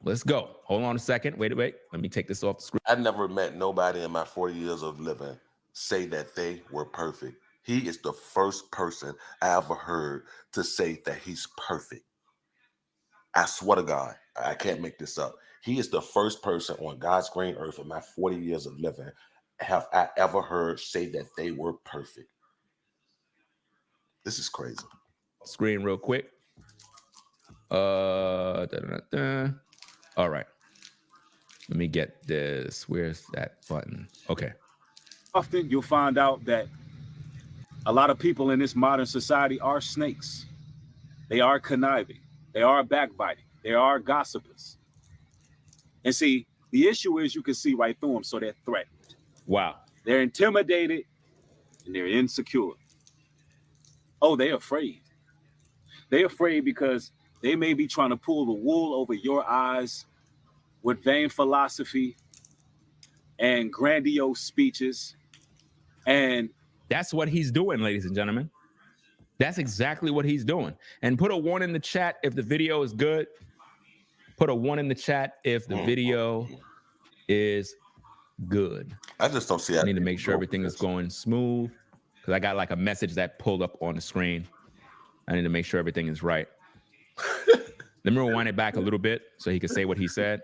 Let's go. Hold on a second. Wait. Let me take this off the screen. I've never met nobody in my 40 years of living say that they were perfect. He is the first person I ever heard to say that he's perfect. I swear to God, I can't make this up. He is the first person on God's green earth in my 40 years of living have I ever heard say that they were perfect. This is crazy. Screen real quick. All right. Let me get this. Where's that button? Okay. Often you'll find out that a lot of people in this modern society are snakes. They are conniving. They are backbiting. They are gossipers. And see, the issue is you can see right through them, so they're threatened. Wow. They're intimidated and they're insecure. Oh, they're afraid. They're afraid because they may be trying to pull the wool over your eyes with vain philosophy and grandiose speeches. And that's what he's doing, ladies and gentlemen. That's exactly what he's doing. And put a 1 in the chat if the video is good. Put a 1 in the chat if the video is good. I just don't see. I need to make sure everything is going smooth because I got like a message that pulled up on the screen. I need to make sure everything is right. Let me rewind it back a little bit so he can say what he said.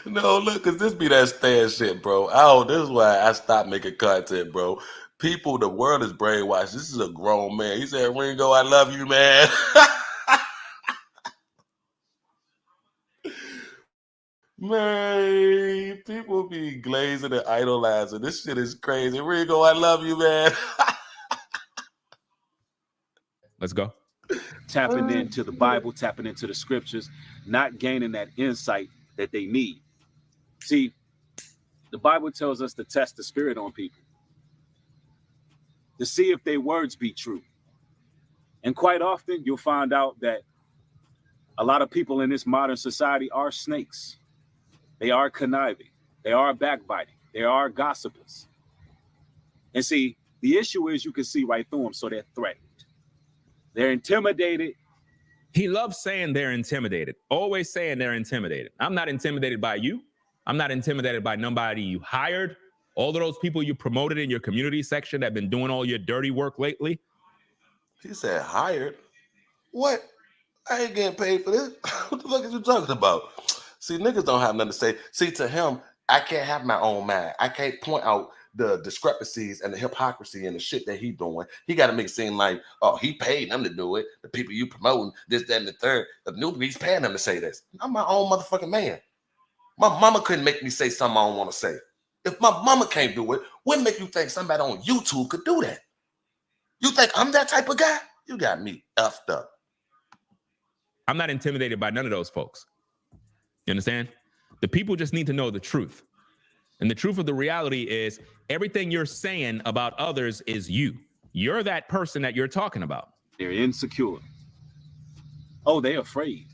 No, look, because this be that stand shit, bro. This is why I stopped making content, bro. People, the world is brainwashed. This is a grown man. He said, Ringo, I love you, man. Man, people be glazing and idolizing. This shit is crazy. Ringo, I love you, man. Let's go. Tapping into the Bible, tapping into the scriptures, not gaining that insight that they need. See, the Bible tells us to test the spirit on people, to see if their words be true. And quite often, you'll find out that a lot of people in this modern society are snakes. They are conniving. They are backbiting. They are gossipers. And see, the issue is you can see right through them, so they're threatened. They're intimidated. He loves saying they're intimidated, always saying they're intimidated. I'm not intimidated by you. I'm not intimidated by nobody you hired. All of those people you promoted in your community section that have been doing all your dirty work lately. He said hired? What? I ain't getting paid for this. What the fuck is you talking about? See, niggas don't have nothing to say. See, to him, I can't have my own mind. I can't point out the discrepancies and the hypocrisy and the shit that he doing. He got to make it seem like, oh, he paid them to do it. The people you promoting, this, that, and the third. The newbies paying them to say this. I'm my own motherfucking man. My mama couldn't make me say something I don't want to say. If my mama can't do it, what make you think somebody on YouTube could do that? You think I'm that type of guy? You got me effed up. I'm not intimidated by none of those folks. You understand? The people just need to know the truth. And the truth of the reality is everything you're saying about others is you. You're that person that you're talking about. They're insecure. Oh, they're afraid.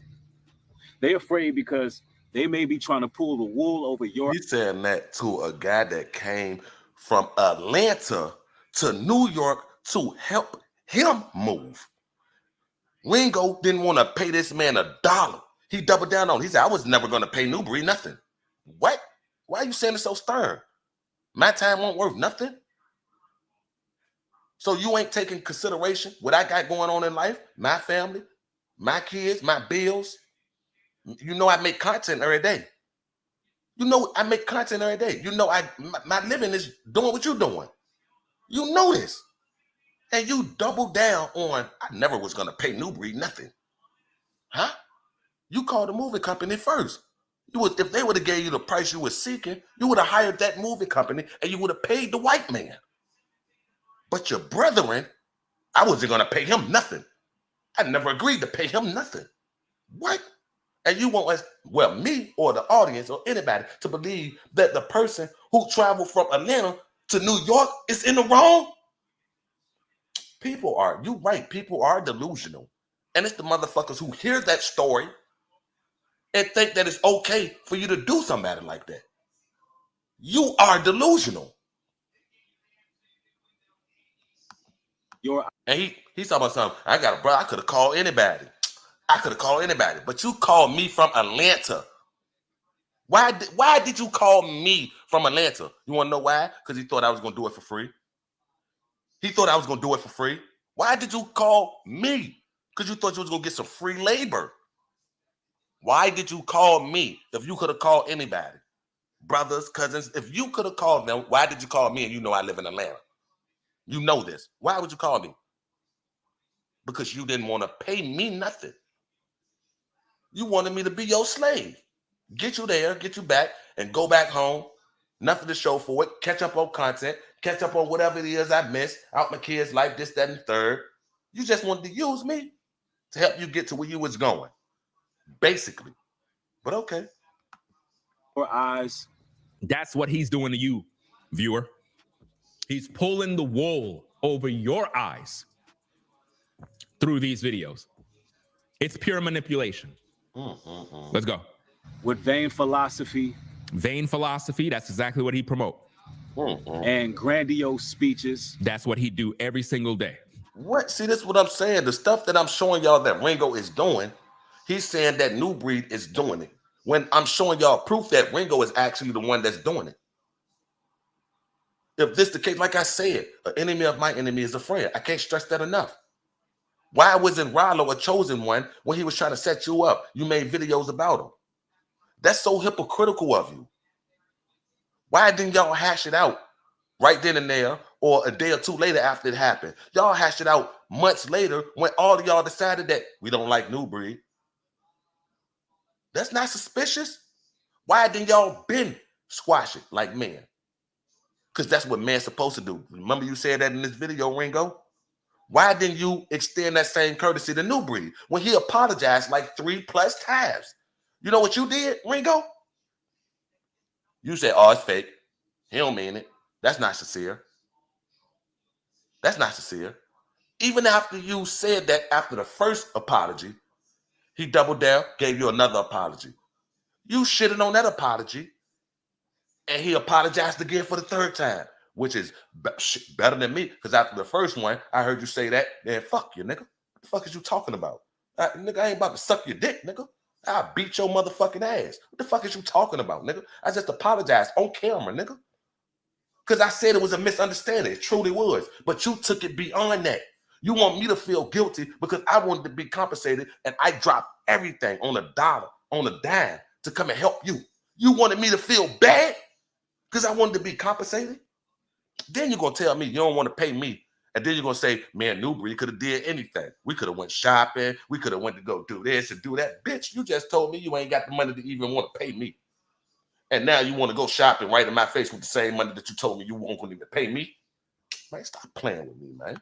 They're afraid because they may be trying to pull the wool over your... He's saying that to a guy that came from Atlanta to New York to help him move. Ringo didn't want to pay this man $1. He doubled down on it. He said, I was never going to pay Newbury nothing. What? Why are you saying it so stern? My time won't worth nothing? So you ain't taking consideration what I got going on in life, my family, my kids, my bills. You know I make content every day. You know I make content every day. You know my living is doing what you're doing. You know this. And you double down on, I never was going to pay Newbury nothing. Huh? You called the movie company first. If they would have gave you the price you were seeking, you would have hired that movie company and you would have paid the white man. But your brethren, I wasn't going to pay him nothing. I never agreed to pay him nothing. What? And you want us, well, me or the audience or anybody to believe that the person who traveled from Atlanta to New York is in the wrong? People are delusional. And it's the motherfuckers who hear that story and think that it's okay for you to do somebody like that. You are delusional. And he's talking about something. I got a brother. I could have called anybody. But you called me from Atlanta. Why did you call me from Atlanta? You want to know why? Because he thought I was going to do it for free. Why did you call me? Because you thought you was going to get some free labor. Why did you call me if you could have called anybody? Brothers, cousins, if you could have called them, why did you call me and you know I live in Atlanta? You know this. Why would you call me? Because you didn't want to pay me nothing. You wanted me to be your slave. Get you there, get you back, and go back home. Nothing to show for it. Catch up on content. Catch up on whatever it is I missed. Out my kids' life, this, that, and third. You just wanted to use me to help you get to where you was going. Basically. But okay. Your eyes. That's what he's doing to you, viewer. He's pulling the wool over your eyes through these videos. It's pure manipulation. Let's go. With vain philosophy. Vain philosophy, that's exactly what he promote. And grandiose speeches. That's what he do every single day. What? See, this is what I'm saying. The stuff that I'm showing y'all that Ringo is doing, he's saying that New Breed is doing it. When I'm showing y'all proof that Ringo is actually the one that's doing it. If this is the case, like I said, an enemy of my enemy is a friend. I can't stress that enough. Why wasn't Rollo a chosen one when he was trying to set you up? You made videos about him. That's so hypocritical of you. Why didn't y'all hash it out right then and there or a day or two later after it happened? Y'all hashed it out months later when all of y'all decided that we don't like New Breed. That's not suspicious. Why didn't y'all been squash it like men? Because that's what man's supposed to do. Remember you said that in this video, Ringo? Why didn't you extend that same courtesy to New Breed when he apologized like 3+ times? You know what you did, Ringo? You say, oh, it's fake. He don't mean it. That's not sincere. That's not sincere. Even after you said that after the first apology, he doubled down, gave you another apology. You shitted on that apology, and he apologized again for the third time, which is better than me. Because after the first one, I heard you say that, then fuck you, nigga. What the fuck is you talking about? Nigga, I ain't about to suck your dick, nigga. I'll beat your motherfucking ass. What the fuck is you talking about, nigga? I just apologized on camera, nigga. Because I said it was a misunderstanding. It truly was. But you took it beyond that. You want me to feel guilty because I wanted to be compensated, and I dropped everything on a dollar, on a dime to come and help you. You wanted me to feel bad because I wanted to be compensated? Then you're going to tell me you don't want to pay me. And then you're going to say, man, Newbury could have did anything. We could have went shopping. We could have went to go do this and do that. Bitch, you just told me you ain't got the money to even want to pay me. And now you want to go shopping right in my face with the same money that you told me you won't even pay me? Man, stop playing with me, man.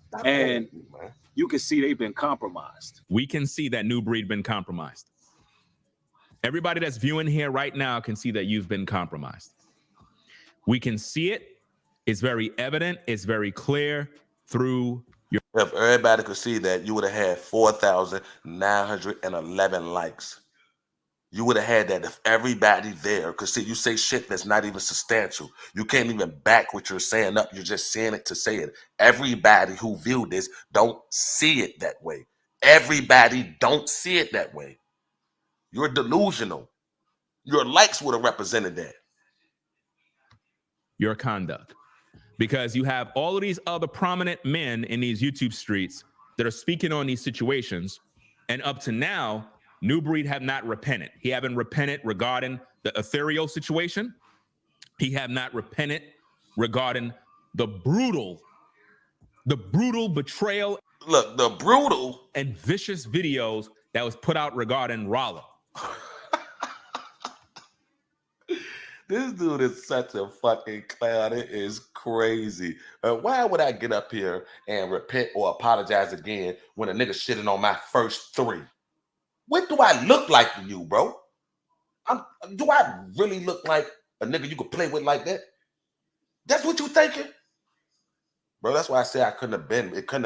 Stop And me, man. you can see they've been compromised. We can see that New Breed been compromised. Everybody that's viewing here right now can see that you've been compromised. We can see it. It's very evident. It's very clear through your. If everybody could see that, you would have had 4,911 likes. You would have had that if everybody there could see. You say shit that's not even substantial. You can't even back what you're saying up. You're just saying it to say it. Everybody who viewed this don't see it that way. Everybody don't see it that way. You're delusional. Your likes would have represented that. Your conduct. Because you have all of these other prominent men in these YouTube streets that are speaking on these situations. And up to now, New Breed have not repented. He haven't repented regarding the ethereal situation. He have not repented regarding the brutal betrayal. Look, the brutal and vicious videos that was put out regarding Rollo. This dude is such a fucking clown. It is crazy. Why would I get up here and repent or apologize again when a nigga shitting on my first three? What do I look like to you, bro? Do I really look like a nigga you could play with like that? That's what you thinking? Bro, that's why I say it couldn't have been me. It couldn't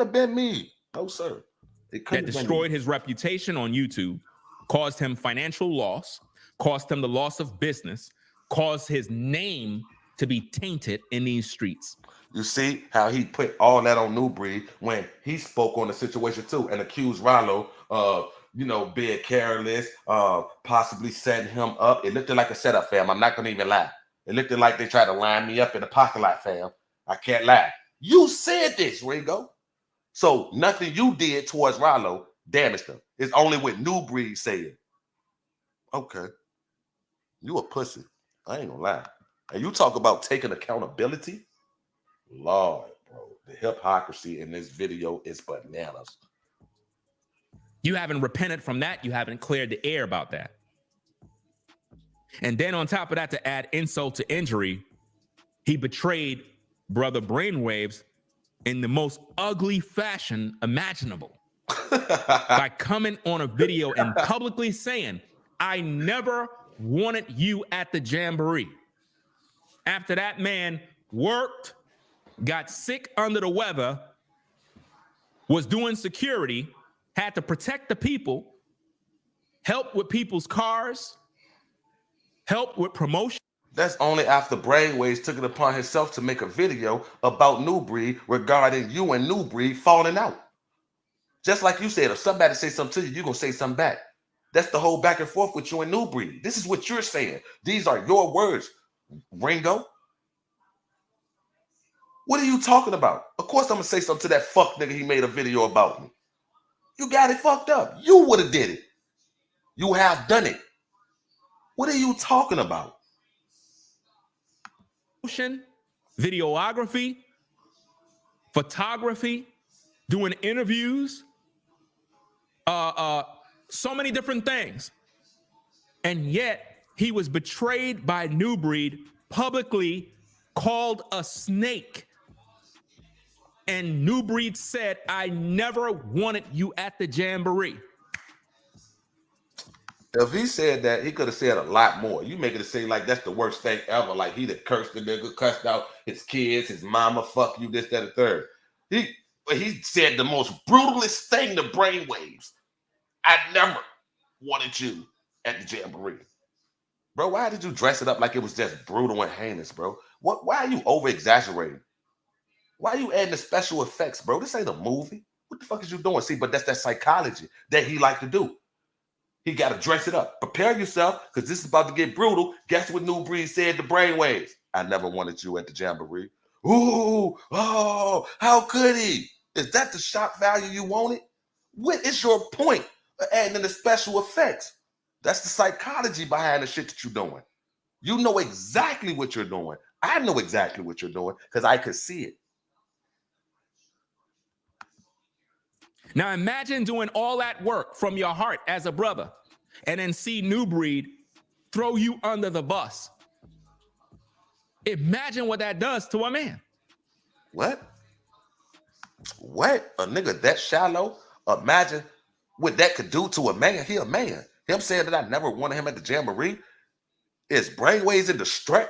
have been me. No, sir. It couldn't that have destroyed been me. his reputation on YouTube, caused him financial loss, caused him the loss of business, caused his name to be tainted in these streets. You see how he put all that on New Breed when he spoke on the situation too and accused Rollo of, being careless, possibly setting him up. It looked like a setup, fam. I'm not going to even lie. It looked like they tried to line me up in the parking lot, fam. I can't lie. You said this, Ringo. So nothing you did towards Rollo damaged him. It's only what New Breed said. Okay. You a pussy. I ain't gonna lie. And you talk about taking accountability? Lord, bro. The hypocrisy in this video is bananas. You haven't repented from that. You haven't cleared the air about that. And then on top of that, to add insult to injury, he betrayed Brother Brainwaves in the most ugly fashion imaginable by coming on a video and publicly saying, I never wanted you at the jamboree. After that man worked, got sick under the weather, was doing security, had to protect the people, help with people's cars, help with promotion. That's only after Brainwaves took it upon himself to make a video about New Breed regarding you and New Breed falling out. Just like you said, if somebody say something to you, you're going to say something back. That's the whole back and forth with you and New Breed. This is what you're saying. These are your words, Ringo. What are you talking about? Of course I'm going to say something to that fuck nigga he made a video about me. You got it fucked up. You would have did it. You have done it. What are you talking about? Videography, photography, doing interviews, so many different things. And yet he was betrayed by New Breed, publicly called a snake. And New Breed said, I never wanted you at the jamboree. If he said that, he could have said a lot more. You make it seem like that's the worst thing ever. Like he done cursed the nigga, cussed out his kids, his mama, fuck you, this, that, and third. He said the most brutalest thing to brainwaves. I never wanted you at the jamboree. Bro, why did you dress it up like it was just brutal and heinous, bro? Why are you over-exaggerating? Why are you adding the special effects, bro? This ain't a movie. What the fuck is you doing? See, but that's that psychology that he like to do. He got to dress it up. Prepare yourself, because this is about to get brutal. Guess what New Breed said to brainwaves? I never wanted you at the jamboree. Ooh, oh, how could he? Is that the shock value you wanted? What is your point of adding in the special effects? That's the psychology behind the shit that you're doing. You know exactly what you're doing. I know exactly what you're doing because I could see it. Now imagine doing all that work from your heart as a brother and then see New Breed throw you under the bus. Imagine what that does to a man. What? What? A nigga that shallow? Imagine what that could do to a man. He a man. Him saying that I never wanted him at the jamboree. Is brainwaves in distress?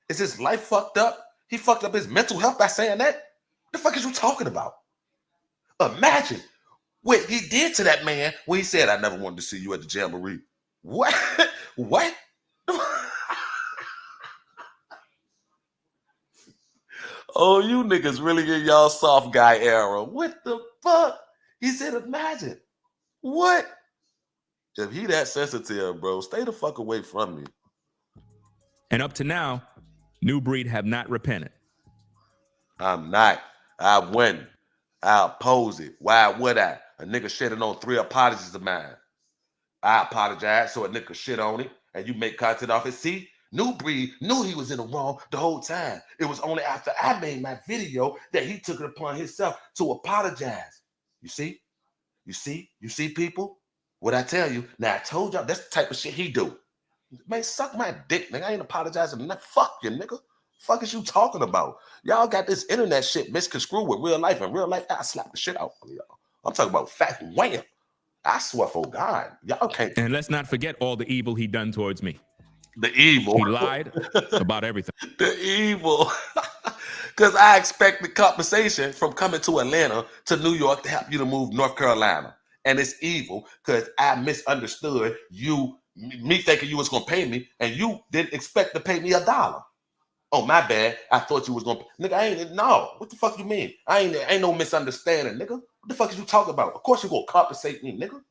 Is his life fucked up? He fucked up his mental health by saying that? What the fuck is you talking about? Imagine what he did to that man when he said, I never wanted to see you at the jamboree. What? What? Oh, you niggas really in y'all soft guy era. What the fuck? He said, imagine. What? If he that sensitive, bro, stay the fuck away from me. And up to now, New Breed have not repented. I'm not. I wouldn't. I oppose it. Why would I? A nigga shitting on 3 apologies of mine. I apologize so a nigga shit on it and you make content off it. See, New Breed knew he was in the wrong the whole time. It was only after I made my video that he took it upon himself to apologize. You see? You see, people? What I tell you, now I told y'all that's the type of shit he do. Man, suck my dick, nigga. I ain't apologizing. Fuck you, nigga. Fuck is you talking about? Y'all got this internet shit misconstrued with real life. In real life, I slap the shit out of y'all. I'm talking about fact wham. I swear for God, y'all can't. And let's not forget all the evil he done towards me. The evil. He lied about everything. The evil. Because I expected compensation from coming to Atlanta to New York to help you to move North Carolina. And it's evil because I misunderstood you, me thinking you was going to pay me, and you didn't expect to pay me $1. Oh, my bad. I thought you was going to. Nigga, I ain't. No. What the fuck you mean? Ain't no misunderstanding, nigga. What the fuck is you talking about? Of course you going to compensate me, nigga.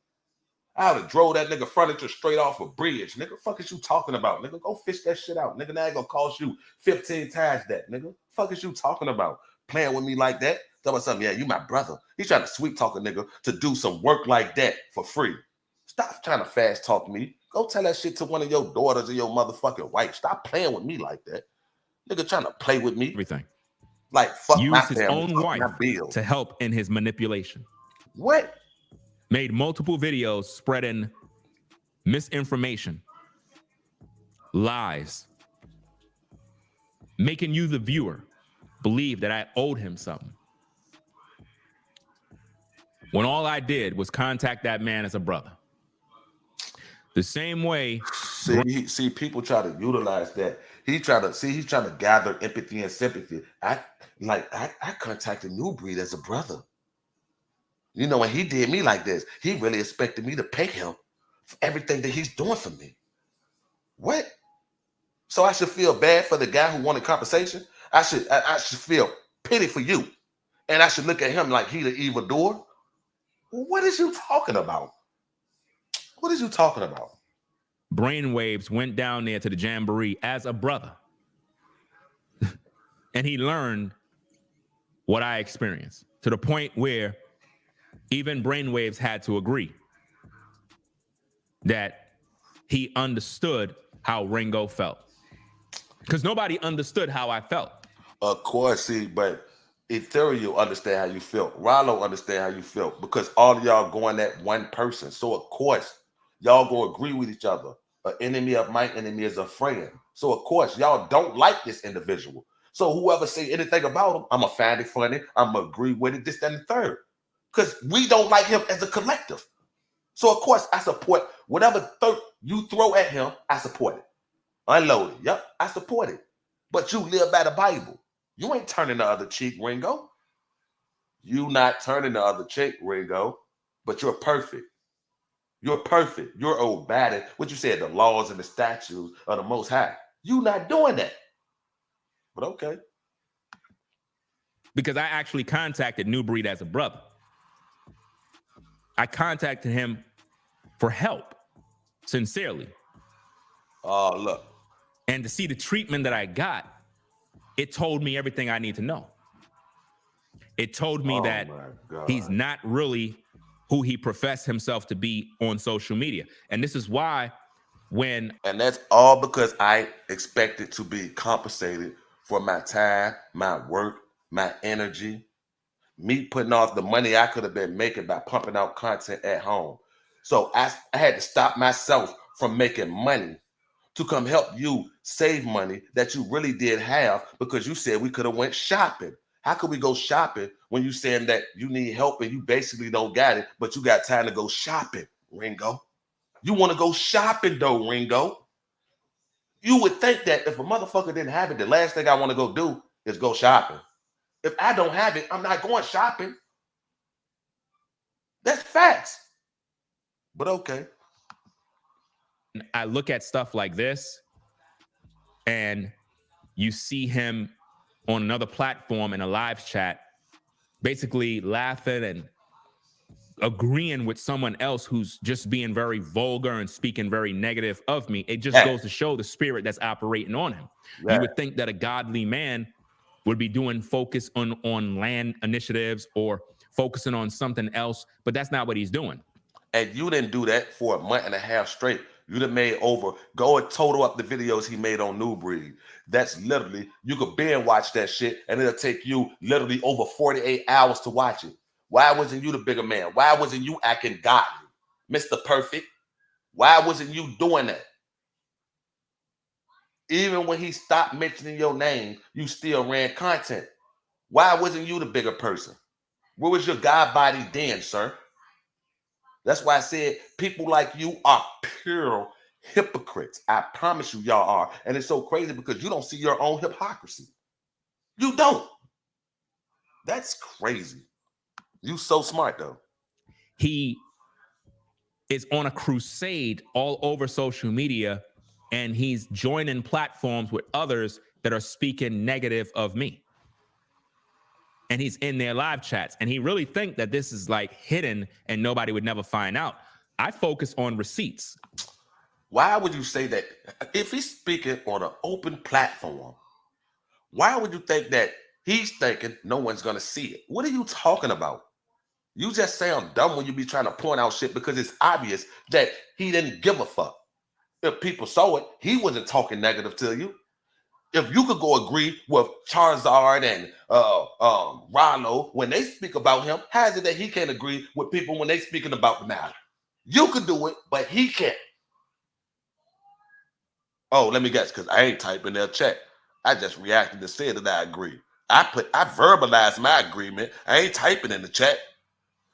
I would have drove that nigga furniture straight off a bridge. Nigga, fuck is you talking about? Nigga, go fish that shit out. Nigga, now it gonna cost you 15 times that, nigga. Fuck is you talking about? Playing with me like that? Tell me something, yeah, you my brother. He's trying to sweet talk a nigga to do some work like that for free. Stop trying to fast talk me. Go tell that shit to one of your daughters or your motherfucking wife. Stop playing with me like that. Nigga trying to play with me. Everything. Like, fuck Used my his family, own fuck wife my bills. to help in his manipulation. What? Made multiple videos spreading misinformation, lies, making you, the viewer, believe that I owed him something. When all I did was contact that man as a brother. The same way. See, people try to utilize that. He's trying to gather empathy and sympathy. I contacted New Breed as a brother. You know, when he did me like this, he really expected me to pay him for everything that he's doing for me. What? So I should feel bad for the guy who wanted compensation? I should feel pity for you. And I should look at him like he the evildoer? What is you talking about? What is you talking about? Brainwaves went down there to the jamboree as a brother. And he learned what I experienced to the point where even Brainwaves had to agree that he understood how Ringo felt. Because nobody understood how I felt. Of course, see, but Ethereal understand how you felt. Rollo understand how you felt because all of y'all going at one person. So of course, y'all gonna agree with each other. An enemy of my enemy is a friend. So of course, y'all don't like this individual. So whoever say anything about him, I'ma find it funny. I'ma agree with it, this, that, and the third. Because we don't like him as a collective. So of course I support whatever you throw at him. I support it. Unload it. Yep, I support it. But you live by the Bible. You ain't turning the other cheek, Ringo. You not turning the other cheek, Ringo. But you're perfect. You're perfect. You're obeying what you said, the laws and the statutes of the Most High. You not doing that. But okay. Because I actually contacted New Breed as a brother. I contacted him for help, sincerely. Oh, look. And to see the treatment that I got, it told me everything I need to know. It told me that he's not really who he professed himself to be on social media. And this is why and that's all because I expected to be compensated for my time, my work, my energy, me putting off the money I could have been making by pumping out content at home. So I had to stop myself from making money to come help you save money that you really did have, because you said we could have went shopping. How could we go shopping when you saying that you need help and you basically don't got it, but you got time to go shopping, Ringo? You want to go shopping though, Ringo. You would think that if a motherfucker didn't have it, the last thing I want to go do is go shopping. If I don't have it, I'm not going shopping. That's facts. But okay. I look at stuff like this and you see him on another platform in a live chat, basically laughing and agreeing with someone else who's just being very vulgar and speaking very negative of me. It just goes to show the spirit that's operating on him. You would think that a godly man would be doing focus on land initiatives or focusing on something else, but that's not what he's doing. And you didn't do that for a month and a half straight. You'd have made go and total up the videos he made on New Breed. That's literally, you could binge watch that shit and it'll take you literally over 48 hours to watch it. Why wasn't you the bigger man? Why wasn't you acting godly? Mr. Perfect, why wasn't you doing that? Even when he stopped mentioning your name, you still ran content. Why wasn't you the bigger person? Where was your God body then, sir? That's why I said people like you are pure hypocrites. I promise you, y'all are. And it's so crazy because you don't see your own hypocrisy. You don't. That's crazy. You so smart, though. He is on a crusade all over social media, and he's joining platforms with others that are speaking negative of me. And he's in their live chats, and he really think that this is like hidden and nobody would never find out. I focus on receipts. Why would you say that? If he's speaking on an open platform, why would you think that he's thinking no one's going to see it? What are you talking about? You just sound dumb when you be trying to point out shit because it's obvious that he didn't give a fuck. If people saw it, he wasn't talking negative to you. If you could go agree with Charizard and Rollo when they speak about him, how is it that he can't agree with people when they speaking about the matter? You could do it, but he can't. Oh, let me guess, because I ain't typing their check. I just reacted and said that I agree. I verbalized my agreement. I ain't typing in the chat.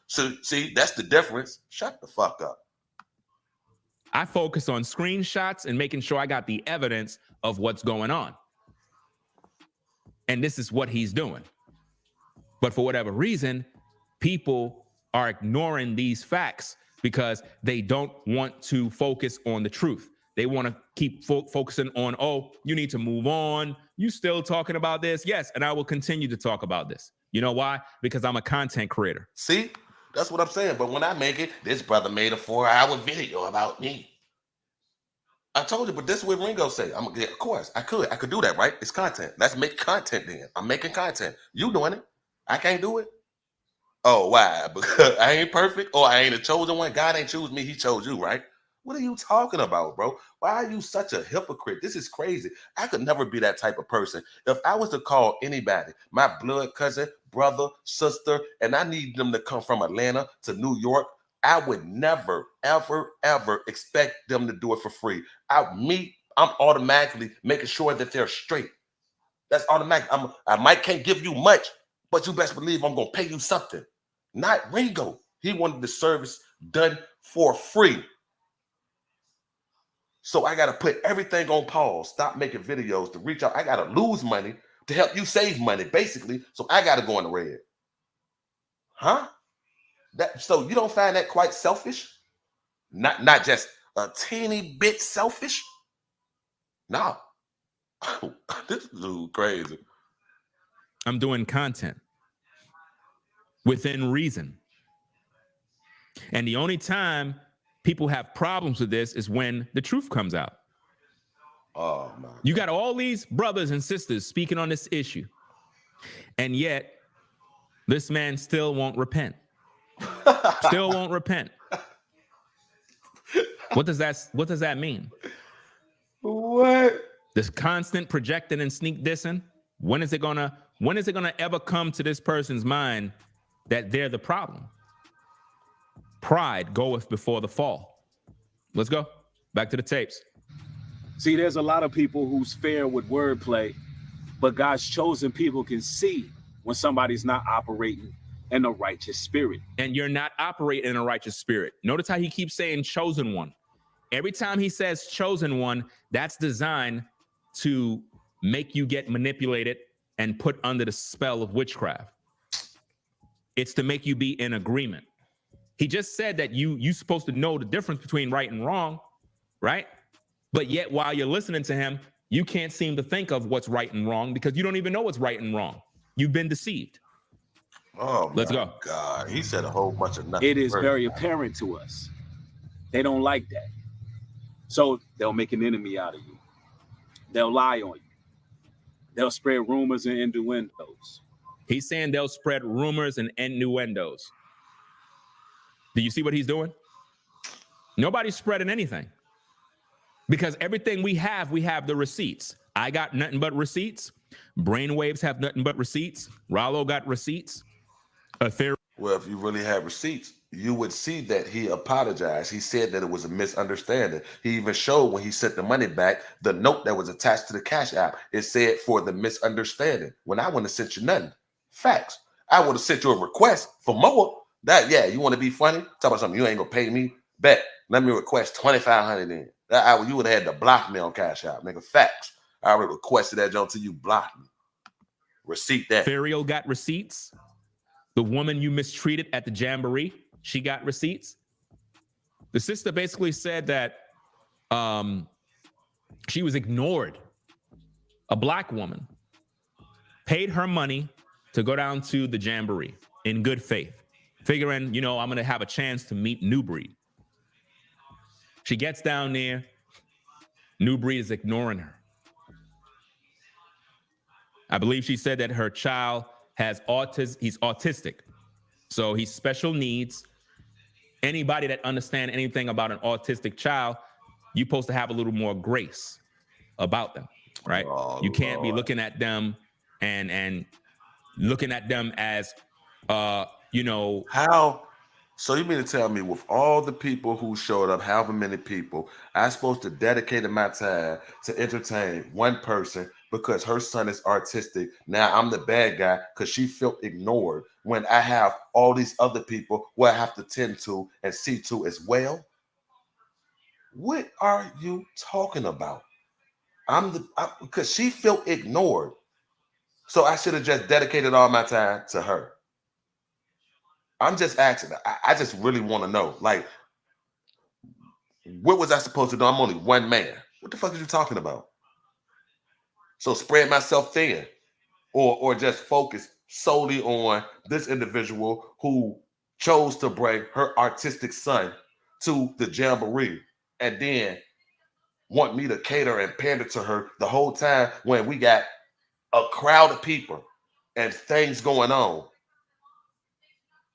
So see, that's the difference. Shut the fuck up. I focus on screenshots and making sure I got the evidence of what's going on. And this is what he's doing. But for whatever reason, people are ignoring these facts because they don't want to focus on the truth. They want to keep focusing on, oh, you need to move on. You still talking about this? Yes, and I will continue to talk about this. You know why? Because I'm a content creator. See? That's what I'm saying. But when I make it, this brother made a 4-hour video about me. I told you, but this is what Ringo say. Of course, I could do that, right? It's content. Let's make content then. I'm making content. You doing it. I can't do it. Oh, why? Because I ain't perfect or I ain't a chosen one. God ain't choose me. He chose you, right? What are you talking about, bro? Why are you such a hypocrite? This is crazy. I could never be that type of person. If I was to call anybody, my blood cousin, brother, sister, and I need them to come from Atlanta to New York, I would never, ever, ever expect them to do it for free. I'm automatically making sure that they're straight. That's automatic. I might can't give you much, but you best believe I'm going to pay you something. Not Ringo. He wanted the service done for free. So I got to put everything on pause, stop making videos to reach out. I got to lose money to help you save money, basically. So I got to go in the red. Huh? So you don't find that quite selfish? Not just a teeny bit selfish? No. This dude crazy. I'm doing content within reason. And the only time people have problems with this is when the truth comes out. Oh, man. You got all these brothers and sisters speaking on this issue, and yet this man still won't repent. Still won't repent. What does that mean? What? This constant projecting and sneak dissing. When is it gonna ever come to this person's mind that they're the problem? Pride goeth before the fall. Let's go back to the tapes. See, there's a lot of people who's fair with wordplay, but God's chosen people can see when somebody's not operating in a righteous spirit. And you're not operating in a righteous spirit. Notice how he keeps saying chosen one. Every time he says chosen one, that's designed to make you get manipulated and put under the spell of witchcraft. It's to make you be in agreement. He just said that you're supposed to know the difference between right and wrong, right? But yet while you're listening to him, you can't seem to think of what's right and wrong because you don't even know what's right and wrong. You've been deceived. Oh, let's go. God, he said a whole bunch of nothing. It is very apparent to us. They don't like that. So they'll make an enemy out of you. They'll lie on you. They'll spread rumors and innuendos. He's saying they'll spread rumors and innuendos. Do you see what he's doing? Nobody's spreading anything. Because everything we have the receipts. I got nothing but receipts. Brainwaves have nothing but receipts. Rollo got receipts. Well, if you really had receipts, you would see that he apologized. He said that it was a misunderstanding. He even showed when he sent the money back, the note that was attached to the Cash App. It said for the misunderstanding. When I wouldn't have sent you nothing. Facts. I would have sent you a request for more. That, yeah, you want to be funny? Talk about something. You ain't going to pay me? Bet. Let me request $2,500 in. You would have had to block me on Cash App. Nigga, facts. I already requested that until you blocked me. Receipt that. Ferial got receipts. The woman you mistreated at the jamboree, she got receipts. The sister basically said that she was ignored. A black woman paid her money to go down to the jamboree in good faith, figuring, I'm going to have a chance to meet New Breed. She gets down there. New Breed is ignoring her. I believe she said that her child has autism. He's autistic. So he's special needs. Anybody that understands anything about an autistic child, you're supposed to have a little more grace about them, right? Oh, you can't be Lord. looking at them and looking at them as, How? So you mean to tell me with all the people who showed up, however many people, I'm supposed to dedicate my time to entertain one person because her son is artistic. Now I'm the bad guy because she felt ignored when I have all these other people who I have to tend to and see to as well? What are you talking about? Because she felt ignored. So I should have just dedicated all my time to her. I'm just asking. I just really want to know, like, what was I supposed to do? I'm only one man. What the fuck are you talking about? So spread myself thin, or just focus solely on this individual who chose to bring her artistic son to the jamboree and then want me to cater and pander to her the whole time when we got a crowd of people and things going on.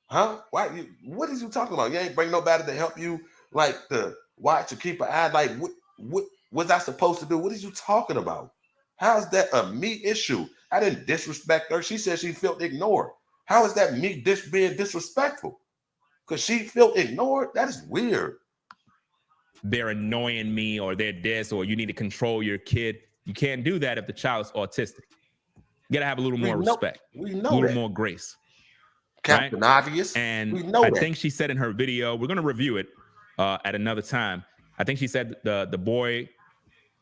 Huh? What is you talking about? You ain't bring nobody to help you, like, to watch or keep an eye. Like, what was I supposed to do? What is you talking about? How is that a me issue? I didn't disrespect her. She said she felt ignored. How is that me being disrespectful? Because she felt ignored? That is weird. They're annoying me, or they're this, or you need to control your kid. You can't do that if the child's autistic. You gotta have a little more respect, We know a little that. more grace. Captain right? Obvious. And We know I that. think she said in her video, we're going to review it at another time. I think she said the boy,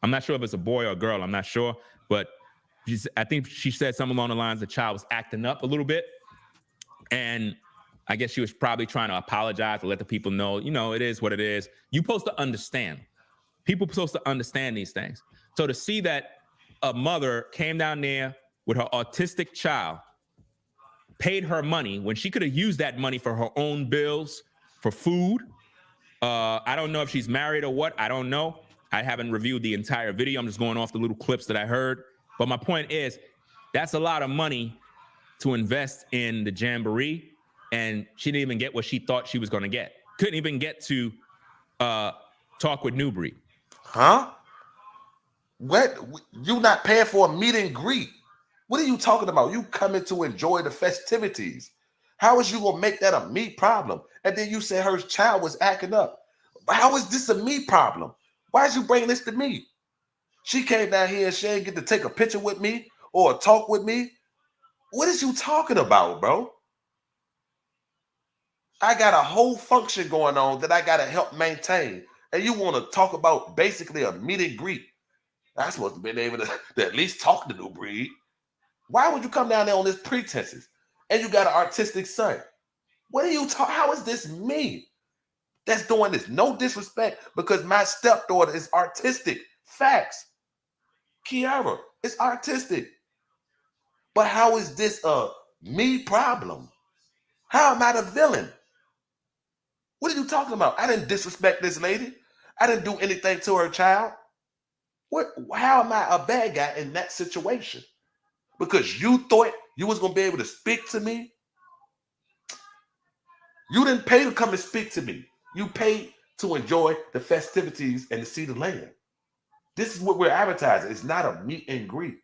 I'm not sure if it's a boy or a girl, I'm not sure, but I think she said something along the lines the child was acting up a little bit. And I guess she was probably trying to apologize to let the people know, it is what it is. You're supposed to understand. People are supposed to understand these things. So to see that a mother came down there with her autistic child, paid her money when she could have used that money for her own bills, for food. I don't know if she's married or what. I don't know. I haven't reviewed the entire video. I'm just going off the little clips that I heard. But my point is, that's a lot of money to invest in the jamboree, and she didn't even get what she thought she was going to get. Couldn't even get to talk with Newbreed. Huh? What? You not paying for a meet and greet? What are you talking about? You coming to enjoy the festivities. How is you going to make that a me problem? And then you said her child was acting up. How is this a me problem? Why is you bringing this to me? She came down here and she ain't get to take a picture with me or talk with me. What is you talking about, bro? I got a whole function going on that I got to help maintain. And you want to talk about basically a meet and greet. I'm supposed to be able to at least talk to Newbreed. Why would you come down there on this pretenses? And you got an artistic son. What are you talking? How is this me that's doing this? No disrespect, because my stepdaughter is artistic. Facts. Kiara is artistic. But how is this a me problem? How am I the villain? What are you talking about? I didn't disrespect this lady. I didn't do anything to her child. How am I a bad guy in that situation? Because you thought you was going to be able to speak to me? You didn't pay to come and speak to me. You paid to enjoy the festivities and to see the land. This is what we're advertising. It's not a meet and greet.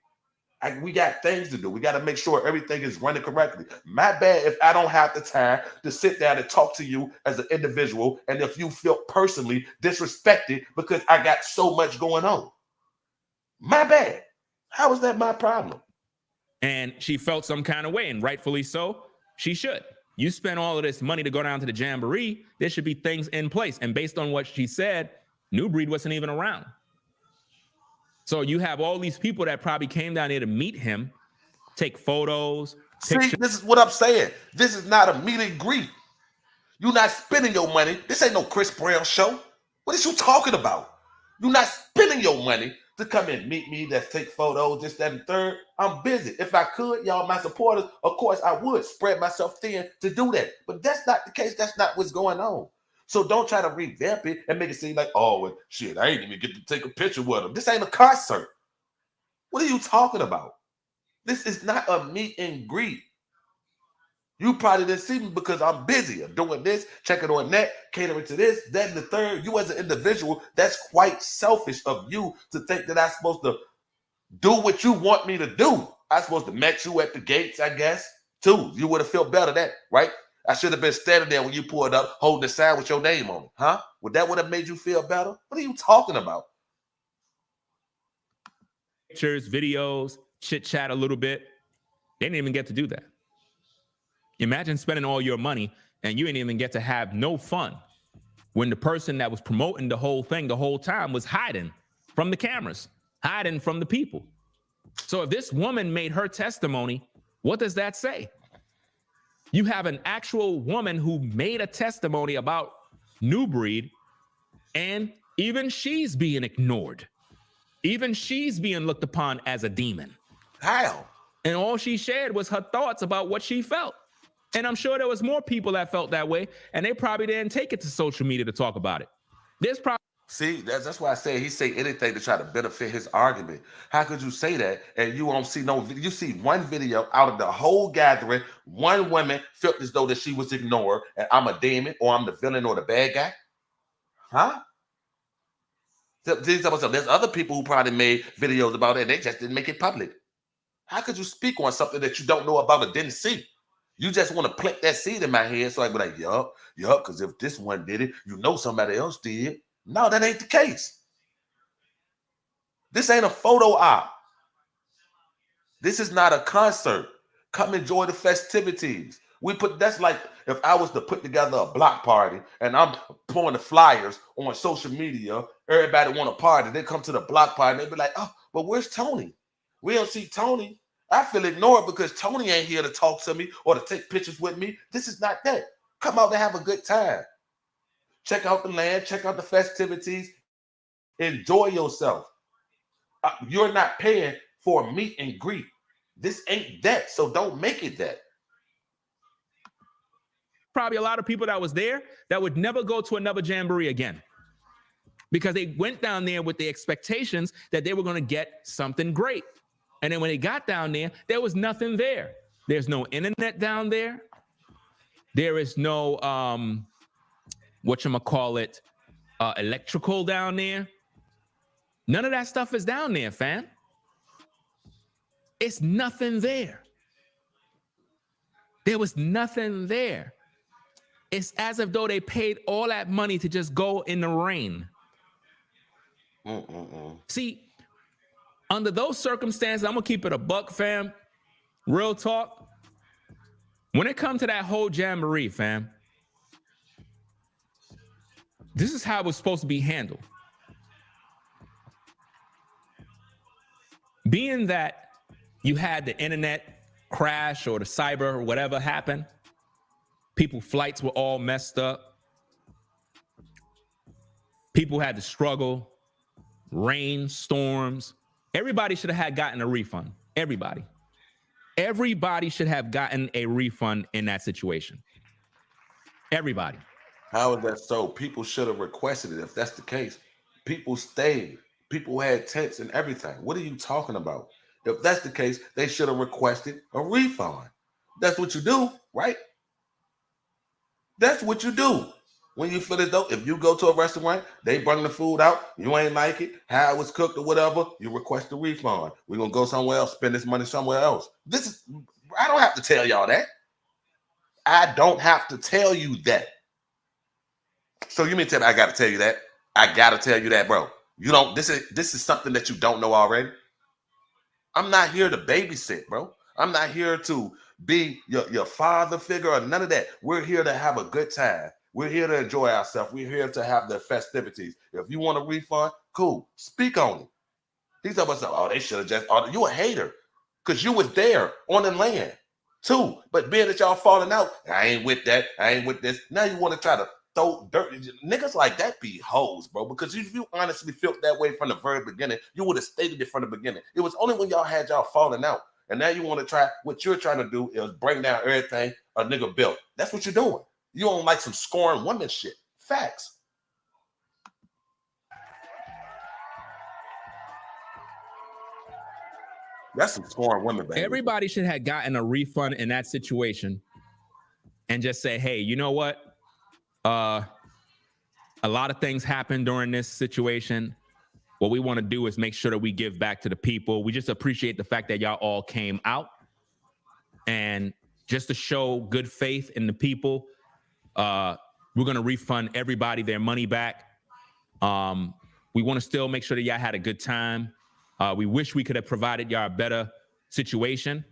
We got things to do. We got to make sure everything is running correctly. My bad if I don't have the time to sit down and talk to you as an individual, and if you feel personally disrespected because I got so much going on. My bad. How is that my problem? And she felt some kind of way, and rightfully so, she should. You spent all of this money to go down to the jamboree. There should be things in place. And based on what she said, Newbreed wasn't even around. So you have all these people that probably came down there to meet him, take photos. See, this is what I'm saying. This is not a meet and greet. You're not spending your money. This ain't no Chris Brown show. What is you talking about? You're not spending your money to come and meet me, that take photos, this, that, and third. I'm busy. If I could, y'all, my supporters, of course, I would spread myself thin to do that. But that's not the case. That's not what's going on. So don't try to revamp it and make it seem like, oh, well, shit, I ain't even get to take a picture with him. This ain't a concert. What are you talking about? This is not a meet and greet. You probably didn't see me because I'm busy. I'm doing this, checking on that, catering to this, that, and the third. You as an individual, that's quite selfish of you to think that I'm supposed to do what you want me to do. I'm supposed to meet you at the gates, I guess, too. You would have felt better that, right? I should have been standing there when you pulled up, holding the sign with your name on it, huh? Would that have made you feel better? What are you talking about? Pictures, videos, chit chat a little bit. They didn't even get to do that. Imagine spending all your money and you didn't even get to have no fun when the person that was promoting the whole thing the whole time was hiding from the cameras, hiding from the people. So if this woman made her testimony, what does that say? You have an actual woman who made a testimony about Newbreed, and even she's being ignored. Even she's being looked upon as a demon. How? And all she shared was her thoughts about what she felt. And I'm sure there was more people that felt that way, and they probably didn't take it to social media to talk about it. There's probably See, that's why I say he say anything to try to benefit his argument. How could you say that and you don't see no? You see one video out of the whole gathering, one woman felt as though that she was ignored, and I'm a demon or I'm the villain or the bad guy, huh? There's other people who probably made videos about it and they just didn't make it public. How could you speak on something that you don't know about or didn't see? You just want to plant that seed in my head so I can be like, yup, because if this one did it, you know somebody else did. No, that ain't the case. This ain't a photo op. This is not a concert. Come enjoy the festivities. That's like if I was to put together a block party and I'm pouring the flyers on social media, everybody want a party. They come to the block party and they be like, oh, but where's Tony? We don't see Tony. I feel ignored because Tony ain't here to talk to me or to take pictures with me. This is not that. Come out to have a good time. Check out the land, check out the festivities, enjoy yourself. You're not paying for a meet and greet. This ain't that, so don't make it that. Probably a lot of people that was there that would never go to another jamboree again because they went down there with the expectations that they were going to get something great. And then when they got down there was nothing there. There's no internet down there. There is no, electrical down there. None of that stuff is down there, fam. It's nothing there. There was nothing there. It's as if though they paid all that money to just go in the rain. See, under those circumstances, I'm gonna keep it a buck, fam. Real talk. When it comes to that whole jamboree, fam, this is how it was supposed to be handled. Being that you had the internet crash or the cyber or whatever happened, people's flights were all messed up. People had to struggle, rain, storms. Everybody should have gotten a refund. Everybody. Everybody should have gotten a refund in that situation. Everybody. How is that so? People should have requested it. If that's the case, people stayed. People had tents and everything. What are you talking about? If that's the case, they should have requested a refund. That's what you do, right? That's what you do. When you feel as though if you go to a restaurant, they bring the food out, you ain't like it, how it was cooked or whatever, you request a refund. We're going to go somewhere else, spend this money somewhere else. I don't have to tell y'all that. I don't have to tell you that. So you mean to tell me I got to tell you that? I got to tell you that, bro. You don't, this is something that you don't know already. I'm not here to babysit, bro. I'm not here to be your father figure or none of that. We're here to have a good time. We're here to enjoy ourselves. We're here to have the festivities. If you want a refund, cool. Speak on it. He's talking about, oh, they should have just, you a hater because you was there on the land too. But being that y'all falling out, I ain't with that. I ain't with this. Now you want to try to throw dirt. Niggas like that be hoes, bro. Because if you honestly felt that way from the very beginning, you would have stated it from the beginning. It was only when y'all had y'all falling out. And now you want to try, what you're trying to do is bring down everything a nigga built. That's what you're doing. You don't like some scoring women shit. Facts. That's some scoring women, baby. Everybody should have gotten a refund in that situation and just say, hey, you know what? A lot of things happen during this situation. What we want to do is make sure that we give back to the people. We just appreciate the fact that y'all all came out. And just to show good faith in the people, we're going to refund everybody their money back. We want to still make sure that y'all had a good time. We wish we could have provided y'all a better situation,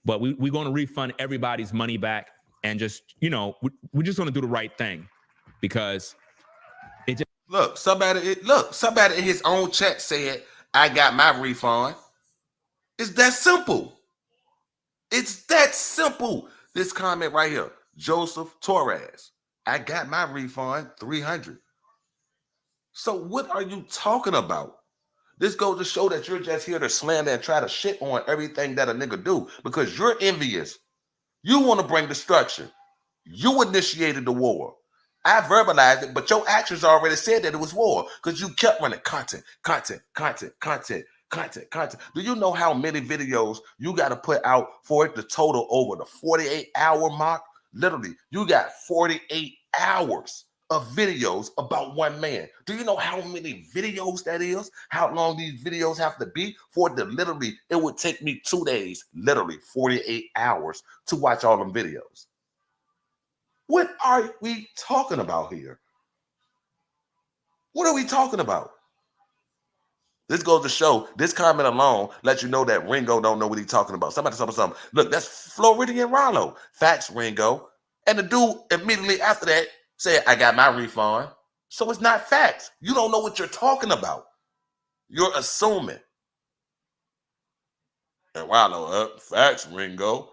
but we're going to refund everybody's money back and just, we're just going to do the right thing because it just... Look, somebody in his own chat said, I got my refund. It's that simple. It's that simple. This comment right here, Joseph Torres. I got my refund, $300. So what are you talking about? This goes to show that you're just here to slander and try to shit on everything that a nigga do because you're envious. You want to bring destruction. You initiated the war. I verbalized it, but your actions already said that it was war because you kept running content. Do you know how many videos you got to put out for it to total over the 48-hour mark? Literally, you got 48 hours of videos about one man. Do you know how many videos that is? How long these videos have to be for it to literally, it would take me 2 days, literally 48 hours to watch all them videos. What are we talking about here? What are we talking about? This goes to show, this comment alone lets you know that Ringo don't know what he's talking about. Somebody. Look, that's Floridian Rollo. Facts, Ringo. And the dude immediately after that said, I got my refund. So it's not facts. You don't know what you're talking about. You're assuming. And Rollo, facts, Ringo.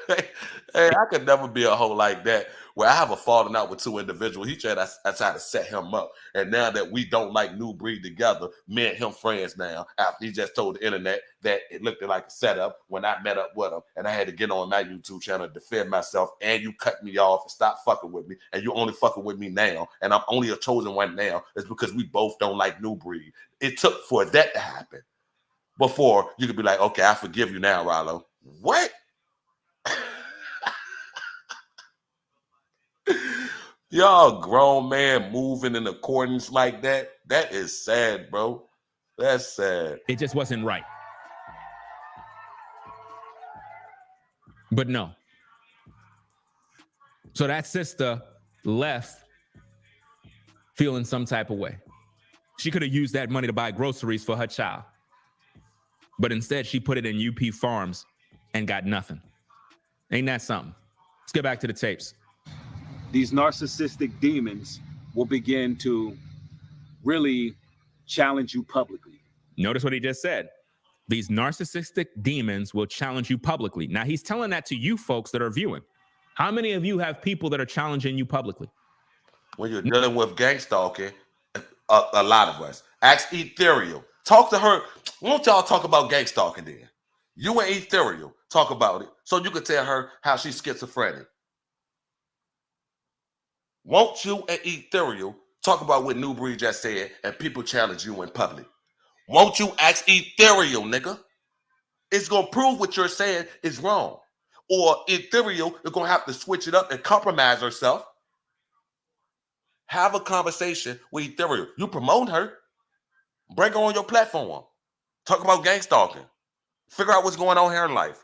Hey, I could never be a hoe like that where I have a falling out with two individuals. I tried to set him up. And now that we don't like New Breed together, me and him friends now, after he just told the internet that it looked like a setup when I met up with him and I had to get on my YouTube channel to defend myself, and you cut me off and stop fucking with me, and you only fucking with me now, and I'm only a chosen one now, is because we both don't like New Breed. It took for that to happen before you could be like, okay, I forgive you now, Rollo. What? Y'all grown man moving in accordance like that? That is sad, bro. That's sad. It just wasn't right. But no. So that sister left feeling some type of way. She could have used that money to buy groceries for her child. But instead, she put it in UP Farms and got nothing. Ain't that something? Let's get back to the tapes. These narcissistic demons will begin to really challenge you publicly. Notice what he just said. These narcissistic demons will challenge you publicly. Now, he's telling that to you folks that are viewing. How many of you have people that are challenging you publicly? When you're dealing with gang stalking, a lot of us. Ask Ethereal. Talk to her. Why don't y'all talk about gang stalking then? You and Ethereal talk about it so you can tell her how she's schizophrenic. Won't you and Ethereal talk about what New Breed just said and people challenge you in public? Won't you ask Ethereal, nigga? It's going to prove what you're saying is wrong. Or Ethereal is going to have to switch it up and compromise herself. Have a conversation with Ethereal. You promote her. Bring her on your platform. Talk about gang stalking. Figure out what's going on here in life.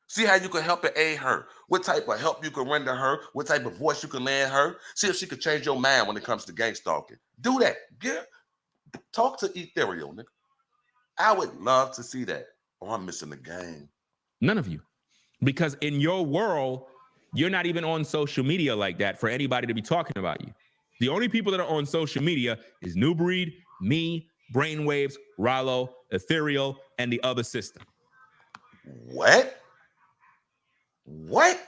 See how you can help and aid her. What type of help you can render her. What type of voice you can lend her. See if she can change your mind when it comes to gang stalking. Do that. Talk to Ethereal, nigga. I would love to see that. Oh, I'm missing the game. None of you. Because in your world, you're not even on social media like that for anybody to be talking about you. The only people that are on social media is New Breed, me, Brainwaves, Rollo, Ethereal, and the other sister. What? What?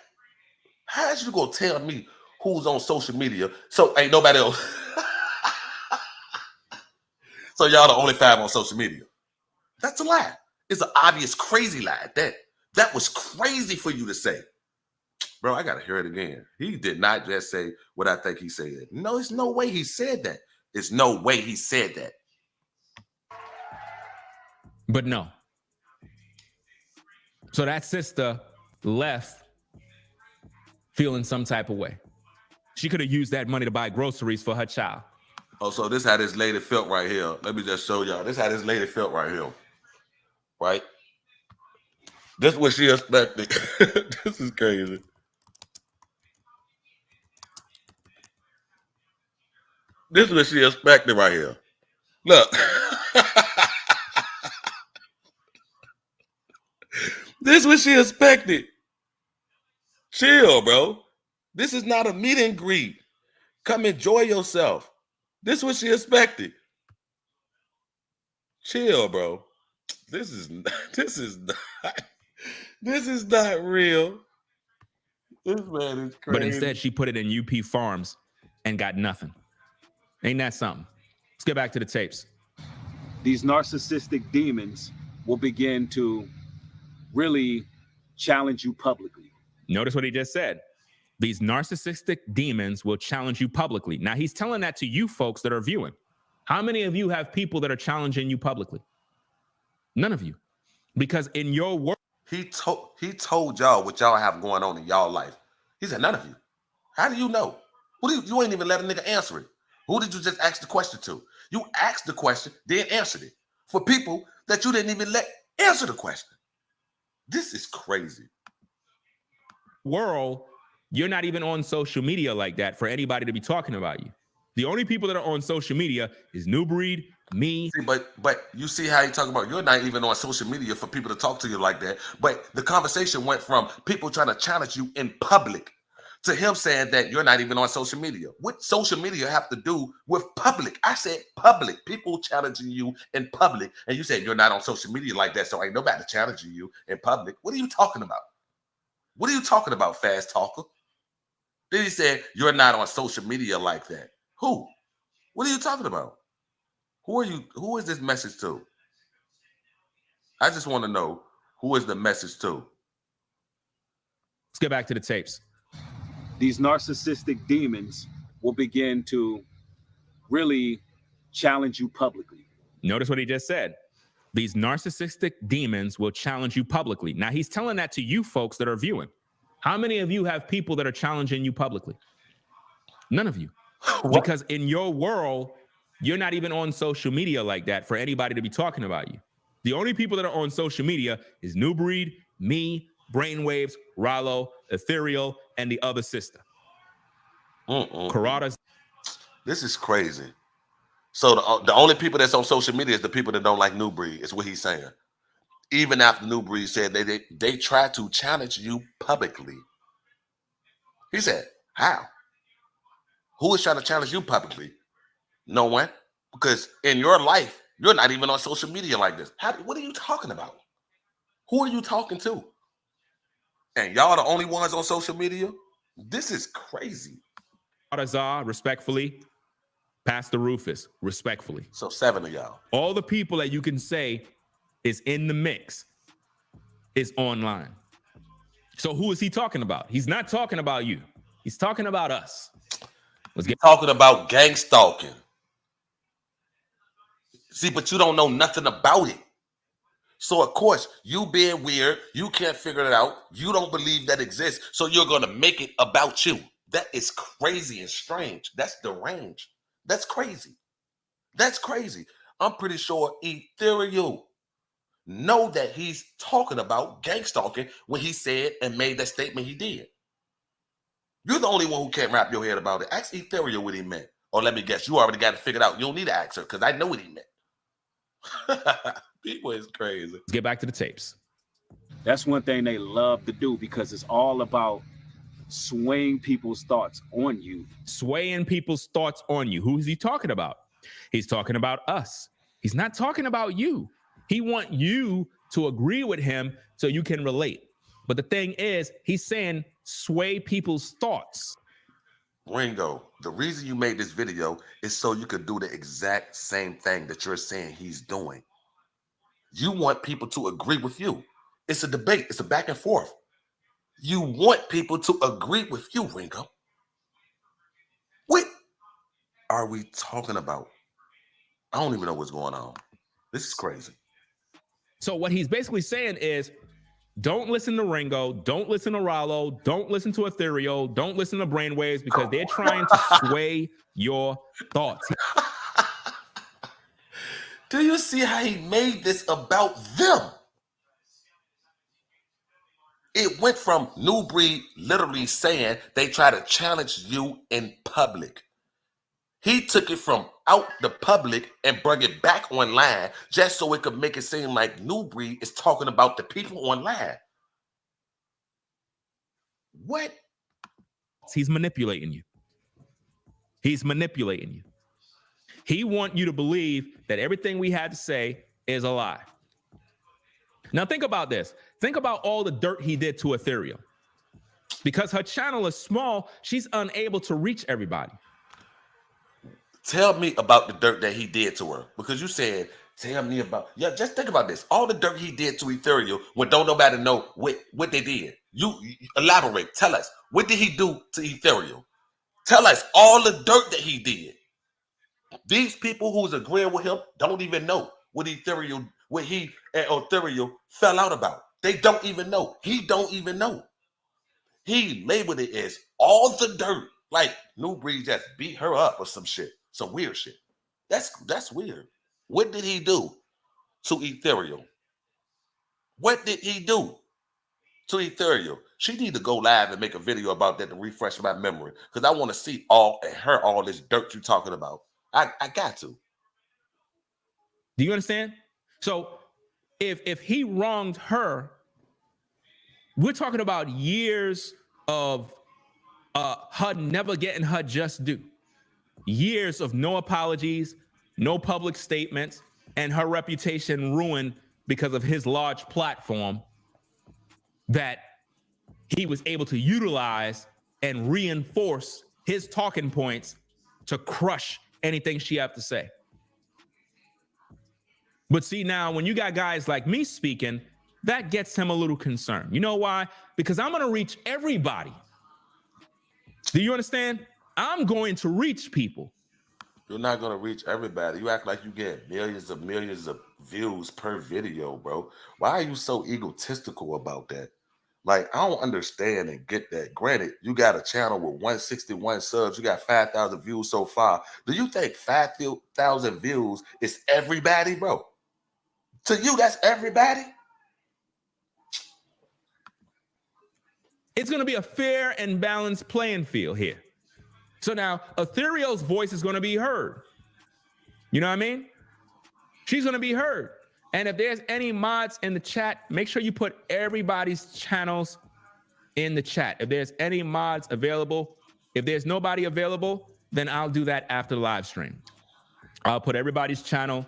How's you gonna tell me who's on social media? So ain't nobody else. So y'all the only 5 on social media. That's a lie. It's an obvious crazy lie. That was crazy for you to say. Bro, I gotta hear it again. He did not just say what I think he said. No, there's no way he said that. There's no way he said that. But no. So that sister left feeling some type of way. She could have used that money to buy groceries for her child. Oh, so this how this lady felt right here. Let me just show y'all. This how this lady felt right here. Right? This is what she expected. This is crazy. This is what she expected right here. Look. This is what she expected. Chill, bro. This is not a meet and greet. Come enjoy yourself. This is what she expected. Chill, bro. This is not real. This man is crazy. But instead, she put it in UP Farms and got nothing. Ain't that something? Let's get back to the tapes. These narcissistic demons will begin to really challenge you publicly. Notice what he just said. These narcissistic demons will challenge you publicly. Now, he's telling that to you folks that are viewing. How many of you have people that are challenging you publicly? None of you. Because in your world, he told y'all what y'all have going on in y'all life. He said, none of you. How do you know? You ain't even let a nigga answer it. Who did you just ask the question to? You asked the question, then answered it. For people that you didn't even let answer the question. This is crazy. World, you're not even on social media like that for anybody to be talking about you. The only people that are on social media is New Breed, me. See, but you see how you talk about you're not even on social media for people to talk to you like that. But the conversation went from people trying to challenge you in public to him saying that you're not even on social media. What social media have to do with public? I said public. People challenging you in public, and you said you're not on social media like that, so ain't nobody challenging you in public. What are you talking about? What are you talking about, fast talker? Then he said you're not on social media like that. Who? What are you talking about? Who are you? Who is this message to? I just want to know who is the message to. Let's get back to the tapes. These narcissistic demons will begin to really challenge you publicly. Notice what he just said. These narcissistic demons will challenge you publicly. Now, he's telling that to you folks that are viewing. How many of you have people that are challenging you publicly? None of you. Because in your world, you're not even on social media like that for anybody to be talking about you. The only people that are on social media is New Breed, me, Brainwaves, Rollo, Ethereal, and the other sister. Karada's. This is crazy. So the only people that's on social media is the people that don't like New Breed, is what he's saying. Even after New Breed said they try to challenge you publicly. He said, how? Who is trying to challenge you publicly? No one. Because in your life, you're not even on social media like this. What are you talking about? Who are you talking to? And y'all are the only ones on social media? This is crazy. Azar, respectfully. Pastor Rufus, respectfully. So 7 of y'all. All the people that you can say is in the mix is online. So who is he talking about? He's not talking about you. He's talking about us. Let's get talking about gang stalking. See, but you don't know nothing about it. So, of course, you being weird, you can't figure it out. You don't believe that exists. So you're going to make it about you. That is crazy and strange. That's deranged. That's crazy. That's crazy. I'm pretty sure Ethereal know that he's talking about gang stalking when he said and made that statement he did. You're the only one who can't wrap your head about it. Ask Ethereal what he meant. Or let me guess, you already got it figured out. You don't need to ask her because I know what he meant. People is crazy. Let's get back to the tapes. That's one thing they love to do because it's all about swaying people's thoughts on you. Swaying people's thoughts on you. Who is he talking about? He's talking about us. He's not talking about you. He wants you to agree with him so you can relate. But the thing is, he's saying sway people's thoughts. Ringo, the reason you made this video is so you could do the exact same thing that you're saying he's doing. You want people to agree with you. It's a debate. It's a back and forth. You want people to agree with you, Ringo. What are we talking about? I don't even know what's going on. This is crazy. So what he's basically saying is, don't listen to Ringo, don't listen to Rollo, don't listen to Ethereal, don't listen to Brainwaves because they're trying to sway your thoughts. Do you see how he made this about them? It went from New Breed literally saying they try to challenge you in public. He took it from out the public and brought it back online just so it could make it seem like New Breed is talking about the people online. What? He's manipulating you. He's manipulating you. He wants you to believe that everything we had to say is a lie. Now think about this. Think about all the dirt he did to Ethereal. Because her channel is small, she's unable to reach everybody. Tell me about the dirt that he did to her. Because you said, tell me about... Yeah, just think about this. All the dirt he did to Ethereal when don't nobody know what they did. You elaborate. Tell us. What did he do to Ethereal? Tell us all the dirt that he did. These people who's agreeing with him don't even know what he and Ethereal fell out about. They don't even know. He don't even know. He labeled it as all the dirt. Like New Breed just beat her up or some shit. Some weird shit. That's weird. What did he do to Ethereal? What did he do to Ethereal? She need to go live and make a video about that to refresh my memory. Because I want to see all this dirt you're talking about. I got to. Do you understand? So if he wronged her, we're talking about years of her never getting her just due. Years of no apologies, no public statements, and her reputation ruined because of his large platform that he was able to utilize and reinforce his talking points to crush anything she have to say. But see, now when you got guys like me speaking, that gets him a little concerned. You know why? Because I'm going to reach everybody. Do you understand? I'm going to reach people. You're not gonna reach everybody. You act like you get millions of views per video, bro. Why are you so egotistical about that? Like, I don't understand and get that. Granted, you got a channel with 161 subs. You got 5,000 views so far. Do you think 5,000 views is everybody, bro? To you, that's everybody? It's going to be a fair and balanced playing field here. So now Ethereal's voice is going to be heard. You know what I mean? She's going to be heard. And if there's any mods in the chat, make sure you put everybody's channels in the chat. If there's any mods available, if there's nobody available, then I'll do that after the live stream. I'll put everybody's channel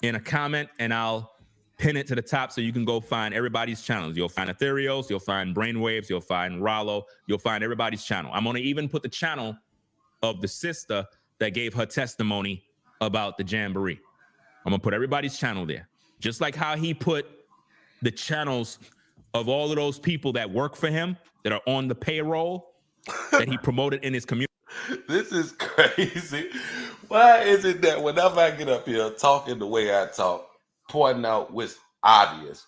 in a comment and I'll pin it to the top so you can go find everybody's channels. You'll find Ethereal's, you'll find Brainwaves, you'll find Rollo, you'll find everybody's channel. I'm going to even put the channel of the sister that gave her testimony about the jamboree. I'm going to put everybody's channel there. Just like how he put the channels of all of those people that work for him, that are on the payroll, that he promoted in his community. This is crazy. Why is it that whenever I get up here talking the way I talk, pointing out what's obvious,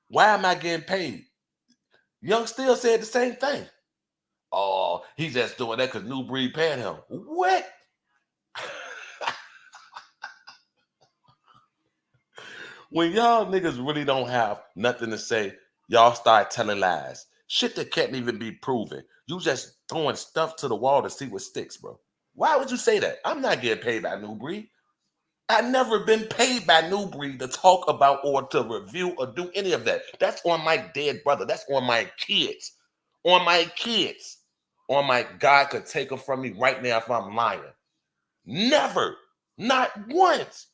why am I getting paid? Young still said the same thing. Oh, he's just doing that because New Breed paid him. What? When y'all niggas really don't have nothing to say, y'all start telling lies. Shit that can't even be proven. You just throwing stuff to the wall to see what sticks, bro. Why would you say that? I'm not getting paid by New Breed. I've never been paid by New Breed to talk about or to review or do any of that. That's on my dead brother. That's on my kids. On my kids. On my God could take them from me right now if I'm lying. Never. Not once.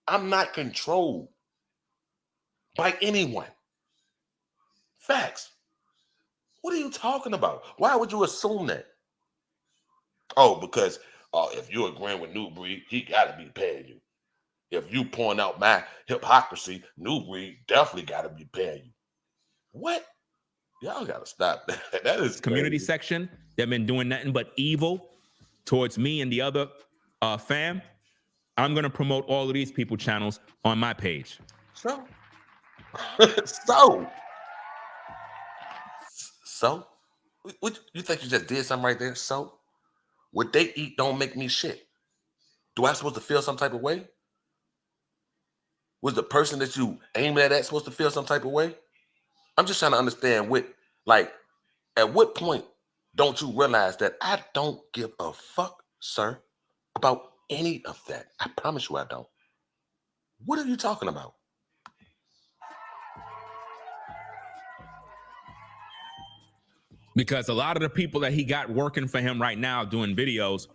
I'm not controlled by anyone. Facts. What are you talking about? Why would you assume that? Oh, because if you're agreeing with New Breed, he got to be paying you. If you point out my hypocrisy, New Breed definitely got to be paying you. What? Y'all got to stop that. That is community crazy. section. They've been doing nothing but evil towards me and the other fam. I'm going to promote all of these people channels on my page. So? What, you think you just did something right there? So? What they eat don't make me shit. Do I supposed to feel some type of way? Was the person that you aimed at supposed to feel some type of way? I'm just trying to understand at what point don't you realize that I don't give a fuck, sir, about any of that? I promise you I don't. What are you talking about? Because a lot of the people that he got working for him right now doing videos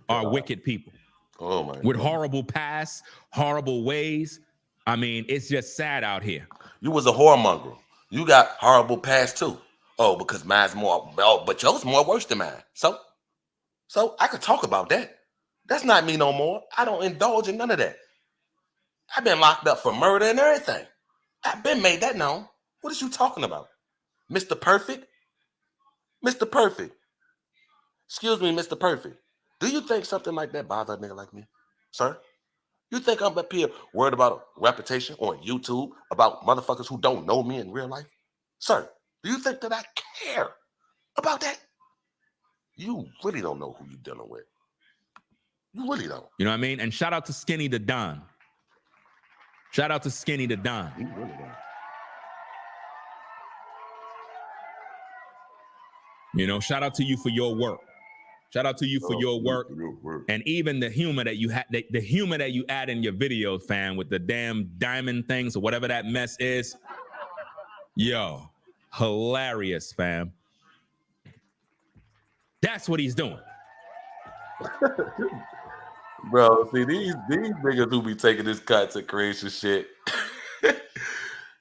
are wicked people. Oh my with God. horrible pasts, horrible ways. I mean, it's just sad out here. You was a whoremonger. You got horrible past too. Oh, because mine's more, but yours more worse than mine. So I could talk about that. That's not me no more. I don't indulge in none of that. I've been locked up for murder and everything. I've been made that known. What is you talking about? Mr. Perfect? Mr. Perfect. Excuse me, Mr. Perfect. Do you think something like that bothers a nigga like me, sir? You think I'm up here worried about a reputation on YouTube about motherfuckers who don't know me in real life? Sir, do you think that I care about that? You really don't know who you're dealing with. You really don't. You know what I mean? And shout out to Skinny the Don. Shout out to Skinny the Don. You really don't. You know, shout out to you for your work. Shout out to you for your work. Your work. And even the humor that you had, the humor that you add in your videos, fam, with the damn diamond things or whatever that mess is. Yo, hilarious, fam. That's what he's doing. Bro, see these niggas who be taking this content creation shit.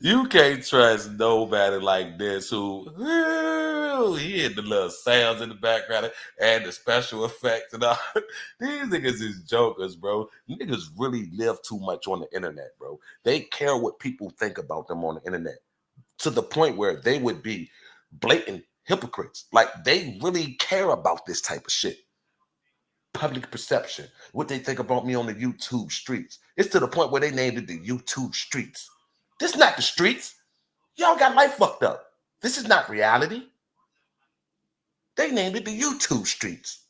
You can't trust nobody like this who he had the little sounds in the background and the special effects and all. These niggas is jokers, bro. Niggas really live too much on the internet, bro. They care what people think about them on the internet to the point where they would be blatant hypocrites. Like they really care about this type of shit. Public perception, what they think about me on the YouTube streets. It's to the point where they named it the YouTube streets. This is not the streets. Y'all got life fucked up. This is not reality. They named it the YouTube streets.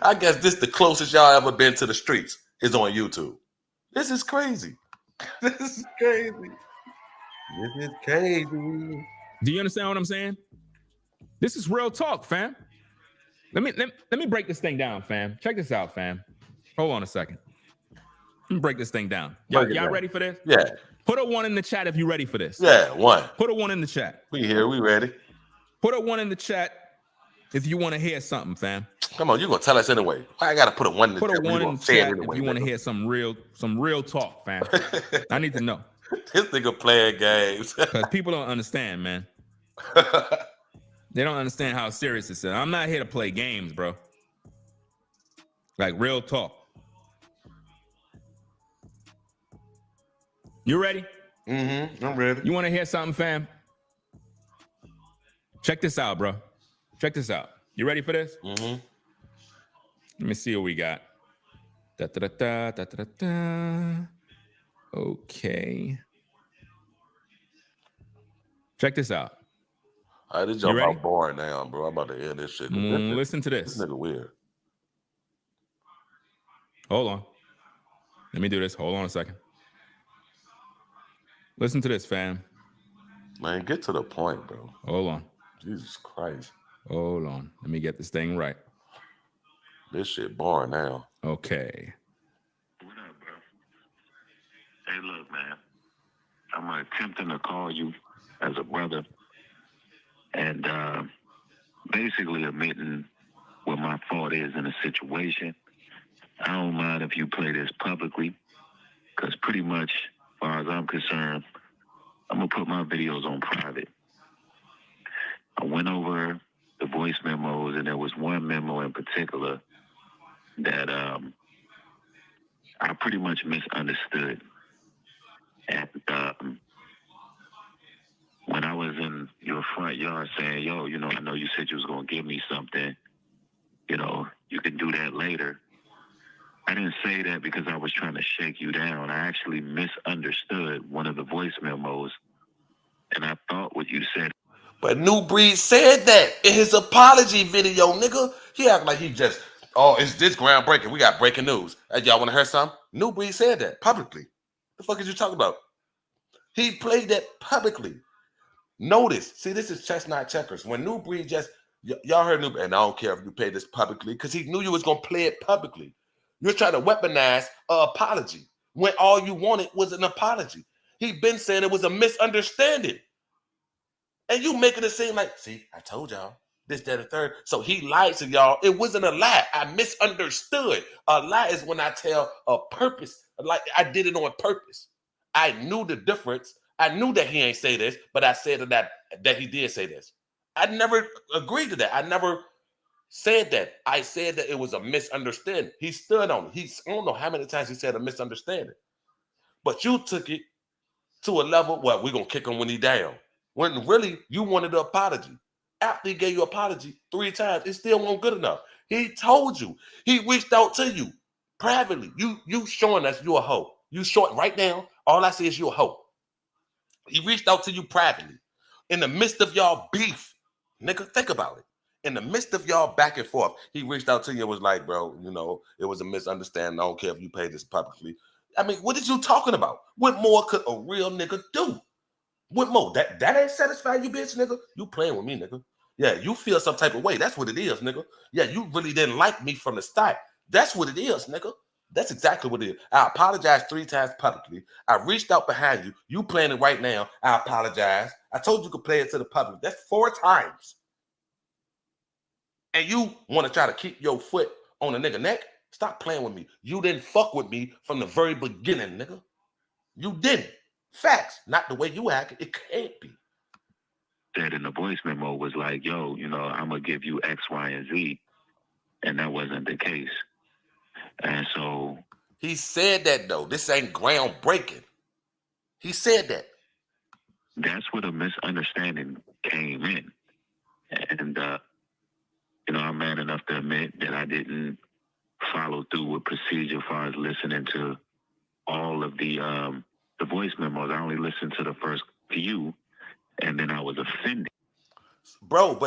I guess this the closest y'all ever been to the streets is on YouTube. This is crazy. This is crazy. This is crazy. Do you understand what I'm saying? This is real talk, fam. Let me break this thing down, fam. Check this out, fam. Hold on a second. Let me break this thing down. Y'all ready for this? Yeah. Put a 1 in the chat if you're ready for this. Yeah, 1. Put a 1 in the chat. We here, we ready. Put a 1 in the chat if you want to hear something, fam. Come on, you're gonna tell us anyway. Why I gotta put a 1 in the chat? Put a 1 in the chat anyway, if you want to hear some real talk, fam. I need to know. This nigga playing games. Because people don't understand, man. They don't understand how serious this is. I'm not here to play games, bro. Like real talk. You ready? Mm-hmm. I'm ready. You want to hear something, fam? Check this out, bro. Check this out. You ready for this? Mm-hmm. Let me see what we got. Da, da, da, da, da, da. Okay. Check this out. All right, this jump out boring now, bro. I'm about to end this shit. Listen to this. This nigga weird. Hold on. Let me do this. Hold on a second. Listen to this, fam. Man, get to the point, bro. Hold on. Jesus Christ. Hold on. Let me get this thing right. This shit boring now. Okay. What up, bro? Hey, look, man. I'm attempting to call you as a brother and basically admitting what my fault is in a situation. I don't mind if you play this publicly, because pretty much, as far as I'm concerned, I'm going to put my videos on private. I went over the voice memos, and there was one memo in particular that I pretty much misunderstood. And when I was in your front yard saying, yo, you know, I know you said you was going to give me something, you know, you can do that later. I didn't say that because I was trying to shake you down. I actually misunderstood one of the voice memos, and I thought what you said. But New Breed said that in his apology video, nigga. He acted like he just, oh, is this groundbreaking? We got breaking news. Y'all want to hear something? New Breed said that publicly. The fuck is you talking about? He played that publicly. Notice, see, this is chess, not checkers. When New Breed just, y'all heard New Breed, and I don't care if you pay this publicly, because he knew you was going to play it publicly. You're trying to weaponize an apology when all you wanted was an apology. He been saying it was a misunderstanding. And you making it seem like, see, I told y'all, this, that, and third. So he lied to y'all. It wasn't a lie. I misunderstood. A lie is when I tell a purpose, like I did it on purpose. I knew the difference. I knew that he ain't say this, but I said that he did say this. I never agreed to that. I never said that. I said that it was a misunderstanding. He stood on it. I don't know how many times he said a misunderstanding. But you took it to a level where we're going to kick him when he down. When really you wanted an apology. After he gave you an apology 3 times, it still wasn't good enough. He told you. He reached out to you privately. You showing us you a hoe. You showing right now, all I see is you a hoe. He reached out to you privately. In the midst of y'all beef, nigga, think about it. In the midst of y'all back and forth, he reached out to you and was like, bro, you know, it was a misunderstanding. I don't care if you paid this publicly. I mean, what is you talking about? What more could a real nigga do? What more? That ain't satisfy you, bitch, nigga? You playing with me, nigga. Yeah, you feel some type of way. That's what it is, nigga. Yeah, you really didn't like me from the start. That's what it is, nigga. That's exactly what it is. I apologized 3 times publicly. I reached out behind you. You playing it right now. I apologize. I told you could play it to the public. That's 4 times. And you want to try to keep your foot on a nigga neck? Stop playing with me. You didn't fuck with me from the very beginning, nigga. You didn't. Facts. Not the way you act. It can't be. That in the voice memo was like, yo, I'm going to give you X, Y, and Z. And that wasn't the case. And so. He said that, though. This ain't groundbreaking. He said that. That's where the misunderstanding came in. And, I'm man enough to admit that I didn't follow through with procedure as far as listening to all of the voice memos. I only listened to the first few, and then I was offended. Bro,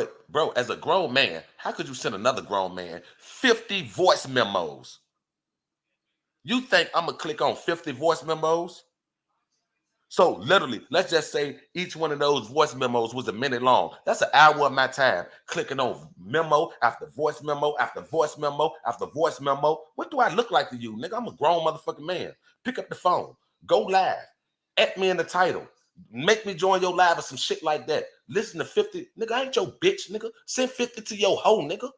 as a grown man, how could you send another grown man 50 voice memos? You think I'm going to click on 50 voice memos? So literally, let's just say each one of those voice memos was a minute long. That's an hour of my time clicking on memo after voice memo after voice memo after voice memo. What do I look like to you, nigga? I'm a grown motherfucking man. Pick up the phone. Go live. At me in the title. Make me join your live or some shit like that. Listen to 50. Nigga, I ain't your bitch, nigga. Send 50 to your hoe, nigga.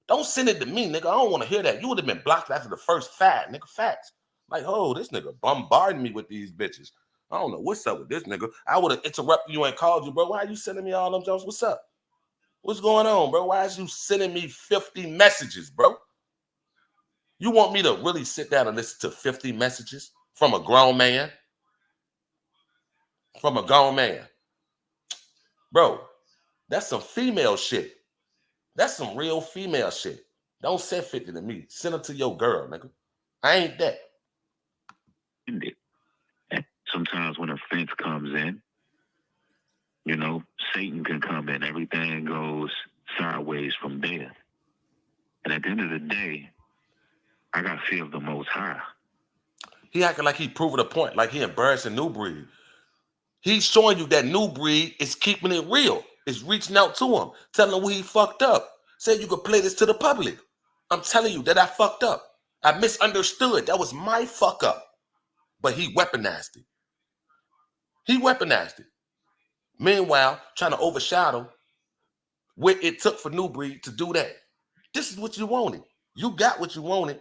Don't send it to me, nigga. I don't want to hear that. You would have been blocked after the first 5, nigga. Facts. Like, oh, this nigga bombarding me with these bitches. I don't know what's up with this nigga. I would have interrupted you and called you, bro. Why are you sending me all them jokes? What's up? What's going on, bro? Why is you sending me 50 messages, bro? You want me to really sit down and listen to 50 messages from a grown man? From a grown man. Bro, that's some female shit. That's some real female shit. Don't send 50 to me. Send them to your girl, nigga. I ain't that. And sometimes when offense comes in, Satan can come in. Everything goes sideways from there. And at the end of the day, I got fear of the Most High. He acting like he proving a point, like he embarrassing New Breed. He's showing you that New Breed is keeping it real. It's reaching out to him, telling him where he fucked up. Said you could play this to the public. I'm telling you that I fucked up. I misunderstood. That was my fuck up. But he weaponized it. He weaponized it. Meanwhile, trying to overshadow what it took for New Breed to do that. This is what you wanted. You got what you wanted.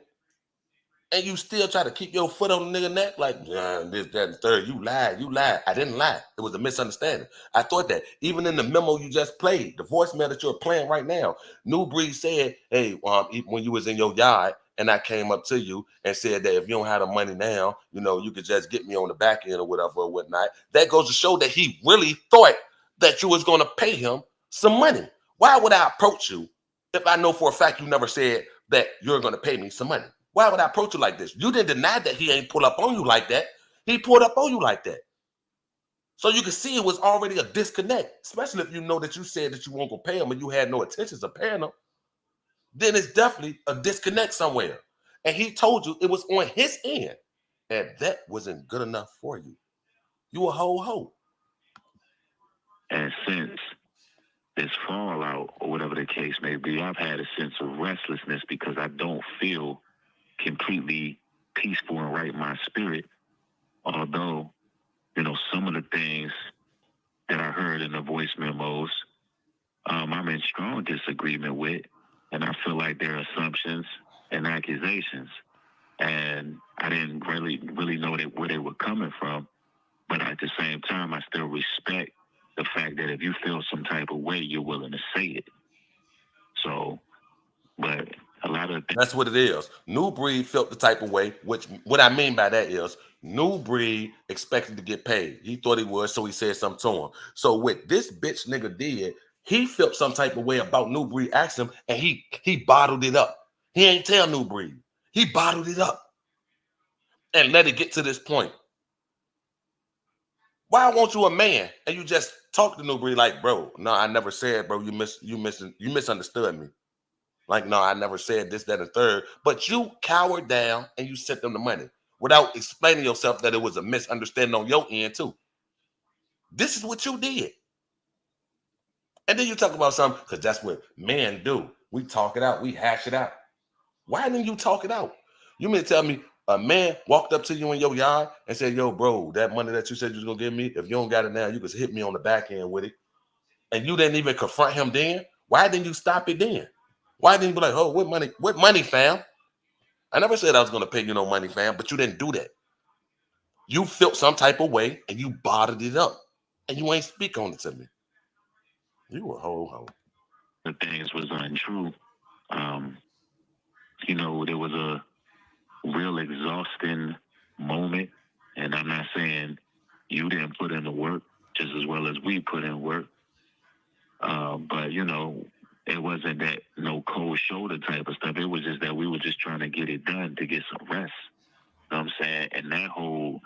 And you still try to keep your foot on the nigga neck like, this, that, and third. You lied. I didn't lie. It was a misunderstanding. I thought that. Even in the memo you just played, the voicemail that you're playing right now, New Breed said, hey, when you was in your yard, and I came up to you and said that if you don't have the money now, you could just get me on the back end or whatever or whatnot. That goes to show that he really thought that you was going to pay him some money. Why would I approach you if I know for a fact you never said that you're going to pay me some money? Why would I approach you like this? You didn't deny that he ain't pull up on you like that. He pulled up on you like that. So you can see it was already a disconnect, especially if you know that you said that you weren't going to pay him and you had no intentions of paying him. Then it's definitely a disconnect somewhere. And he told you it was on his end. And that wasn't good enough for you. You a whole hoe. And since this fallout, or whatever the case may be, I've had a sense of restlessness because I don't feel completely peaceful and right in my spirit. Although, some of the things that I heard in the voice memos, I'm in strong disagreement with, and I feel like they're assumptions and accusations. And I didn't really know where they were coming from. But at the same time, I still respect the fact that if you feel some type of way, you're willing to say it. So, but a lot of things. That's what it is. New Breed felt the type of way, which what I mean by that is New Breed expected to get paid. He thought he would, so he said something to him. So what this bitch nigga did, he felt some type of way about New Breed asked him, and he bottled it up. He ain't tell New Breed. He bottled it up and let it get to this point. Why won't you a man and you just talk to New Breed like, bro, no, I never said, bro, you misunderstood me. Like, no, I never said this, that, and third. But you cowered down and you sent them the money without explaining yourself that it was a misunderstanding on your end, too. This is what you did. And then you talk about something, because that's what men do. We talk it out, we hash it out. Why didn't you talk it out? You mean to tell me a man walked up to you in your yard and said, yo, bro, that money that you said you was going to give me, if you don't got it now, you can hit me on the back end with it. And you didn't even confront him then? Why didn't you stop it then? Why didn't you be like, oh, what money, fam? I never said I was going to pay you no money, fam, but you didn't do that. You felt some type of way and you bottled it up. And you ain't speak on it to me. You a hoe. The things was untrue. There was a real exhausting moment, and I'm not saying you didn't put in the work just as well as we put in work, but it wasn't that no cold shoulder type of stuff. It was just that we were just trying to get it done to get some rest. You know what I'm saying? And that whole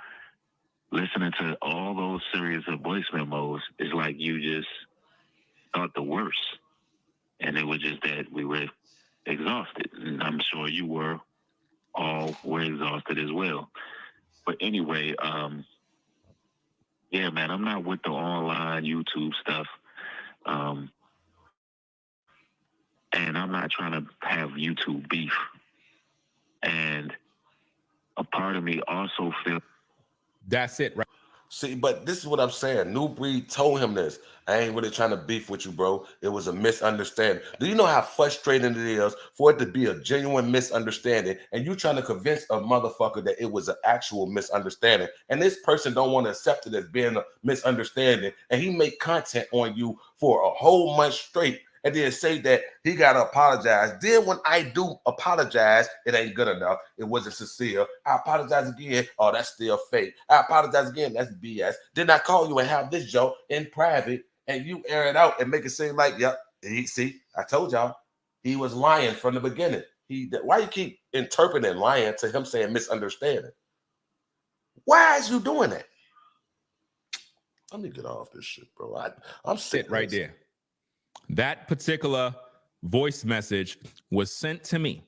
listening to all those series of voice memos is like you just thought the worst, and it was just that we were exhausted, and I'm sure you were exhausted as well. But anyway, yeah, man, I'm not with the online YouTube stuff, and I'm not trying to have YouTube beef. And a part of me also feels That's it, right? See, but this is what I'm saying. New Breed told him this. I ain't really trying to beef with you, bro. It was a misunderstanding. Do you know how frustrating it is for it to be a genuine misunderstanding and you trying to convince a motherfucker that it was an actual misunderstanding, and this person don't want to accept it as being a misunderstanding, and he make content on you for a whole month straight and then say that he got to apologize. Then when I do apologize, it ain't good enough. It wasn't sincere. I apologize again. Oh, that's still fake. I apologize again. That's BS. Then I call you and have this joke in private and you air it out and make it seem like, yep, see, I told y'all he was lying from the beginning. Why you keep interpreting lying to him saying misunderstanding? Why is you doing that? Let me get off this shit, bro. I'm sick right there. That particular voice message was sent to me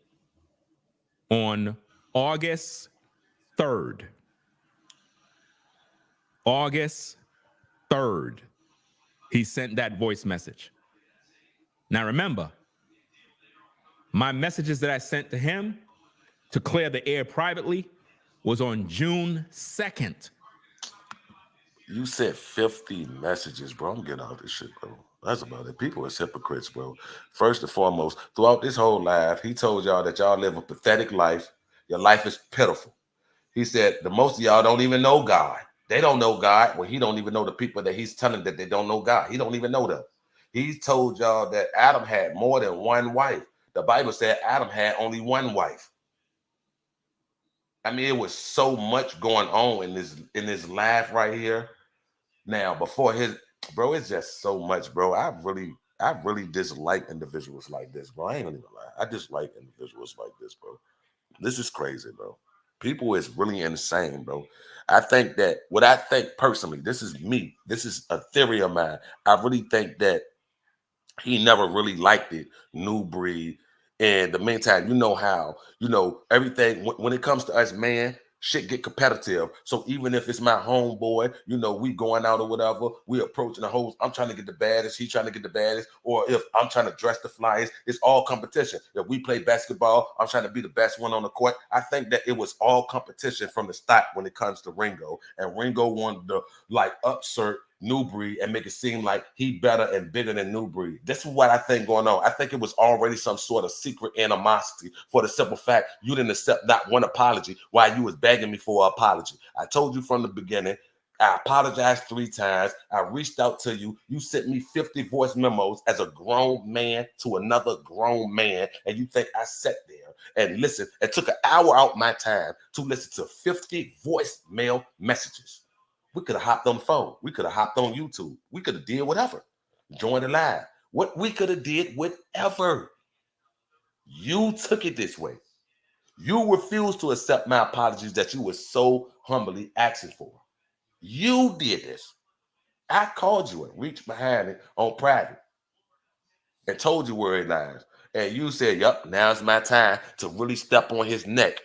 on August 3rd. August 3rd. He sent that voice message. Now remember, my messages that I sent to him to clear the air privately was on June 2nd. You sent 50 messages, bro. I'm getting out this shit, bro. That's about it. People is hypocrites, bro. First and foremost, throughout this whole life, he told y'all that y'all live a pathetic life. Your life is pitiful. He said the most of y'all don't even know God. They don't know God. Well, he don't even know the people that he's telling that they don't know God. He don't even know them. He told y'all that Adam had more than one wife. The Bible said Adam had only one wife. I mean, it was so much going on in this life right here. Now, before bro, it's just so much, bro. I really dislike individuals like this, bro. I ain't gonna even lie. I dislike individuals like this, bro. This is crazy, bro. People is really insane, bro. I think that what I think personally, this is me. This is a theory of mine. I really think that he never really liked it, New Breed. In the meantime, you know how, everything, when it comes to us, man, shit get competitive. So even if it's my homeboy, we going out or whatever, we approaching the host. I'm trying to get the baddest. He trying to get the baddest. Or if I'm trying to dress the flyest, it's all competition. If we play basketball, I'm trying to be the best one on the court. I think that it was all competition from the start when it comes to Ringo. And Ringo wanted to upsert New Breed and make it seem like he better and bigger than New Breed. This is what I think going on. I think it was already some sort of secret animosity for the simple fact you didn't accept not one apology while you was begging me for an apology. I told you from the beginning, I apologized 3 times. I reached out to you. You sent me 50 voice memos as a grown man to another grown man. And you think I sat there and listened and took an hour out my time to listen to 50 voicemail messages? We could have hopped on the phone. We could have hopped on YouTube. We could have did whatever. Joined the live. What we could have did whatever. You took it this way. You refused to accept my apologies that you were so humbly asking for. You did this. I called you and reached behind it on private and told you where it lies. And you said, yep, now's my time to really step on his neck.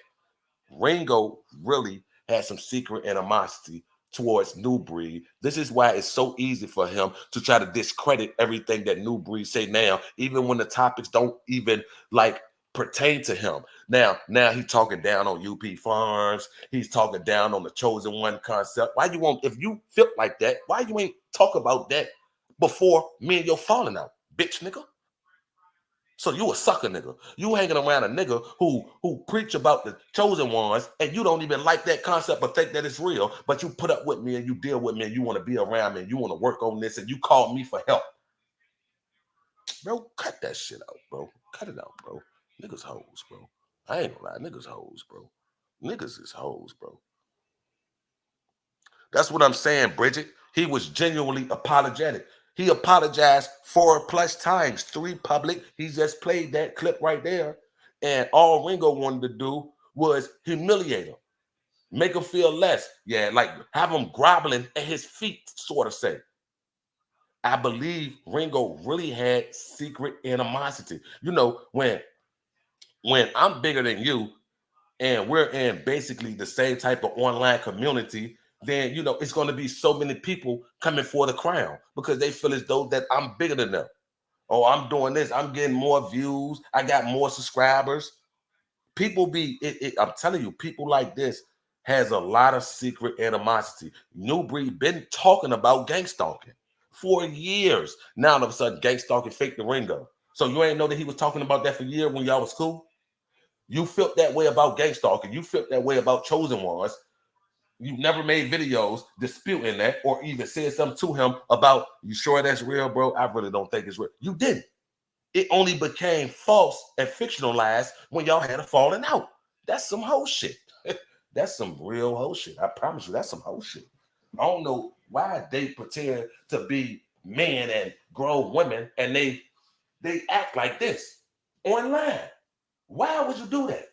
Ringo really had some secret animosity towards New Breed. This is why it's so easy for him to try to discredit everything that New Breed say now, even when the topics don't even like pertain to him. Now he's talking down on UP Farms. He's talking down on the Chosen One concept. Why you won't, if you feel like that, why you ain't talk about that before me and your falling out, bitch nigga? So you a sucker nigga. You hanging around a nigga who preach about the chosen ones and you don't even like that concept but think that it's real, but you put up with me and you deal with me and you want to be around me and you want to work on this and you call me for help. Bro, cut that shit out, bro. Cut it out, bro. Niggas hoes, bro. I ain't gonna lie. Niggas hoes, bro. Niggas is hoes, bro. That's what I'm saying, Bridget. He was genuinely apologetic. He apologized 4+ times, 3 public. He just played that clip right there. And all Ringo wanted to do was humiliate him, make him feel less. Yeah, like have him groveling at his feet, sort of say. I believe Ringo really had secret animosity. You know, when I'm bigger than you and we're in basically the same type of online community, then, you know, it's going to be so many people coming for the crown because they feel as though that I'm bigger than them. Oh, I'm doing this. I'm getting more views. I got more subscribers. People I'm telling you, people like this has a lot of secret animosity. New Breed been talking about gang stalking for years. Now, all of a sudden, gang stalking fake the Ringo. So you ain't know that he was talking about that for years when y'all was cool? You felt that way about gang stalking. You felt that way about chosen ones. You never made videos disputing that or even said something to him about, you sure that's real, bro? I really don't think it's real. You didn't. It only became false and fictionalized when y'all had a falling out. That's some whole shit. That's some real whole shit. I promise you, that's some whole shit. I don't know why they pretend to be men and grown women and they act like this online. Why would you do that?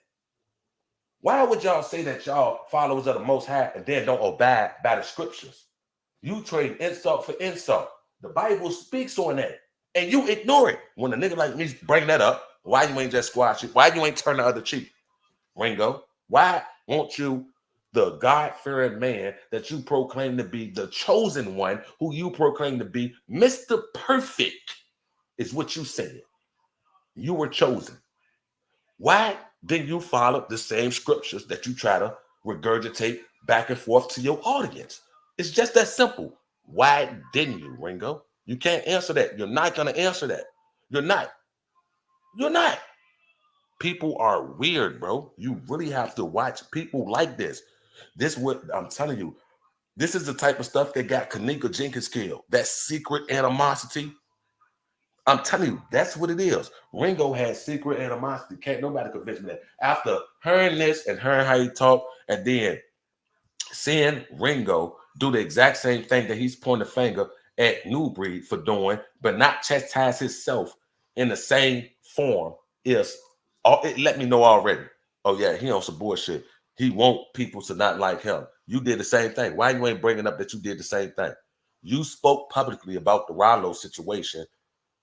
Why would y'all say that y'all followers of the Most High and then don't abide by the scriptures? You trade insult for insult. The Bible speaks on that, and you ignore it. When a nigga like me bring that up, why you ain't just squash it? Why you ain't turn the other cheek, Ringo? Why won't you, the God-fearing man that you proclaim to be, the chosen one who you proclaim to be, Mr. Perfect, is what you said. You were chosen. Why didn't you follow the same scriptures that you try to regurgitate back and forth to your audience? It's just that simple. Why didn't you, Ringo? You can't answer that. You're not going to answer that. You're not. You're not. People are weird, bro. You really have to watch people like this. This what I'm telling you. This is the type of stuff that got Kanika Jenkins killed. That secret animosity. I'm telling you, that's what it is. Ringo had secret animosity. Can't nobody convince me that. After hearing this and hearing how he talk, and then seeing Ringo do the exact same thing that he's pointing the finger at New Breed for doing, but not chastise himself in the same form, it let me know already. Oh yeah, he on some bullshit. He want people to not like him. You did the same thing. Why you ain't bringing up that you did the same thing? You spoke publicly about the Rollo situation.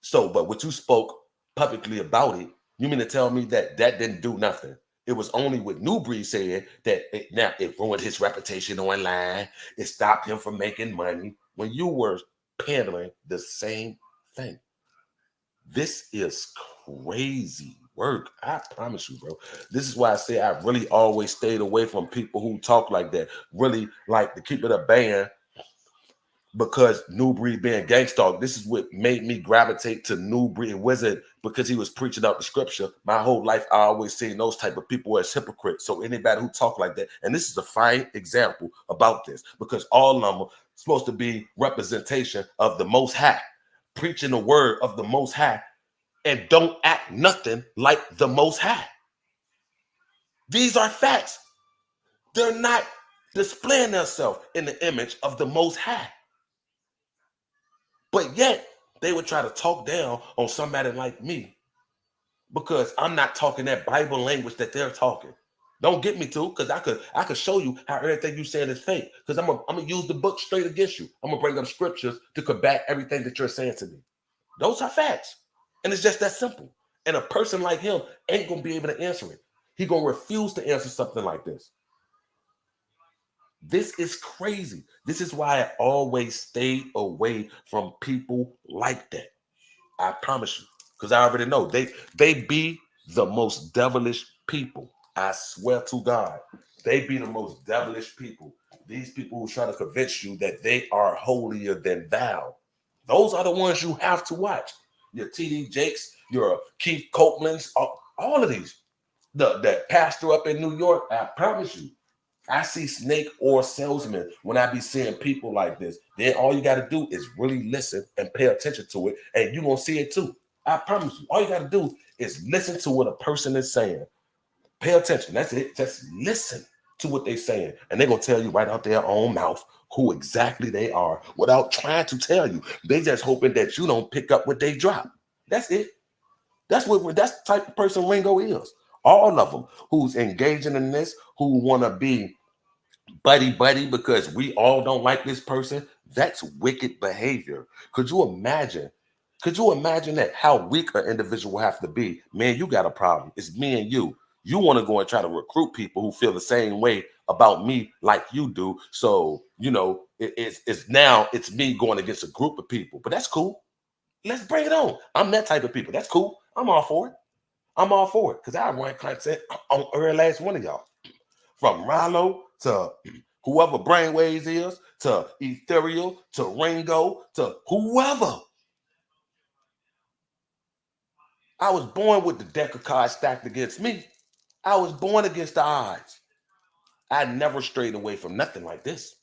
So, but what you spoke publicly about it, you mean to tell me that didn't do nothing? It was only what New Breed said that it ruined his reputation online. It stopped him from making money when you were pandering the same thing. This is crazy work. I promise you, bro. This is why I say I really always stayed away from people who talk like that. Really like to keep it a band. Because New Breed being gangsta, this is what made me gravitate to New Breed. It wasn't because he was preaching out the scripture. My whole life, I always seen those type of people as hypocrites. So anybody who talk like that, and this is a fine example about this, because all of them are supposed to be representation of the Most High, preaching the word of the Most High, and don't act nothing like the Most High. These are facts. They're not displaying themselves in the image of the Most High. But yet, they would try to talk down on somebody like me because I'm not talking that Bible language that they're talking. Don't get me to, because I could show you how everything you saying is fake. Because I'm gonna use the book straight against you. I'm gonna bring up scriptures to combat everything that you're saying to me. Those are facts, and it's just that simple. And a person like him ain't gonna be able to answer it. He gonna refuse to answer something like this. This is crazy. This is why I always stay away from people like that. I promise you, because I already know they be the most devilish people. I swear to God, they be the most devilish people. These people who try to convince you that they are holier than thou. Those are the ones you have to watch. Your T.D. Jakes, your Keith Copelands, all of these. The pastor up in New York, I promise you, I see snake or salesman when I be seeing people like this. Then all you got to do is really listen and pay attention to it, and you're going to see it too. I promise you. All you got to do is listen to what a person is saying. Pay attention. That's it. Just listen to what they're saying, and they're going to tell you right out their own mouth who exactly they are without trying to tell you. They just hoping that you don't pick up what they drop. That's it. That's the type of person Ringo is. All of them who's engaging in this, who want to be buddy because we all don't like this person. That's wicked behavior. Could you imagine that, how weak an individual will have to be? Man, you got a problem. It's me and you. You want to go and try to recruit people who feel the same way about me like you do. So, it's me going against a group of people. But that's cool. Let's bring it on. I'm that type of people. That's cool. I'm all for it. Because I run content on every last one of y'all. From Rallo to whoever Brainwaves is, to Ethereal, to Ringo, to whoever. I was born with the deck of cards stacked against me. I was born against the odds. I never strayed away from nothing like this.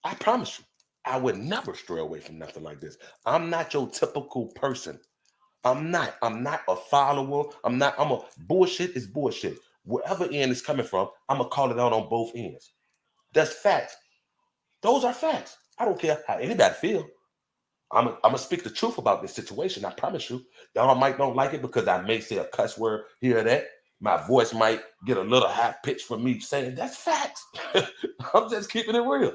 I promise you, I would never stray away from nothing like this. I'm not your typical person. I'm not a follower. Bullshit is bullshit. Wherever end is coming from, I'm going to call it out on both ends. That's facts. Those are facts. I don't care how anybody feel. I'm gonna speak the truth about this situation. I promise you. Y'all might not like it because I may say a cuss word here or that. My voice might get a little high pitched from me saying that's facts. I'm just keeping it real.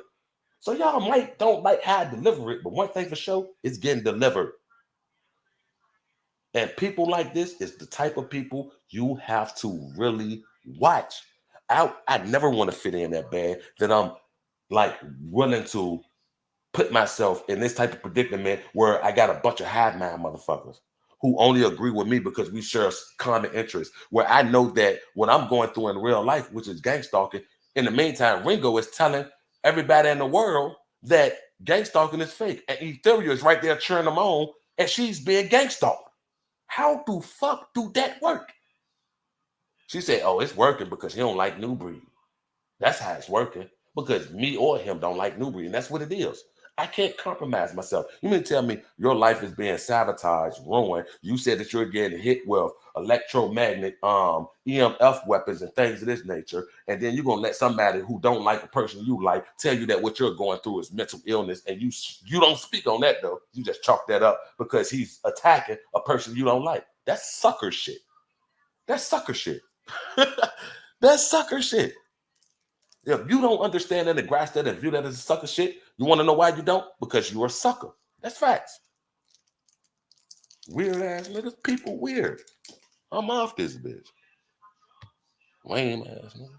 So y'all might don't like how I deliver it, but one thing for sure, it's getting delivered. And people like this is the type of people you have to really watch. I never want to fit in that bad that I'm like willing to put myself in this type of predicament where I got a bunch of hive mind motherfuckers who only agree with me because we share common interests, where I know that what I'm going through in real life, which is gang stalking, in the meantime, Ringo is telling everybody in the world that gang stalking is fake. And Ethereal is right there cheering them on, and she's being gang stalked. How the fuck do that work? She said, oh, it's working because he don't like New Breed. That's how it's working, because me or him don't like New Breed, and that's what it is. I can't compromise myself. You mean to tell me your life is being sabotaged, ruined? You said that you're getting hit with electromagnetic EMF weapons and things of this nature, and then you're gonna let somebody who don't like a person you like tell you that what you're going through is mental illness, and you don't speak on that though. You just chalk that up because he's attacking a person you don't like. That's sucker shit. That's sucker shit. That's sucker shit. If you don't understand that and grasp that and view that as a sucker shit, you want to know why you don't? Because you're a sucker. That's facts. Weird ass niggas. People weird. I'm off this bitch. Lame ass nigga.